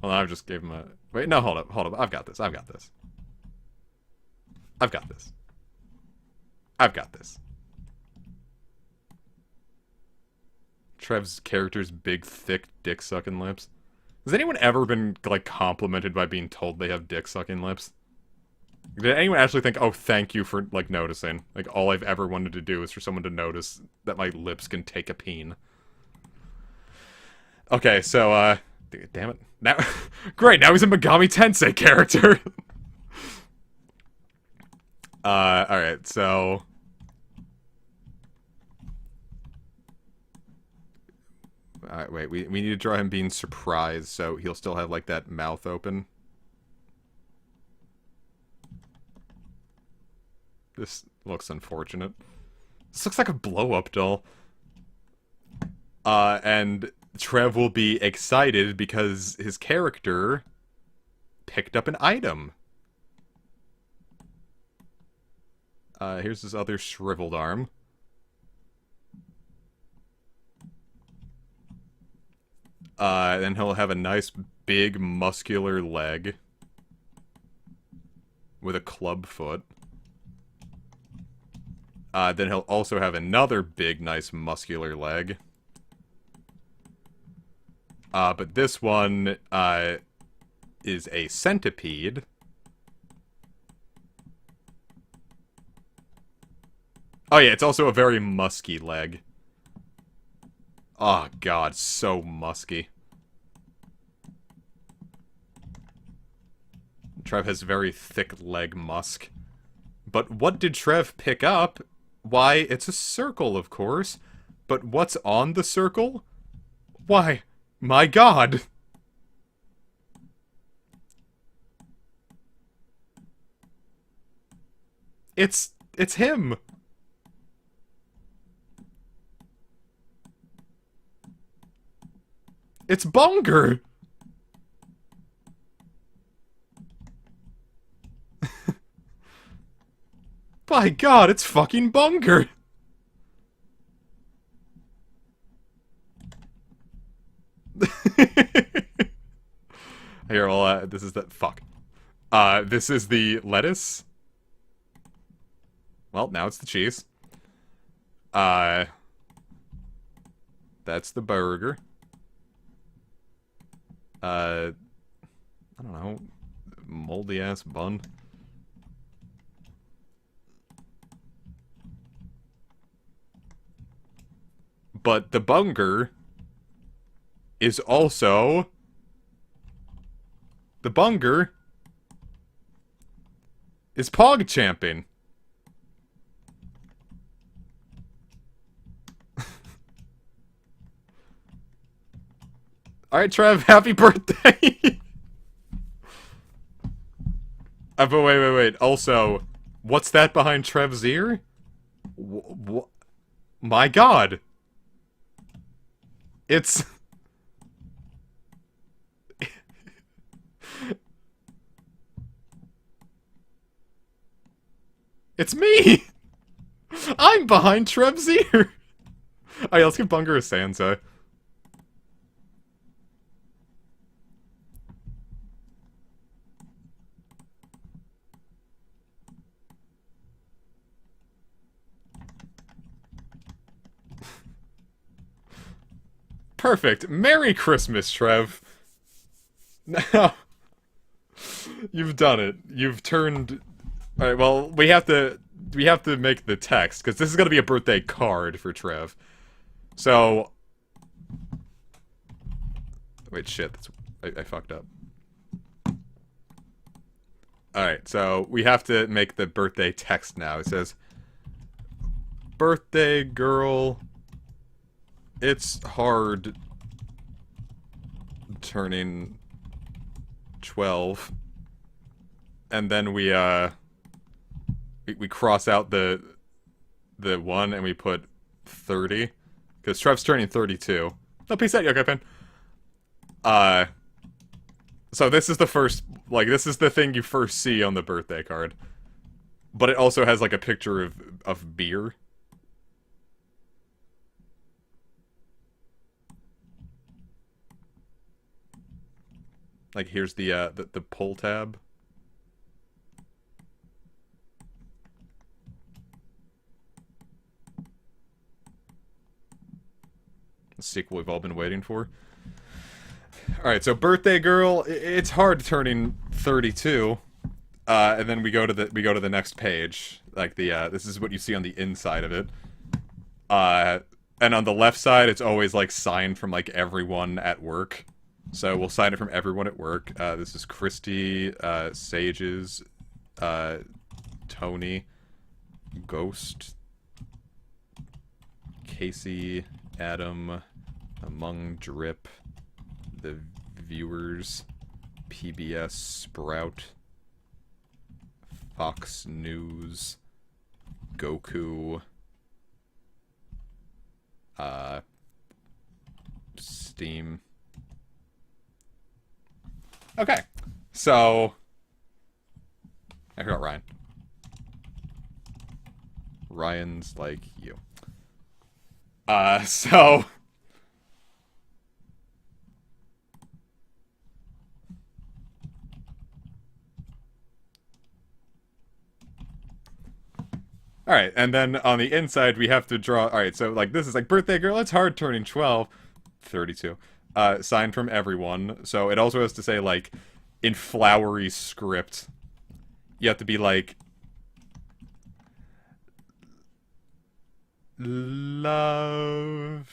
Well, I just gave him a... Wait, no, hold up. I've got this. I've got this. I've got this. Trev's character's big, thick, dick-sucking lips. Has anyone ever been, like, complimented by being told they have dick-sucking lips? Did anyone actually think, oh, thank you for, like, noticing? Like, all I've ever wanted to do is for someone to notice that my lips can take a peen. Okay, so, damn it. Now, great, now he's a Megami Tensei character! Alright, so... Alright, wait, we need to draw him being surprised, so he'll still have, like, that mouth open. This looks unfortunate. This looks like a blow-up doll. And Trev will be excited because his character picked up an item. Here's his other shriveled arm. Then he'll have a nice big muscular leg with a club foot. Then he'll also have another big, nice muscular leg. But this one, is a centipede. Oh yeah, it's also a very musky leg. Oh god, so musky. Trev has very thick leg musk. But what did Trev pick up? Why, it's a circle, of course. But what's on the circle? Why, my god! It's him! It's Bunger! By god, it's fucking Bunger! Here, well, this is the... Fuck. This is the lettuce. Well, now it's the cheese. That's the burger. I don't know. Moldy-ass bun. But the Bunger is also... The Bunger is Pog-champing. Alright, Trev, happy birthday! But wait. Also, what's that behind Trev's ear? My god! It's... It's me! I'm behind Trev's ear! Alright, let's give Bunger a Sansa. Perfect. Merry Christmas, Trev. Now, you've done it. You've turned... Alright, well, we have to make the text, because this is going to be a birthday card for Trev. So... Wait, shit. I fucked up. Alright, so we have to make the birthday text now. It says... Birthday girl... It's hard turning 12. And then we cross out the one and we put 30. Because Trev's turning 32. Oh, peace out, Yokai Pen. So this is the first, like, this is the thing you first see on the birthday card. But it also has, like, a picture of beer. Like, here's the pull tab. sequel we've all been waiting for. Alright, so Birthday Girl, it's hard turning 32. And then we go to the next page. Like this is what you see on the inside of it. And on the left side, it's always like signed from like everyone at work. So we'll sign it from everyone at work. This is Christy, Sages, Tony, Ghost, Casey, Adam, Among Drip, the Viewers, PBS, Sprout, Fox News, Goku, Steam. Okay, so I forgot Ryan. Ryan's like you. So alright, and then on the inside we have to draw... Alright, so like this is like Birthday Girl, it's hard turning 12. 32. Signed from everyone. So it also has to say like, in flowery script, you have to be like... Love...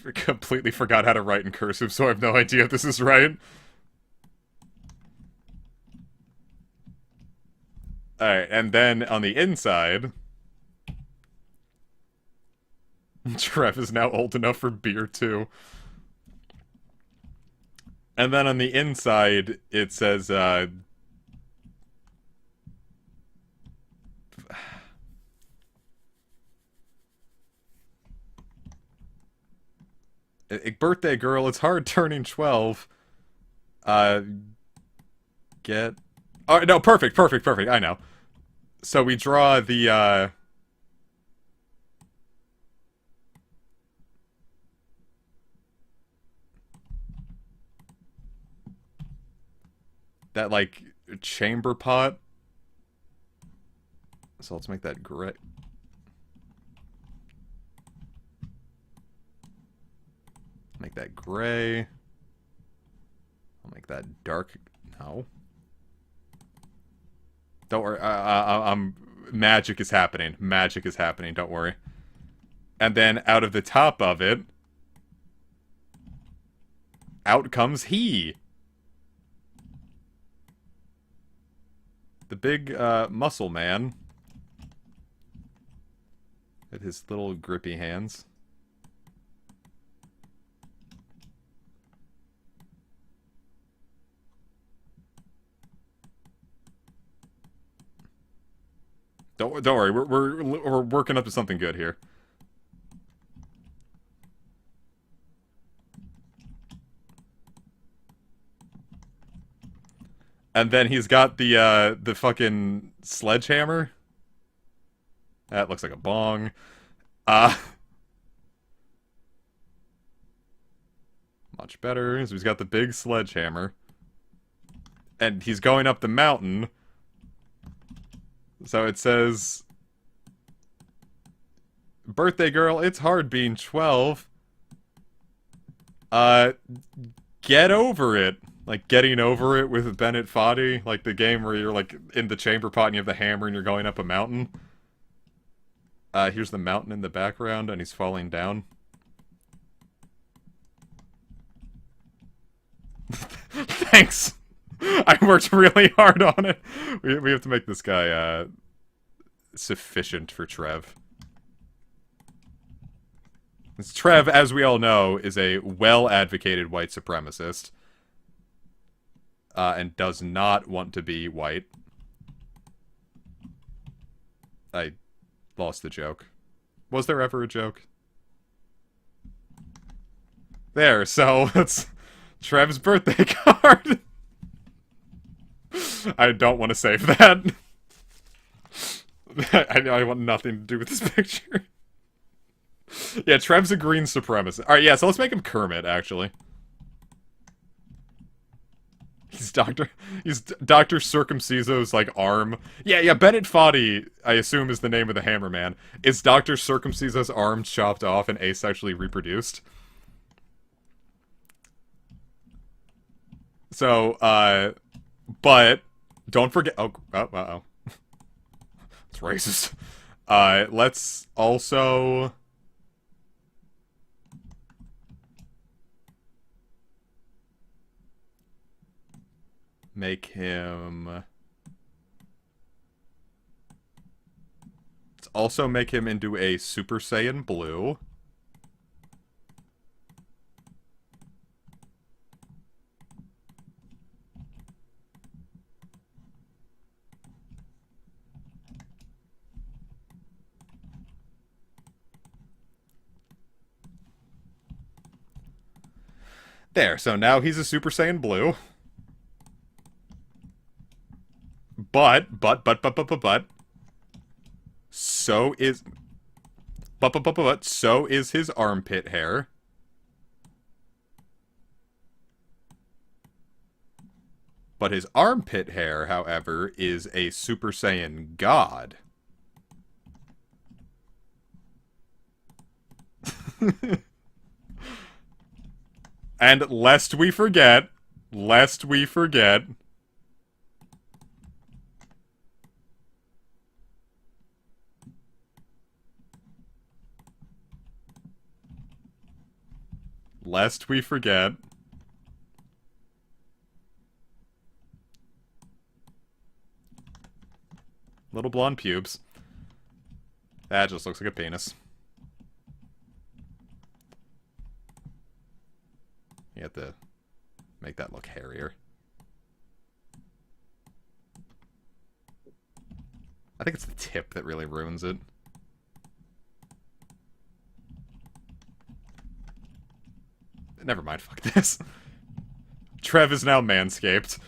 I completely forgot how to write in cursive, so I have no idea if this is right. Alright, and then on the inside... Trev is now old enough for beer, too. And then on the inside, it says, Birthday Girl, it's hard turning 12. Get... Oh, no, perfect, I know. So we draw the, that, like, chamber pot. So let's make that gray. Make that gray. I'll make that dark. No. Don't worry. I'm... Magic is happening. Magic is happening. Don't worry. And then out of the top of it, out comes he. The big muscle man. With his little grippy hands. Don't worry, we're working up to something good here. And then he's got the fucking sledgehammer. That looks like a bong. Much better. So he's got the big sledgehammer. And he's going up the mountain. So it says... Birthday Girl, it's hard being 12. Get over it. Like, getting over it with Bennett Foddy. Like, the game where you're, like, in the chamber pot and you have the hammer and you're going up a mountain. Here's the mountain in the background and he's falling down. Thanks! I worked really hard on it. We have to make this guy, sufficient for Trev. This Trev, as we all know, is a well-advocated white supremacist. And does not want to be white. I lost the joke. Was there ever a joke? There, so that's Trev's birthday card. I don't want to save that. I want nothing to do with this picture. Yeah, Trev's a green supremacist. Alright, yeah, so let's make him Kermit, actually. He's Dr. Circumciso's, like, arm. Yeah, Bennett Foddy, I assume is the name of the Hammerman. Is Dr. Circumciso's arm chopped off and asexually reproduced? So, but, don't forget, uh-oh. It's racist. Let's also... make him... Let's also make him into a Super Saiyan Blue. There, so now he's a Super Saiyan Blue. But, so is... so is his armpit hair. But his armpit hair, however, is a Super Saiyan God. And lest we forget... Little blonde pubes. That just looks like a penis. You have to make that look hairier. I think it's the tip that really ruins it. Never mind, fuck this. Trev is now manscaped.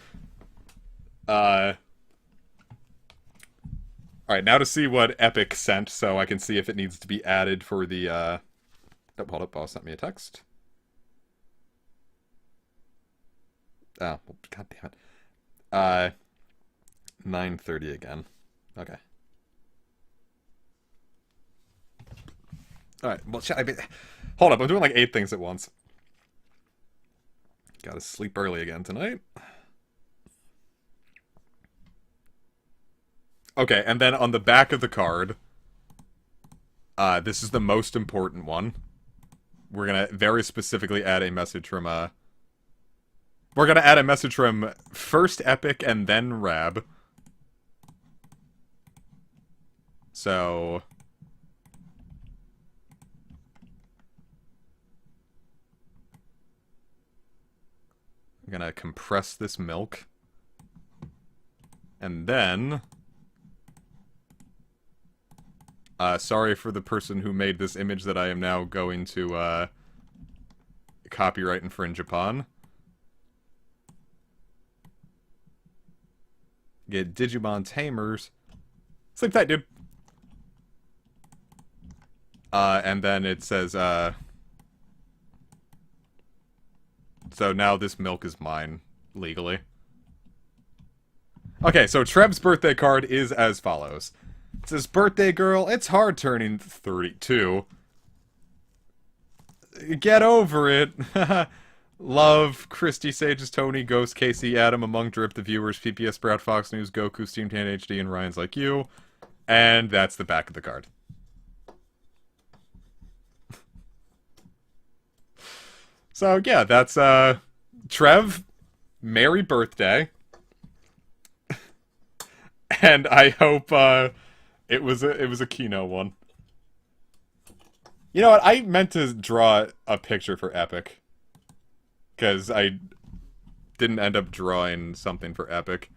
Alright, now to see what Epic sent, so I can see if it needs to be added for the, Oh, hold up, boss sent me a text. Oh, well, god damn it. 9:30 again. Okay. Alright, well, hold up, I'm doing like 8 things at once. Gotta sleep early again tonight. Okay, and then on the back of the card, this is the most important one. We're gonna very specifically add a message from, we're gonna add a message from first Epic and then Rab. So... I'm gonna compress this milk. And then... sorry for the person who made this image that I am now going to, copyright infringe upon. Get Digimon Tamers. Sleep tight, dude. And then it says, so now this milk is mine, legally. Okay, so Trev's birthday card is as follows. It says, birthday girl, it's hard turning 32. Get over it. Love, Christy, Sages, Tony, Ghost, Casey, Adam, Among Drip, the viewers, PPS, Sprout, Fox News, Goku, Steam Tan HD, and Ryan's Like You. And that's the back of the card. So, yeah, that's, Trev, merry birthday. And I hope, it was a Kino one. You know what? I meant to draw a picture for Epic. Because I didn't end up drawing something for Epic.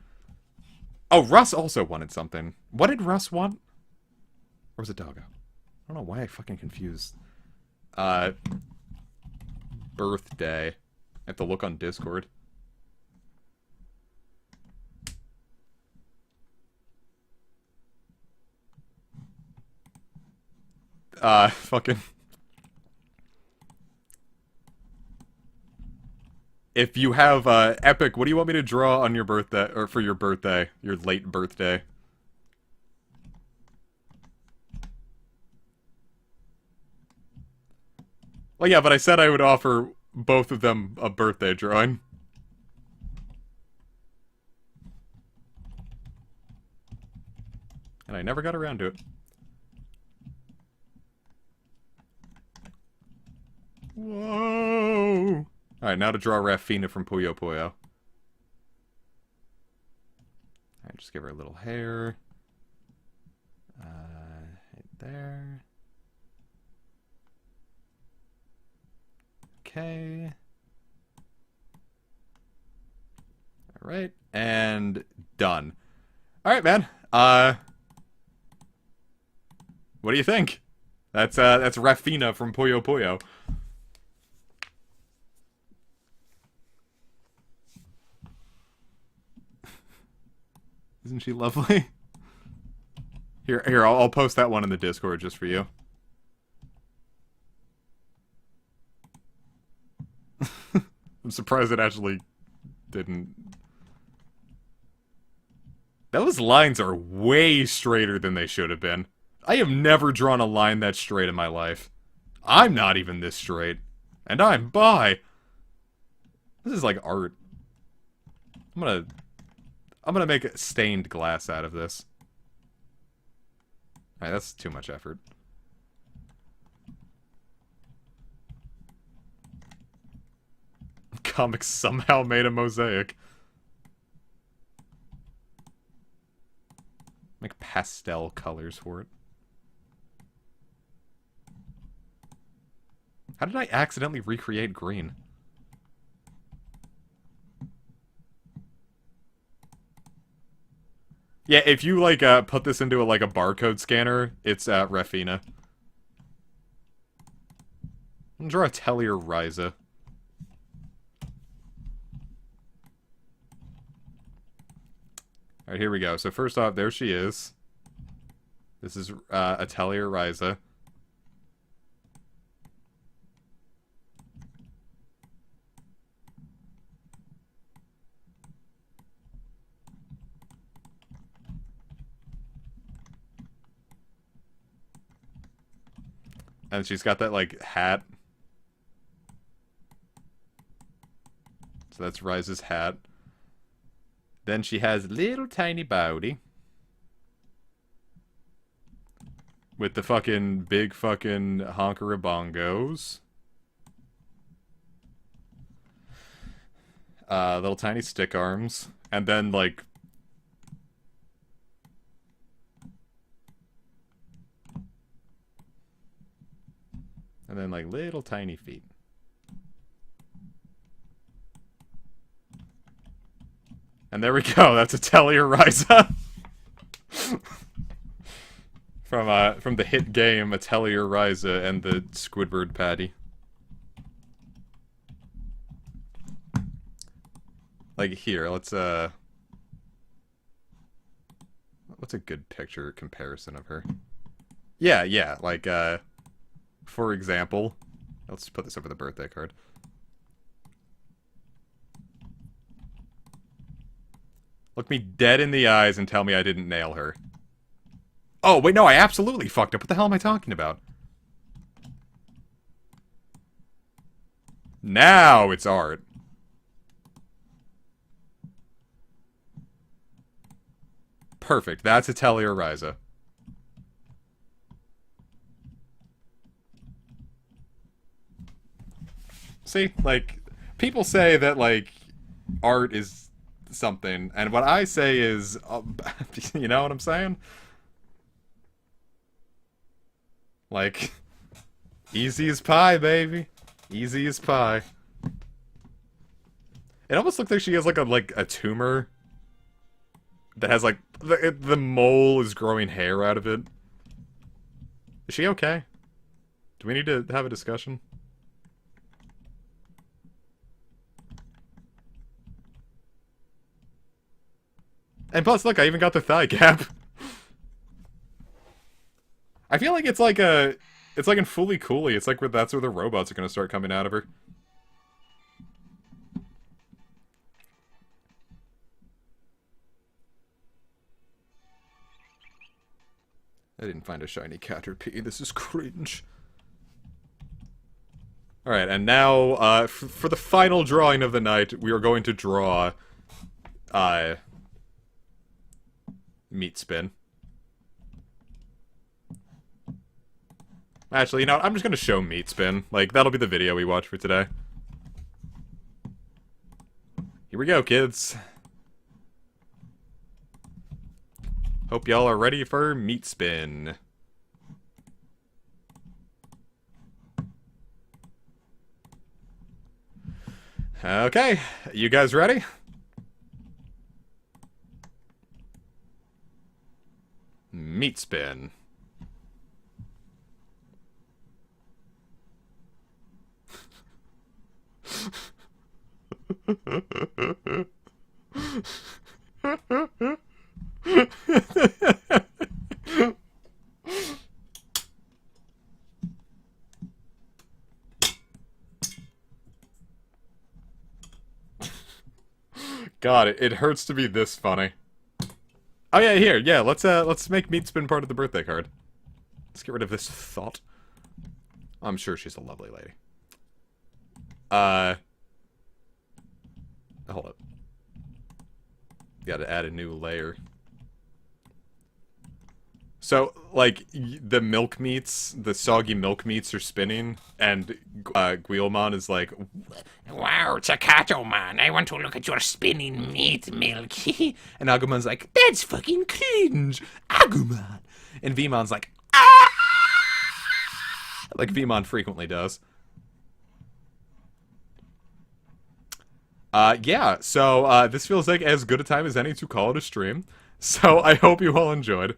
Oh, Russ also wanted something. What did Russ want? Or was it Doggo? I don't know why I fucking confused. Birthday. I have to look on Discord. Fucking... if you have, Epic, what do you want me to draw on your birthday, or for your birthday? Your late birthday? Well, yeah, but I said I would offer both of them a birthday drawing. And I never got around to it. Whoa! Alright, now to draw Rafina from Puyo Puyo. Alright, just give her a little hair. Right there. Okay. Alright, and done. Alright, man. What do you think? That's Rafina from Puyo Puyo. Isn't she lovely? Here, I'll post that one in the Discord just for you. I'm surprised it actually didn't. Those lines are way straighter than they should have been. I have never drawn a line that straight in my life. I'm not even this straight. And I'm bi. This is like art. I'm gonna make a stained glass out of this. Alright, that's too much effort. Comics somehow made a mosaic. Make pastel colors for it. How did I accidentally recreate green? Yeah, if you, like, put this into, like, a barcode scanner, it's, Rafina. I'm gonna draw a Tellier Ryza. Alright, here we go. So first off, there she is. This is, a Tellier Ryza. And she's got that, like, hat. So that's Ryza's hat. Then she has little tiny body. With the fucking big fucking honkerabongos. Little tiny stick arms. And then, like... And then, like, little tiny feet. And there we go. That's a Tellier Ryza. From the hit game, a Tellier Ryza and the Squidward Patty. Like, here, let's, what's a good picture comparison of her? Yeah, like, for example, let's put this over the birthday card. Look me dead in the eyes and tell me I didn't nail her. Oh, wait, no, I absolutely fucked up. What the hell am I talking about? Now it's art. Perfect. That's a Tellier Ryza. See, like, people say that, like, art is something, and what I say is, you know what I'm saying? Like, easy as pie, baby. Easy as pie. It almost looks like she has, like a tumor that has, like, the mole is growing hair out of it. Is she okay? Do we need to have a discussion? And plus, look, I even got the thigh gap. I feel like it's like in Fully Cooley. It's like that's where the robots are gonna start coming out of her. I didn't find a shiny Caterpie. This is cringe. Alright, and now, for the final drawing of the night, we are going to draw, Meat Spin. Actually, you know, I'm just gonna show Meat Spin. Like, that'll be the video we watch for today. Here we go, kids. Hope y'all are ready for Meat Spin. Okay, you guys ready? Meat Spin. God, it hurts to be this funny. Oh yeah, here, yeah, let's make Meat Spin part of the birthday card. Let's get rid of this thought. I'm sure she's a lovely lady. Hold up. Gotta add a new layer. So, like, the milk meats, the soggy milk meats are spinning, and Guilmon is like, Wow, Chakato man, I want to look at your spinning meat milk. and Agumon's like, that's fucking cringe, Agumon. And Veemon's like, ah! Like Veemon frequently does. Yeah, so, this feels like as good a time as any to call it a stream. So, I hope you all enjoyed.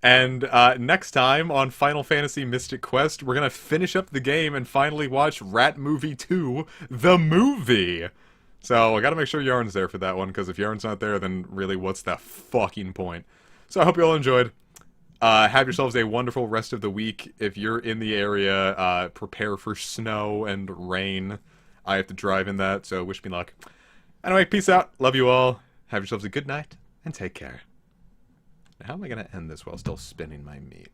And, next time on Final Fantasy Mystic Quest, we're gonna finish up the game and finally watch Rat Movie 2, the movie! So, I gotta make sure Yarn's there for that one, because if Yarn's not there, then really, what's the fucking point? So, I hope you all enjoyed. Have yourselves a wonderful rest of the week. If you're in the area, prepare for snow and rain. I have to drive in that, so wish me luck. Anyway, peace out. Love you all. Have yourselves a good night, and take care. Now, how am I going to end this while still spinning my meat?